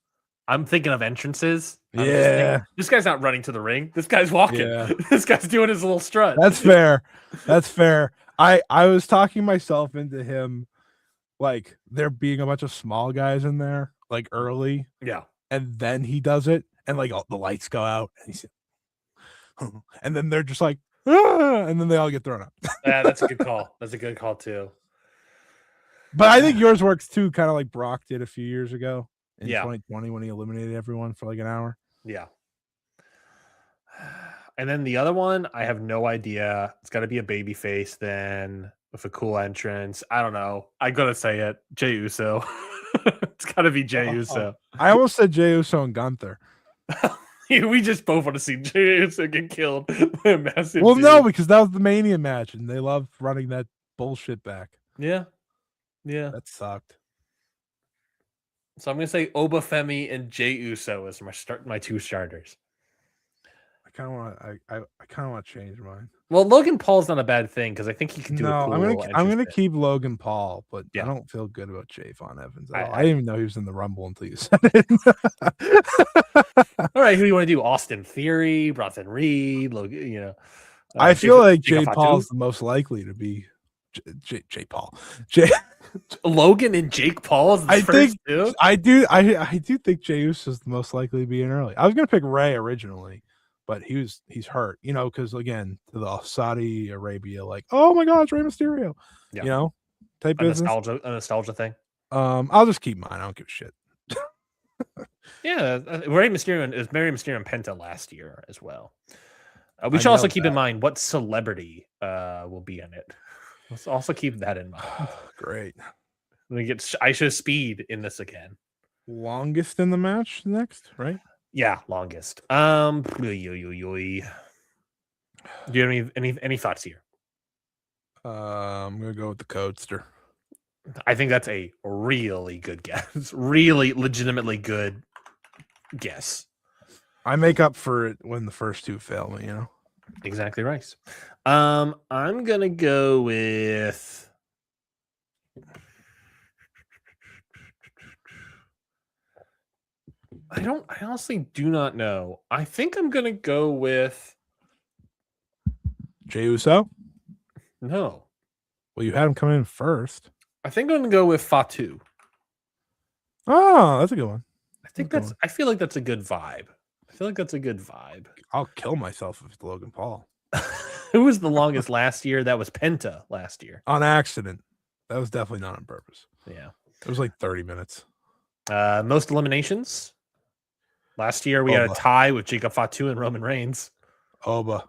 I'm thinking of entrances. Yeah. This guy's not running to the ring. This guy's walking. Yeah. This guy's doing his little strut. That's fair. That's fair. I was talking myself into him, like there being a bunch of small guys in there, like early. Yeah. And then he does it, and like all the lights go out, and he's, and then they're just like, and then they all get thrown up. Yeah, that's a good call. That's a good call too. But I think yours works too, kind of like Brock did a few years ago in 2020 when he eliminated everyone for like an hour. Yeah. And then the other one, I have no idea. It's got to be a baby face then with a cool entrance. I don't know. I gotta say it. Jey Uso. It's got to be Jey Uso. I almost said Jey Uso and Gunther. We just both want to see Jey Uso get killed by a massive dude. No, because that was the Mania match, and they love running that bullshit back. Yeah. Yeah. That sucked. So I'm going to say Obafemi and Jey Uso as my 2 starters. I kind of want to change mine. Well, Logan Paul's not a bad thing because I think he can do. No, I'm gonna keep Logan Paul, but I don't feel good about Javon Evans. I didn't even know he was in the Rumble until you said it. All right, who do you want to do? Austin Theory, Bronson Reed, Logan. I feel like Jay Paul's the most likely to be Jay Paul. Logan and Jake Paul is the first two? I do think Jey Uso is the most likely to be in early. I was gonna pick Ray originally, but he's hurt, because again, to the Saudi Arabia, like, oh my God, it's Rey Mysterio, type business. A nostalgia thing. I'll just keep mine. I don't give a shit. Yeah, Rey Mysterio is Mary Mysterio and Penta last year as well. We should also keep in mind what celebrity will be in it. Let's also keep that in mind. Great. We get Aisha Speed in this again. Longest in the match next, right? Yeah, longest. Do you have any thoughts here? I'm gonna go with the Codester. I think that's a really good guess. Really legitimately good guess. I make up for it when the first 2 fail me, Exactly right. I'm gonna go with I honestly do not know. I think I'm gonna go with Jey Uso. No. Well, you had him come in first. I think I'm gonna go with Fatu. Oh, that's a good one. I feel like that's a good vibe. I'll kill myself if it's Logan Paul. Who was the longest last year? That was Penta last year. On accident. That was definitely not on purpose. Yeah. It was like 30 minutes. Most eliminations. Last year we had a tie with Jacob Fatu and Roman Reigns. Oba.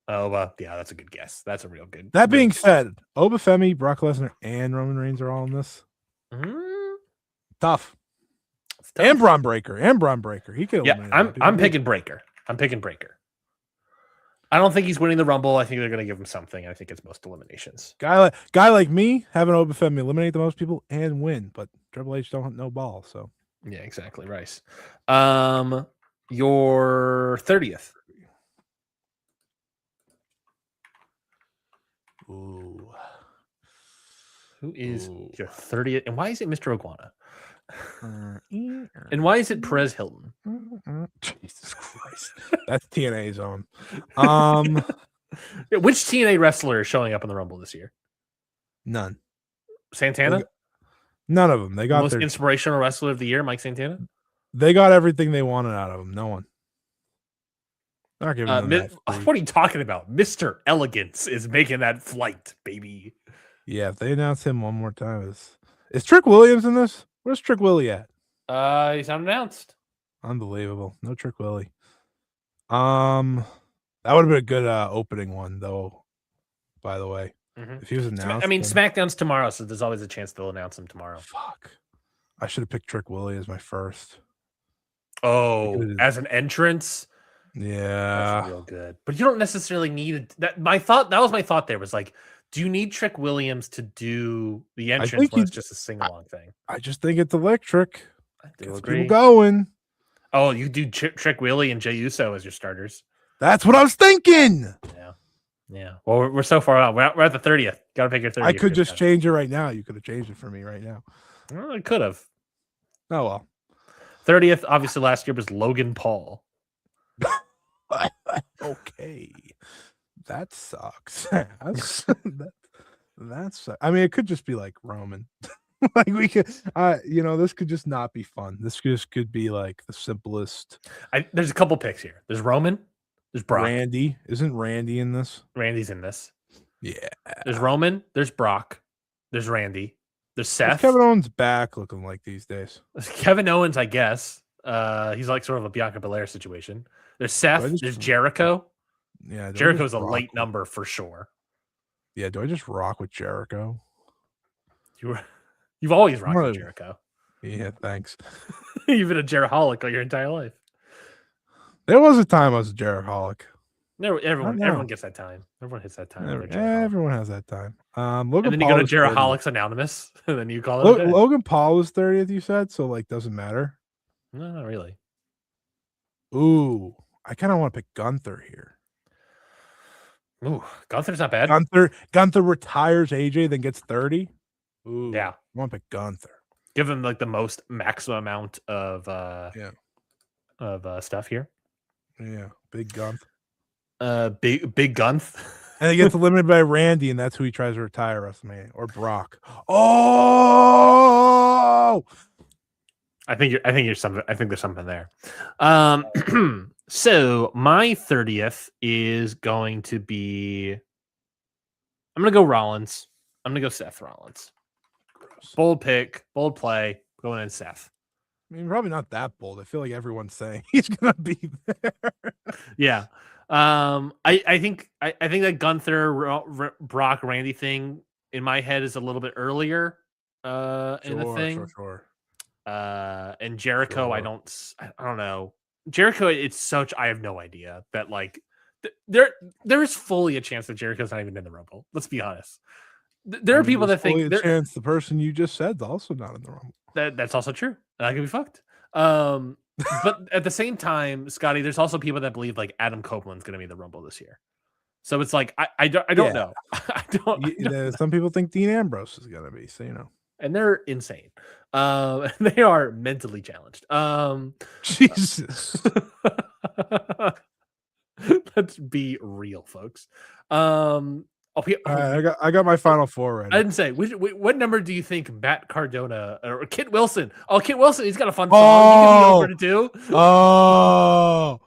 Yeah, that's a good guess. That's a real good. That being said, Obafemi, Brock Lesnar, and Roman Reigns are all in this. Mm-hmm. Tough. It's And Braun Breaker. He could eliminate. Yeah, I'm picking Breaker. I don't think he's winning the Rumble. I think they're going to give him something. I think it's most eliminations. Guy like me having OpenFemi eliminate the most people and win, but Triple H don't know ball. So yeah, exactly, Rice. Your 30th. Ooh. Who is your 30th? And why is it Mr. Iguana? And why is it Perez Hilton? Jesus Christ. That's TNA's own. Which TNA wrestler is showing up in the Rumble this year? None. Santana? None of them. They got most inspirational wrestler of the year, Mike Santana? They got everything they wanted out of him. No one. Not giving them that what are you talking about? Mr. Elegance is making that flight, baby. Yeah, if they announce him one more time, is Trick Williams in this? Where's Trick Willie at? He's unannounced. Unbelievable. No Trick Willie. That would have been a good opening one, though. By the way, if he was announced, SmackDown's tomorrow, so there's always a chance they'll announce him tomorrow. Fuck, I should have picked Trick Willie as my first. Oh, as an entrance. Yeah, that's real good. But you don't necessarily need that. That was my thought. There was like, do you need Trick Williams to do the entrance when it's just a sing-along thing? I just think it's electric. I do agree. People going. Oh, you do Trick Willie and Jey Uso as your starters. That's what I was thinking. Yeah. Well, we're so far out. We're at the 30th. Got to pick your 30th. I could just change it right now. You could have changed it for me right now. Well, I could have. Oh, well. 30th, obviously, last year was Logan Paul. Okay. That sucks. That's I mean, it could just be like Roman. Like we could, this could just not be fun. This just could be like the simplest. There's a couple picks here. There's Roman. There's Brock. Randy. Isn't Randy in this? Randy's in this. Yeah. There's Roman. There's Brock. There's Randy. There's Seth. Kevin Owens back looking like these days. Kevin Owens, I guess. He's like sort of a Bianca Belair situation. There's Seth. There's Jericho. Yeah. Jericho's a late number for sure. Yeah. Do I just rock with Jericho? You've always rocked with Jericho. Yeah. Thanks. You've been a Jeraholic all your entire life. There was a time I was a Jeraholic. Everyone gets that time. Everyone hits that time. Everyone has that time. Logan and then you go to Jeraholics Anonymous, and then you call it. Logan Paul was 30th, you said, so like doesn't matter. No, not really. Ooh, I kind of want to pick Gunther here. Ooh, Gunther's not bad. Gunther retires AJ, then gets 30. Ooh, yeah, I want to pick Gunther. Give him like the most maximum amount of stuff here. Yeah, big Gunth. Big Gunth. And he gets eliminated by Randy, and that's who he tries to retire WrestleMania, or Brock. Oh, I think there's something there. So my 30th is going to be. I'm gonna go Rollins. I'm gonna go Seth Rollins. Gross. Bold pick, bold play. Going in Seth. I mean, probably not that bold. I feel like everyone's saying he's gonna be there. Yeah. I think that Gunther Brock Randy thing in my head is a little bit earlier in the thing. Sure. And Jericho, I don't know. Jericho, I have no idea that like there is fully a chance that Jericho's not even in the Rumble. Let's be honest. There are people that think the chance the person you just said is also not in the Rumble. That's also true. I could be fucked. But at the same time, Scotty, there's also people that believe like Adam Copeland's going to be in the Rumble this year. So it's like I don't know. I don't. Some people think Dean Ambrose is going to be. So and they're insane. They are mentally challenged. Jesus. Let's be real, folks. I got my final four ready. I didn't say what number do you think Matt Cardona or Kit Wilson? Oh, Kit Wilson, he's got a fun song. He can be over to do. Oh,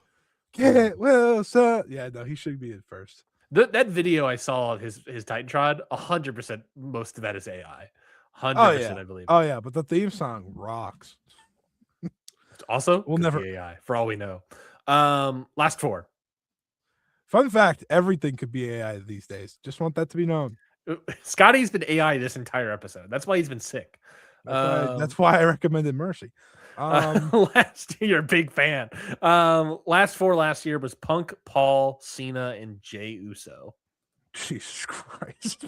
Kit Wilson. Yeah, no, he should be in first. That video I saw of his Titantron, 100%. Most of that is AI. 100%, I believe. Oh yeah, but the theme song rocks. Also, we'll never AI for all we know. Last four. Fun fact, everything could be AI these days. Just want that to be known. Scotty's been AI this entire episode. That's why he's been sick. That's why I recommended Mercy. Last year, you're a big fan. Last four last year was Punk, Paul, Cena, and Jey Uso. Jesus Christ.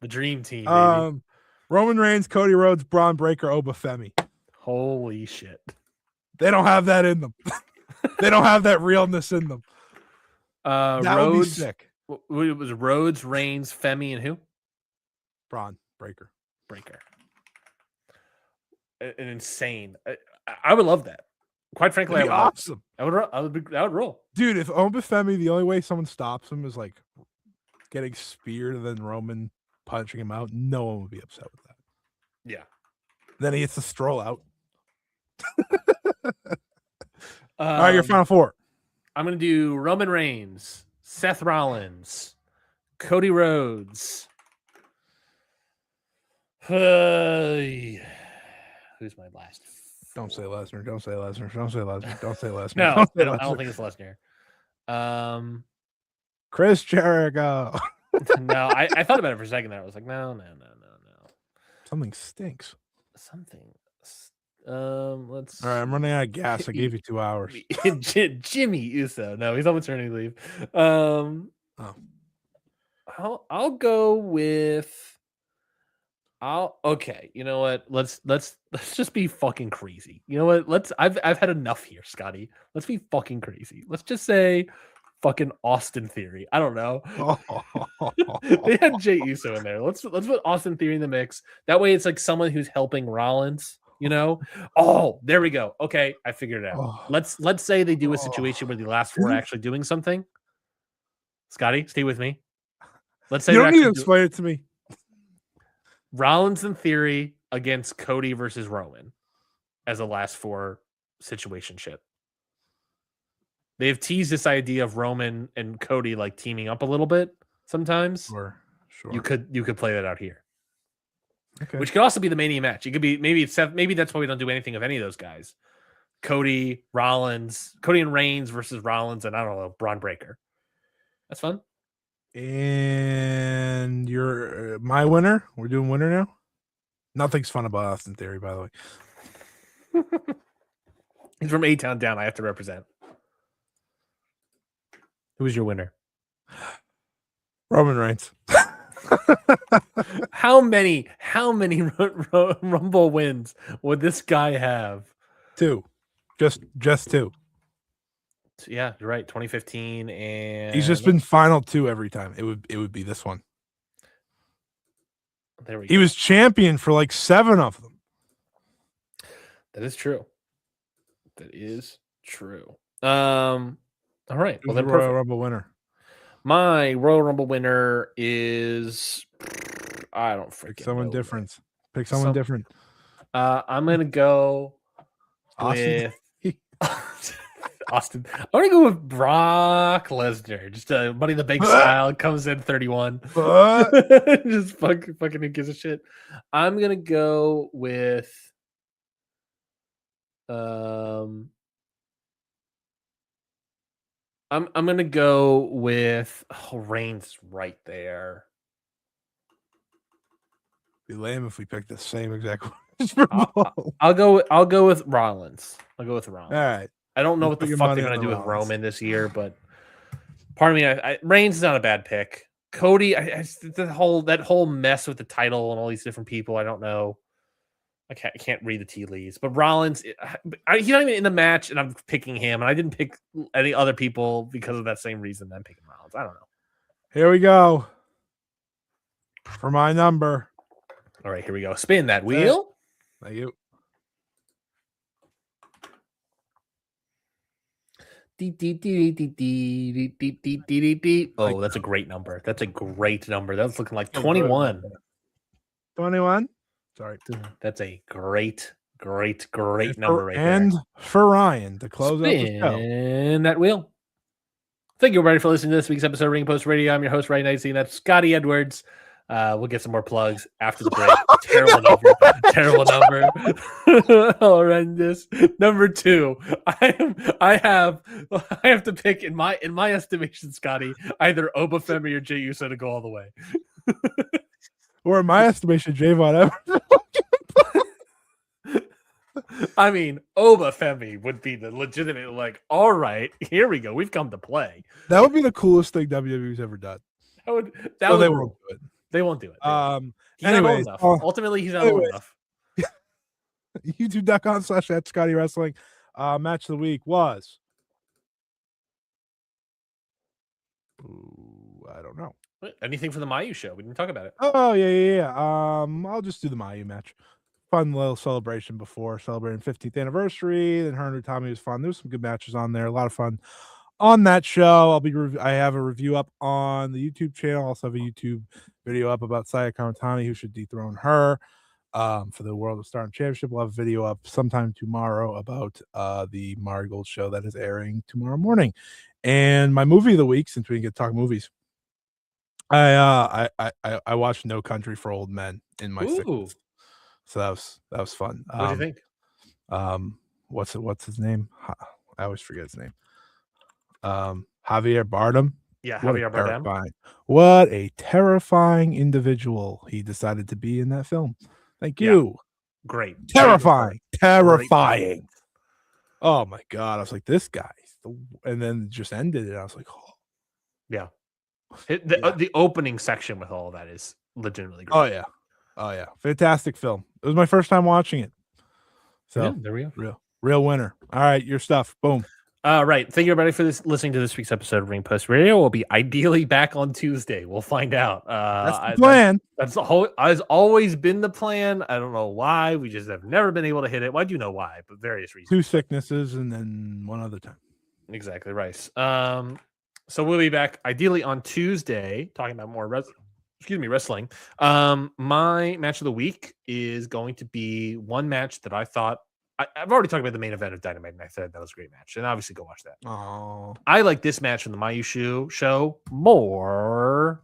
The dream team, baby. Roman Reigns, Cody Rhodes, Braun Breaker, Obafemi. Holy shit. They don't have that in them. They don't have that realness in them. That Rhodes, would be sick. It was Rhodes, Reigns, Femi, and who? Braun Breaker. An insane. I would love that. Quite frankly, That'd be awesome. I would roll. Dude, if Obafemi, the only way someone stops him is like getting speared and then Roman punching him out, no one would be upset with that. Yeah. Then he gets to stroll out. All right, your final four. I'm going to do Roman Reigns, Seth Rollins, Cody Rhodes. Who's my last? Don't say Lesnar. Don't say Lesnar. Don't say Lesnar. Don't say Lesnar. No, I don't think it's Lesnar. Chris Jericho. No, I thought about it for a second there. I was like, no. Something stinks. Let's. All right, I'm running out of gas. I gave you 2 hours. Jimmy Uso. No, he's on maternity leave. I'll go with. Okay. You know what? Let's just be fucking crazy. You know what? I've had enough here, Scotty. Let's be fucking crazy. Let's just say fucking Austin Theory. I don't know. They had Jey Uso in there. Let's put Austin Theory in the mix. That way it's like someone who's helping Rollins, you know? Oh, there we go. Okay, I figured it out. Let's say they do a situation where the last four are actually doing something. Scotty, stay with me. Let's say you don't need to explain it to me. Rollins and Theory against Cody versus Roman as a last four situationship. They've teased this idea of Roman and Cody like teaming up a little bit sometimes. Sure. You could play that out here. Okay. Which could also be the Mania match. It could be maybe that's why we don't do anything of any of those guys. Cody and Reigns versus Rollins, and I don't know, Braun Breaker. That's fun. And you're my winner. We're doing winner now. Nothing's fun about Austin Theory, by the way. He's from A-Town down. I have to represent. Who was your winner? Roman Reigns. How many Rumble wins would this guy have? 2. Just 2. Yeah, you're right. 2015, and he's just been final 2 every time. It would be this one. There we go. He was champion for like 7 of them. That is true. All right. Well, then Royal Rumble winner. My Royal Rumble winner is I don't freaking Pick someone know. different. Pick someone different. I'm gonna go Austin. with Austin. I'm gonna go with Brock Lesnar. Just Money in the Bank style. Comes in 31. Just fucking who gives a shit. I'm gonna go with I'm gonna go with Reigns right there. Be lame if we picked the same exact one. I'll go with Rollins. All right. I don't know what the fuck they're gonna do with Roman this year, but part of me, Reigns is not a bad pick. Cody, that whole mess with the title and all these different people. I don't know. I can't read the tea leaves, but Rollins, he's not even in the match, and I'm picking him, and I didn't pick any other people because of that same reason. I'm picking Rollins. I don't know. Here we go for my number. All right, here we go. Spin that wheel. Thank you. Oh, that's a great number. That's looking like 21. 21. Sorry. That's a great number right there. And for Ryan to close out the show. Spin that wheel. Thank you, everybody, for listening to this week's episode of Ring Post Radio. I'm your host, Ryan Knightsey, and that's Scotty Edwards. We'll get some more plugs after the break. Terrible number. Horrendous. Number 2. I have to pick in my estimation, Scotty, either Obafemi or Jey Uso to go all the way. Or in my estimation, Javon Evans. I mean, Obafemi would be the legitimate, like, all right, here we go. We've come to play. That would be the coolest thing WWE's ever done. That would they won't do it. They won't do it. He's anyways, not old enough. Ultimately, he's not old enough. YouTube.com/@ScottyWrestling. Match of the week was. Ooh, I don't know. Anything for the Mayu show? We didn't talk about it. Oh, yeah. I'll just do the Mayu match. Fun little celebration before celebrating 15th anniversary. Then her and Tommy was fun. There's some good matches on there. A lot of fun on that show. I have a review up on the YouTube channel. Also have a YouTube video up about Saya Kamatani, who should dethrone her for the World of Stardom Championship. We'll have a video up sometime tomorrow about the Marigold show that is airing tomorrow morning. And my movie of the week, since we can get to talk movies, I watched No Country for Old Men in my sickness. So that was fun. What do you think? What's his name? I always forget his name. Javier Bardem. Yeah, Javier Bardem. What a terrifying individual he decided to be in that film. Thank you. Great. Terrifying. Oh my God. I was like, this guy. And then it just ended and I was like, oh. Yeah. The opening section with all of that is legitimately great. Oh yeah. Fantastic film. It was my first time watching it. So yeah, there we go. Real winner. All right, your stuff. Boom. Right. Thank you everybody for listening to this week's episode of Ring Post Radio. We'll be ideally back on Tuesday. We'll find out. That's the plan. That's has always been the plan. I don't know why. We just have never been able to hit it. Well, I do know why, but various reasons. 2 sicknesses and then one other time. Exactly right. So we'll be back ideally on Tuesday talking about more wrestling. My match of the week is going to be one match that I thought I've already talked about the main event of Dynamite, and I said that was a great match. And obviously, go watch that. Oh, I like this match from the Mayu show more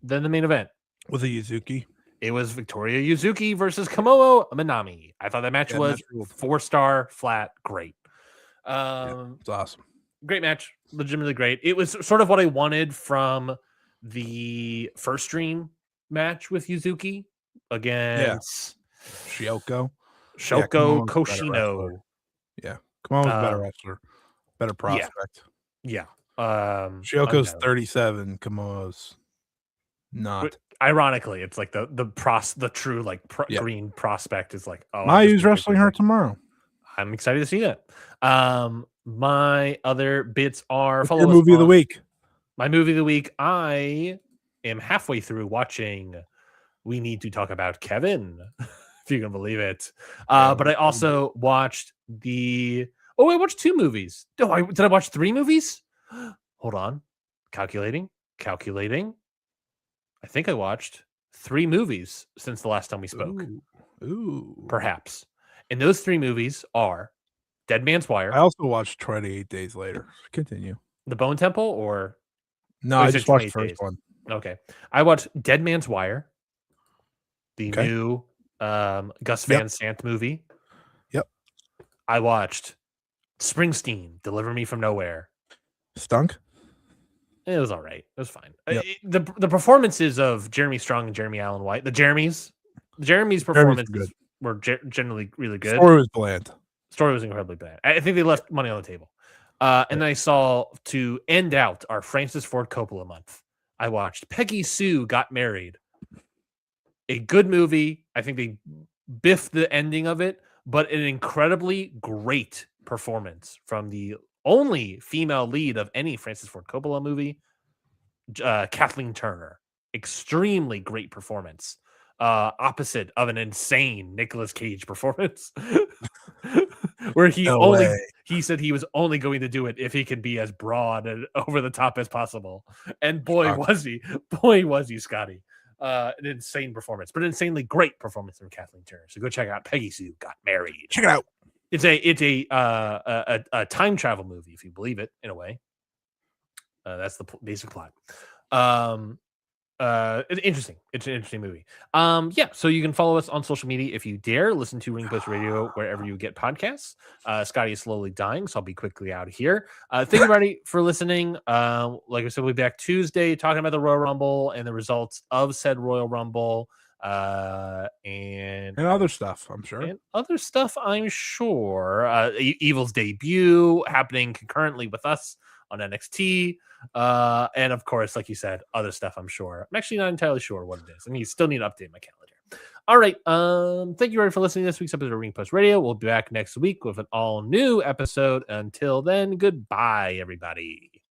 than the main event. Was it Yuzuki? It was Victoria Yuzuki versus Kamoa Minami. I thought that match was 4-star flat, great. It's awesome. Great match, legitimately great. It was sort of what I wanted from the first stream match with Yuzuki against Shoko Koshino. Yeah, Kamoa's a better wrestler, better prospect. Yeah. Shioko's 37. Kamoa's not. Ironically, it's like the true like green prospect is like, oh, Mayu's wrestling her tomorrow. I'm excited to see that. My other bits are your movie of the week. My movie of the week. I am halfway through watching We Need to Talk About Kevin, if you can believe it. But I also watched I watched 2 movies. Did I watch 3 movies? Hold on. Calculating. I think I watched 3 movies since the last time we spoke. Ooh. Perhaps. And those 3 movies are Dead Man's Wire. I also watched 28 Days Later. Continue. The Bone Temple or? No, I just watched the first one. Okay. I watched Dead Man's Wire, the new Gus Van Sant movie. Yep. I watched Springsteen, Deliver Me From Nowhere. Stunk? It was all right. It was fine. Yep. The performances of Jeremy Strong and Jeremy Allen White, the Jeremy's performances were generally really good. Story was bland. Story was incredibly bad. I think they left money on the table. And I saw, to end out our Francis Ford Coppola month, I watched Peggy Sue Got Married. A good movie. I think they biffed the ending of it, but an incredibly great performance from the only female lead of any Francis Ford Coppola movie, Kathleen Turner. Extremely great performance. Opposite of an insane Nicolas Cage performance, where he said he was only going to do it if he could be as broad and over the top as possible. And boy was he, Scotty. An insane performance, but an insanely great performance from Kathleen Turner. So go check out Peggy Sue Got Married. Check it out. It's a time travel movie, if you believe it, in a way. That's the basic plot. It's interesting. It's an interesting movie. So you can follow us on social media if you dare. Listen to Ring Post Radio wherever you get podcasts. Scotty is slowly dying, so I'll be quickly out of here. Thank you, everybody, for listening. Like I said, we'll be back Tuesday talking about the Royal Rumble and the results of said Royal Rumble. And other stuff, I'm sure. And other stuff, I'm sure. Evil's debut happening concurrently with us on NXT. And of course, like you said, other stuff, I'm sure. I'm actually not entirely sure what it is. I still need to update my calendar. All right. Thank you very much for listening to this week's episode of Ring Post Radio. We'll be back next week with an all new episode. Until then, goodbye, everybody.